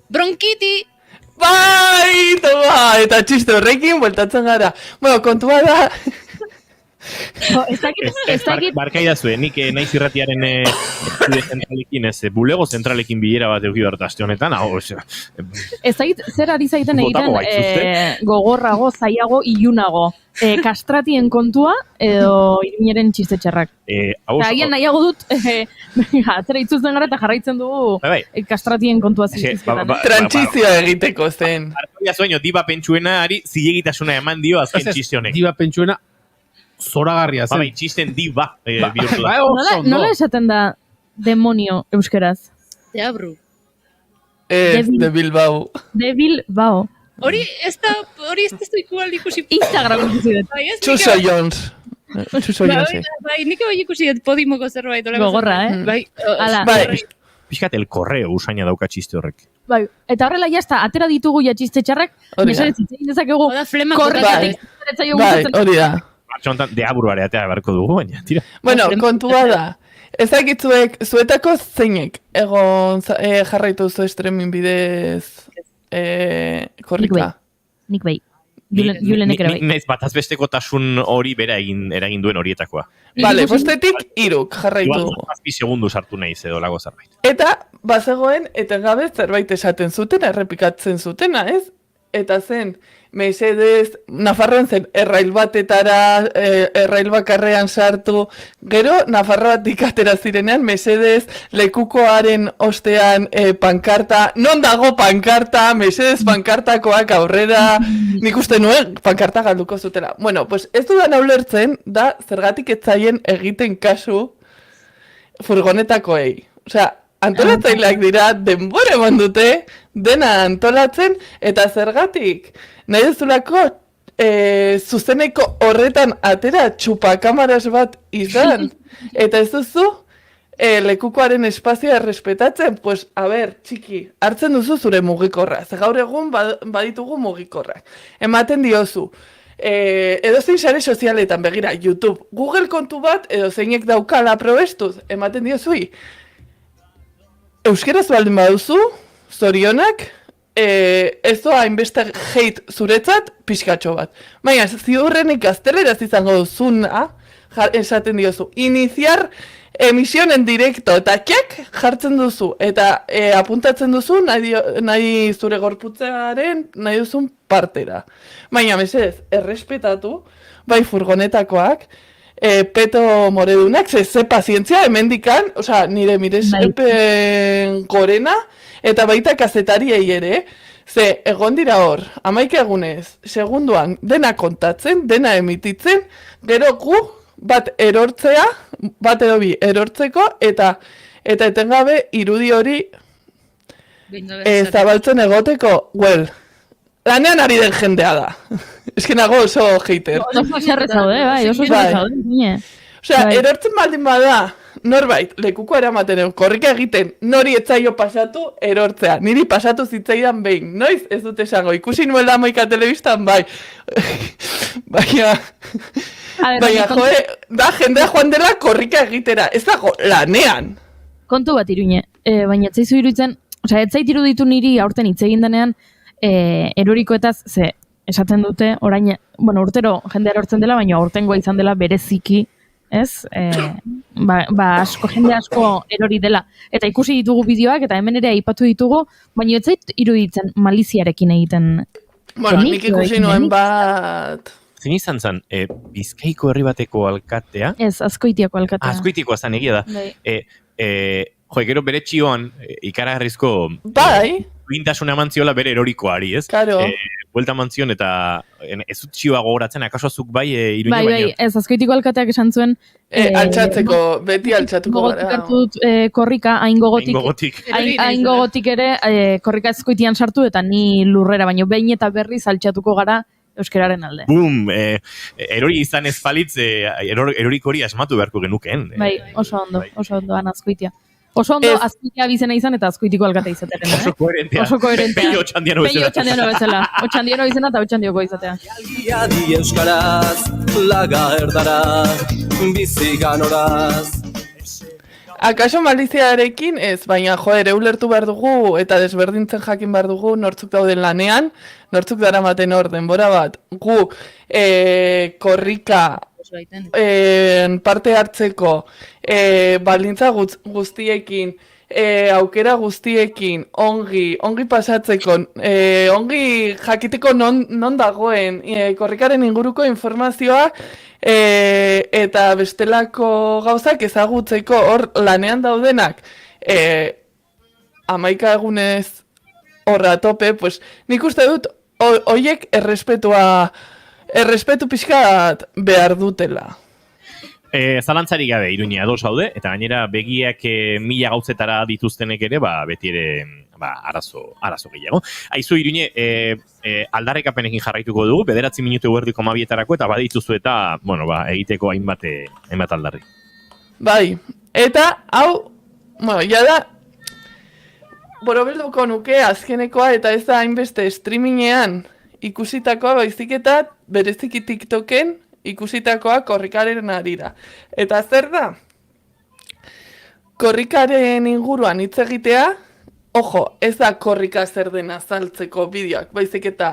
Bronkiti! Bai, toma! Eta txiste horrekin, bueltatzen gara. Bueno, kontua da... Barkaidazu, nik naiz irratiaren estudio zentralekin, bulego zentralekin bilera bat euki behar aste honetan, zer ari zaiten egiten gogorrago, zaiago, ilunago. Kastratien kontua edo Iruñeren txiste txarrak. Agian nahiago dut, atzera itzuzten gara eta jarraitzen dugu kastratien kontua zizketan. Trantzizioa egiteko zen. Barkaia zueño, diba pentsuena ari zilegitasuna eman dio azken txiste honek. Diba pentsuena zoragarria zen. Bai, txisten diba. Nola esaten da demonio euskeraz? Deabru. De Bilbao. De Bilbao. Hori ez du ikual ikusi... Instagram ikusi dut. Chuso Jones. Bai, nik bai ikusi dut Podimoko zerbait. Gogorra, Bai. Pixkat el correo usaina dauka txiste horrek. Bai, eta horrela jazta, atera ditugu ja txiste txarrak, mesaretz itzein dezakegu korrikatik. Bai, hori da. Martxontan, deaburuare atea beharko dugu, baina, tira. Bueno, kontua da. Ezakitzuek, zuetako zeinek egon jarraitu zu streaming bidez korrika? Nik bai. Julenek ere bai. Naiz bataz bestekotasun hori bera eragin duen horietakoa. Bale, bostetik 3 jarraitu. Igual 7 segundu sartu naiz edo lago zerbait. Eta, bazegoen, etengabe zerbait esaten zuten, errepikatzen zutena, ez? Eta zen, mesedez, Nafarroan zen, errail batetara, errail bakarrean sartu, gero, Nafarroatik atera zirenean, mesedez, lekukoaren ostean pankarta, non dago pankarta, mesedez pankartakoak aurrera, nik uste nuen pankarta galduko zutela. Bueno, pues ez dudan ulertzen, da, zergatik ez zaien egiten kasu furgonetakoei. Osea, antolatzaileak dira, denbora eman dute, dena antolatzen, eta zergatik, nahi duzulako zuzeneko horretan atera txupakamaras bat izan, eta ez duzu lekukoaren espazioa errespetatzen, pues, a ber, txiki, hartzen duzu zure mugikorra, ze gaur egun baditugu mugikorrak. Ematen diozu, edozein sare sozialetan, begira, YouTube, Google kontu bat, edozeinek daukala probestuz, ematen diozui, euskeraz baldin baduzu, zorionak, ez doa hainbeste hate zuretzat, pixkatxo bat. Baina, ziurrenik gazteleraz izango duzuna, esaten diozu, iniciar emisión en directo, eta jartzen duzu, eta apuntatzen duzu nahi zure gorputzearen nahi duzun partera. Baina, mesedez, errespetatu, bai furgonetakoak, peto moredunak, ze pazientzia, hemendikan, osea, nire miresepen gorena, eta baita kazetariei ere, ze egon dira hor, 11 egunez, segunduan, dena kontatzen, dena emititzen, gero gu, bat erortzea, bat edo bi erortzeko, eta etengabe irudi hori zabaltzen egoteko, lanean ari den jendea da. Ez nago oso hater. Oso zaude, bai, oso zaude. Osea, erortzen baldin bada, norbait, lekuko eramaten egon, korrika egiten, nori etzaio pasatu, erortzea. Niri pasatu zitzaidan behin. Noiz ez dut esango, ikusi nuela Moika telebistan, bai. Baina, da jendea joan dela korrika egitera. Ez dago, lanean. Kontu bat, Iruñe, baina etzaizu iruditzen, osea, etzait iruditu niri aurten hitz egin denean, erorikoetaz, ze, esaten dute, orain, bueno, urtero jendea erortzen dela, baina aurtengoa izan dela bereziki, ez? Asko, jende asko erori dela. Eta ikusi ditugu bideoak, eta hemen ere aipatu ditugu, baina ez zait iruditzen maliziarekin egiten. Bueno, nik ikusi nuen bat... Zin izan zen, Bizkaiko herri bateko alkatea? Ez, Azkoitiako alkatea. Azkoitikoa zan egia da. Gero bere txioan, ikaragarrizko... Bai! Duintasuna mantziola bere erorikoari, ez? Karo. Buelta mantzion eta ez dut txioa gogoratzen, akaso azuk bai Iruñe baino? Bai, ez, Azkoitiko alkateak esan zuen... Altxatzeko, beti altxatuko gara. Hartu dut korrika, hain gogotik ere, korrika Azkoitian sartu eta ni lurrera, baino behin eta berriz altxatuko gara euskararen alde. Bum! Erori izan ez palitz, eroriko hori asmatu beharko genukeen. Bai, oso ondo, Azkoitia. Oso ondo Azkoitia bizena izan eta Azkoitiko alkate izatearen. Oso koherentea. Peio Otxandiano bezala. Otxandiano bizena eta Otxandioko izatea. Adi euskaraz, laga erdara, bizigan horaz. Akaso maliziarekin ez, baina ulertu behar dugu eta desberdintzen jakin behar dugu nortzuk dauden lanean, nortzuk daramaten hor denbora bat. Gu korrika parte hartzeko baldintza guztiekin, aukera guztiekin, ongi pasatzeko, ongi jakiteko non dagoen, korrikaren inguruko informazioa eta bestelako gauzak ezagutzeko hor lanean daudenak 11 egunez horra tope, pues nik uste dut horiek errespetu pixkat behar dutela. Zalantzarik gabe, Iruña ados zaude, eta gainera begiak 1000 gauzetara dituztenek ere, beti ere arazo gehiago. Aizu, Iruñe, aldarrekapenekin jarraituko dugu, 9 minutu erdiko 12etarako, eta badituzu eta, egiteko hainbat aldarri. Bai, eta hau, jada, borobilduko nuke azkenekoa, eta ez da hainbeste streamingean ikusitakoa baizik eta bereziki TikToken ikusitakoa korrikaren arira. Eta zer da? Korrikaren inguruan hitz egitea, ez da korrika zer dena azaltzeko bideoak, baizik eta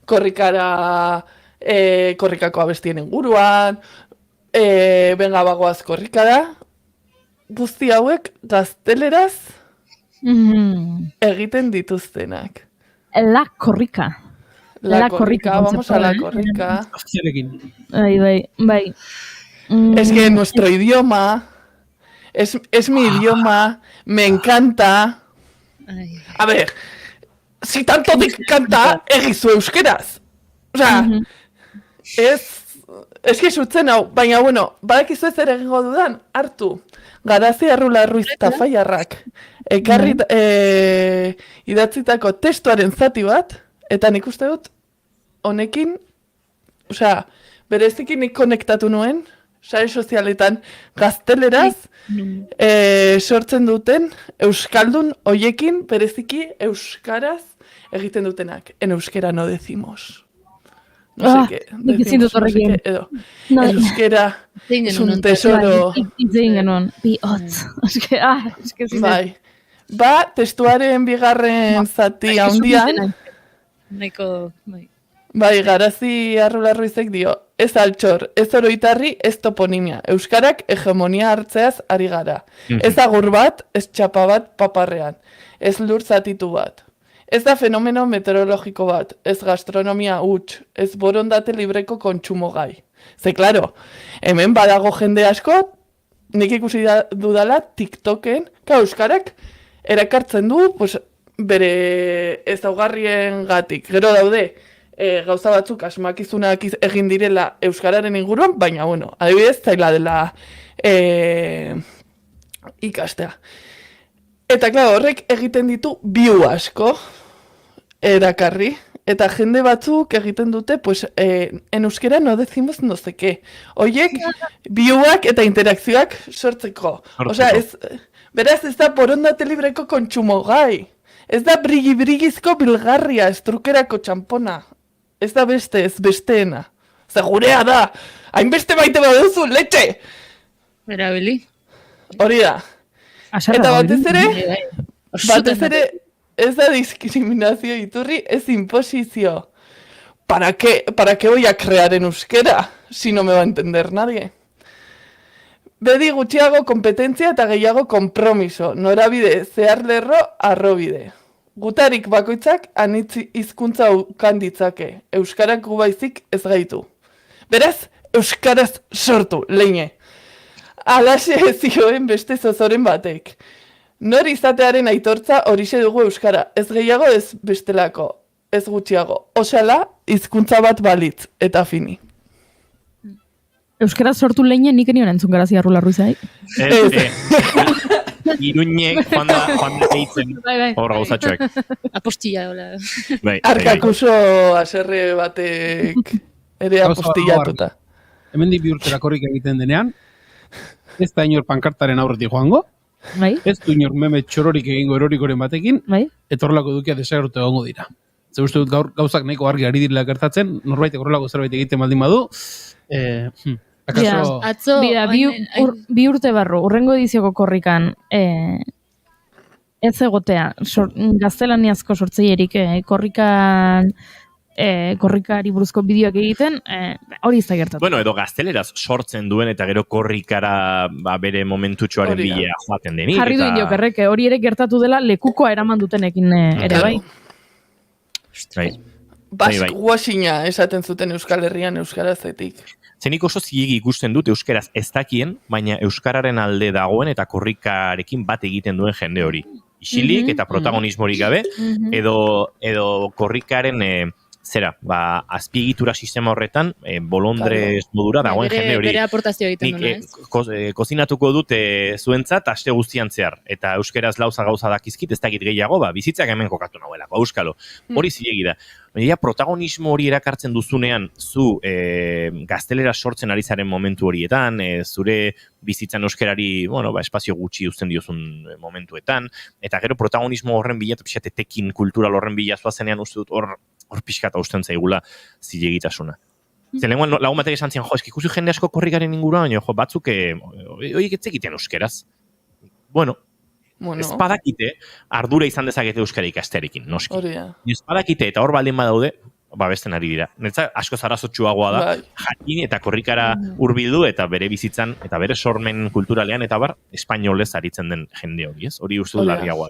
korrikako abestien inguruan, benga bagoaz korrikara, guzti hauek gazteleraz egiten dituztenak. La korrika. La corrica, vamos a la corrica. Bai. Es que nuestro idioma es mi idioma, me encanta. A ver, si tanto te encanta, egizu euskeraz. O sea, es que sutzen hau, baina badakizu ez ere egingo dudan, hartu, Garazia Arrula Ruiz Tafaiarrak, ekarri idatzitako testuaren zati bat, eta nik uste dut, honekin, bereziki nik konektatu nuen, sare sozialetan gazteleraz sortzen duten euskaldun hoiekin bereziki euskaraz egiten dutenak. En euskera no decimos. No sé qué. Decimos, no sé qué, edo. El euskera es un tesoro. Itzein genuen, bi hotz. Bai. Ba, testuaren bigarren zati handian, Nahiko, bai. bai, Garazi Arrularruizek dio, ez altxor, ez oroitarri, ez toponimia. Euskarak hegemonia hartzeaz ari gara. Ez agur bat, ez txapa bat paparrean. Ez lur zatitu bat. Ez da fenomeno meteorologiko bat, ez gastronomia huts, ez borondate libreko kontsumo gai. Ze, klaro, hemen badago jende asko, nik ikusi dudala TikToken, euskarak erakartzen du, pues, bere ezaugarrien gatik. Gero daude, gauza batzuk asmakizunak egin direla euskararen inguruan, baina, bueno, adibidez, zaila dela ikastea. Eta, klaro, horrek egiten ditu biu asko erakarri, eta jende batzuk egiten dute, pues, en euskera no decimos no sé qué. Oiek, biuak eta interakzioak sortzeko. Osea, beraz, ez da borondate libreko kontsumo gai. Ez da brigi-brigizko bilgarria, estrukerako txampona. Ez da beste, ez besteena. Gurea da, hainbeste maite baduzu, letxe! Erabili. Hori da. Eta batez ere, ez da diskriminazio iturri, ez imposizio. ¿Para qué voy a crear en euskera si no me va a entender nadie? Bedi gutxiago kompetentzia eta gehiago konpromiso, norabide zehar lerro arrobide. Gutarik bakoitzak anitz hizkuntza ukan ditzake, euskarak gu baizik ez gaitu. Beraz, euskaraz sortu, leine. Alaxe zioen beste zozoren batek. Nor izatearen aitortza horixe dugu euskara, ez gehiago ez bestelako, ez gutxiago. Osala, hizkuntza bat balitz, eta fini. Euskaraz sortu leine nik enion entzun Garazi Arrularruizai. Iruñek joan da eitzen hor gauzatxoek. Apostilla, hola. Arkakuso aserre batek ere apostillatuta. Hemen bi urtera korrik egiten denean, ez da inor pankartaren aurretik joango, ez du inor meme txororik egingo erorikoren batekin, eta horrelako dukia desagertu egongo dira. Ze uste dut gauzak nahiko argi ari direla gertatzen, norbaitek horrelako zerbait egiten baldin badu, akaso... Bi urte barru, urrengo edizioko korrikan, ez egotea, gaztelaniazko sortzeierik korrikari buruzko bideoak egiten, hori ez da gertatu. Bueno, edo gazteleraz sortzen duen eta gero korrikara bere momentutxoaren bilea joaten denik. Jarri duen jokerreke, hori ere gertatu dela lekukoa eraman dutenekin ere bai. Baskwashina esaten zuten Euskal Herrian euskarazetik. Zenik oso zilegi ikusten dut euskaraz ez dakien, baina euskararen alde dagoen eta korrikarekin bat egiten duen jende hori. Isilik eta protagonismorik gabe, edo korrikaren azpiegitura sistema horretan, bolondrez modura dagoen jende hori. Bere aportazio egiten duena, ez? Kozinatuko dut zuentzat aste guztian zehar, eta euskeraz gauza dakizkit, ez dakit gehiago, bizitzak hemen kokatu nahuelako, euskalo. Hori zilegi da. Baina protagonismo hori erakartzen duzunean, zu gaztelera sortzen ari zaren momentu horietan, zure bizitzan euskerari, espazio gutxi uzten diozun momentuetan, eta gero protagonismo horren bila, eta pixate tekin kultural horren bila zuazenean uste dut hor pixkata usten zaigula zilegitasuna. Zer lenguan lagun batek esan zian, ikusi jende asko korrikaren inguruan, baina batzuk horiek etzekiten euskeraz. Bueno, ez badakite, ardura izan dezakete euskara ikastearekin, noski. Ez badakite eta hor baldin badaude, besten ari dira. Netza asko zarazotxuagoa da, jakin eta korrikara hurbildu eta bere bizitzan, eta bere sormen kulturalean, eta espainolez aritzen den jende hori, ez? Hori uste du larriagoa.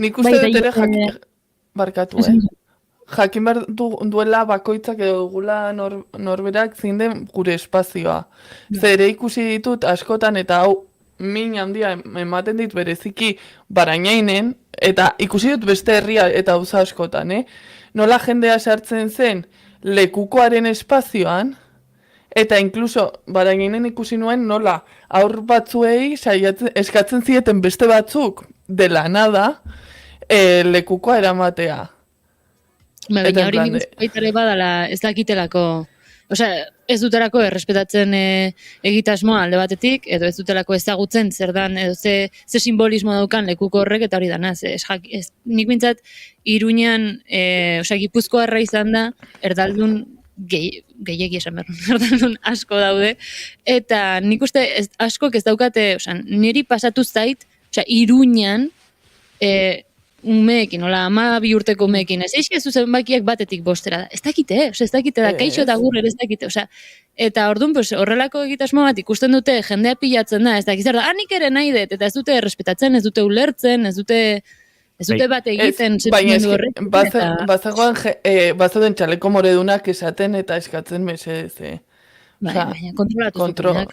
Nik uste dut ere barkatu, jakin behar duela bakoitzak edo dugula norberak zein den gure espazioa. Zere ikusi ditut askotan eta hau min handia ematen dit bereziki Barainainen, eta ikusi dut beste herria eta auza askotan, nola jendea sartzen zen lekukoaren espazioan, eta inkluso Barainainen ikusi nuen nola aur batzuei eskatzen zieten beste batzuk de la nada lekukoa eramatea. Baina hori nik baitare badala ez dakitelako Osea, ez dutelako errespetatzen egitasmoa alde batetik, edo ez dutelako ezagutzen zer dan, edo ze simbolismo daukan lekuko horrek, eta hori dana, nik bintzat Iruñan, Gipuzkoarra izan da, erdaldun gehiegi esan behar, erdaldun asko daude, eta nik uste askok ez daukate, niri pasatu zait, Iruñan, umeekin, 12 urteko umeekin, ez eizkezu zenbakiak batetik bostera da. Ez dakite, da, kaixo eta gurrer ez dakite, eta orduan, horrelako egitasmo bat ikusten dute, jendea pilatzen da, ez dakit zer da, nik ere nahi dut, eta ez dute errespetatzen, ez dute ulertzen, ez dute bat egiten sentimendu horrekin. Bazauden txaleko moredunak esaten eta eskatzen mesedez, Baina,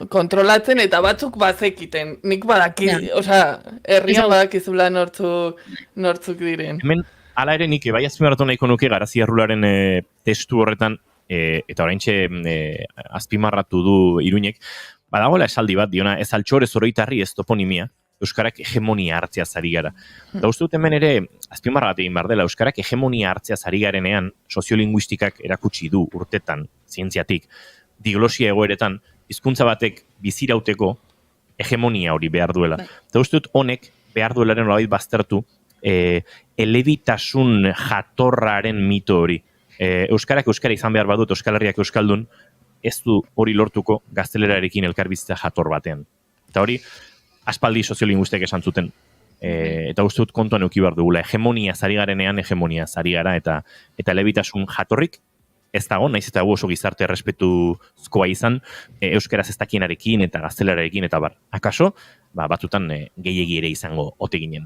kontrolatzen eta batzuk bazekiten. Nik badaki, herrian badakizula nortzuk diren. Hemen, ala ere nik, bai azpimarratu nahiko nuke Garazi Arrularen testu horretan, eta oraintxe azpimarratu du Iruñek, badagoela esaldi bat diona, ez altxor ez oroitarri ez toponimia, euskarak hegemonia hartzea zari gara. Da uste dut hemen ere, azpimarrat egin behar dela, euskarak hegemonia hartzea zari garenean, soziolinguistikak erakutsi du urtetan, zientziatik, diglosia egoeretan, hizkuntza batek bizirauteko hegemonia hori behar duela. Eta uste dut honek behar duelaren nolabait baztertu elebitasun jatorraren mito hori. Euskarak euskara izan behar badut, Euskal Herriak euskaldun, ez du hori lortuko gaztelerarekin elkarbizitza jator batean. Eta hori, aspaldi soziolinguistek esan zuten. Eta uste dut kontuan euki behar dugula. Hegemonia zari garenean, hegemonia zari gara, eta elebitasun jatorrik ez dago, naiz eta oso gizarte errespetuzkoa izan, euskaraz ez dakienarekin eta gaztelerarekin eta bar. Akaso, batzutan gehiegi ere izango ote ginen.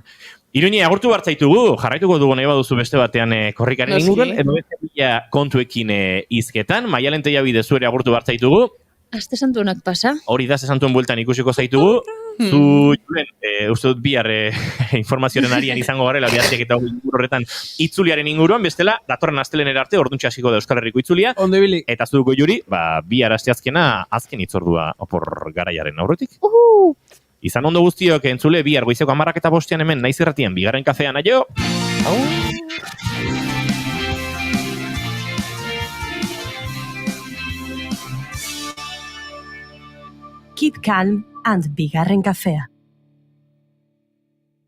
Iruñi, agurtu bartzaitugu, jarraituko dugu nahi baduzu beste batean korrikaren inguruan, edo beste kontuekin izketan, Maialen Tellabide zuere agurtu bartzaitugu. Aste santuenak pasa. Hori da, aste santuen bueltan ikusiko zaitugu. Zu, Julen, uste dut bihar informazioaren arian izango garela, bihartiak eta horretan itzuliaren inguruan, bestela, datorren astelenera arte, orduntxe hasiko da Euskal Herriko itzulia. Ondebili. Eta zuduko Juri, bihar asteazkena azken itzordua opor garaiaren aurretik. Izan ondo guztiok entzule, bihar goizeko 10:05 hemen, naiz irratian, bigarren kafean, aio! Keep calm and bigarren kafea.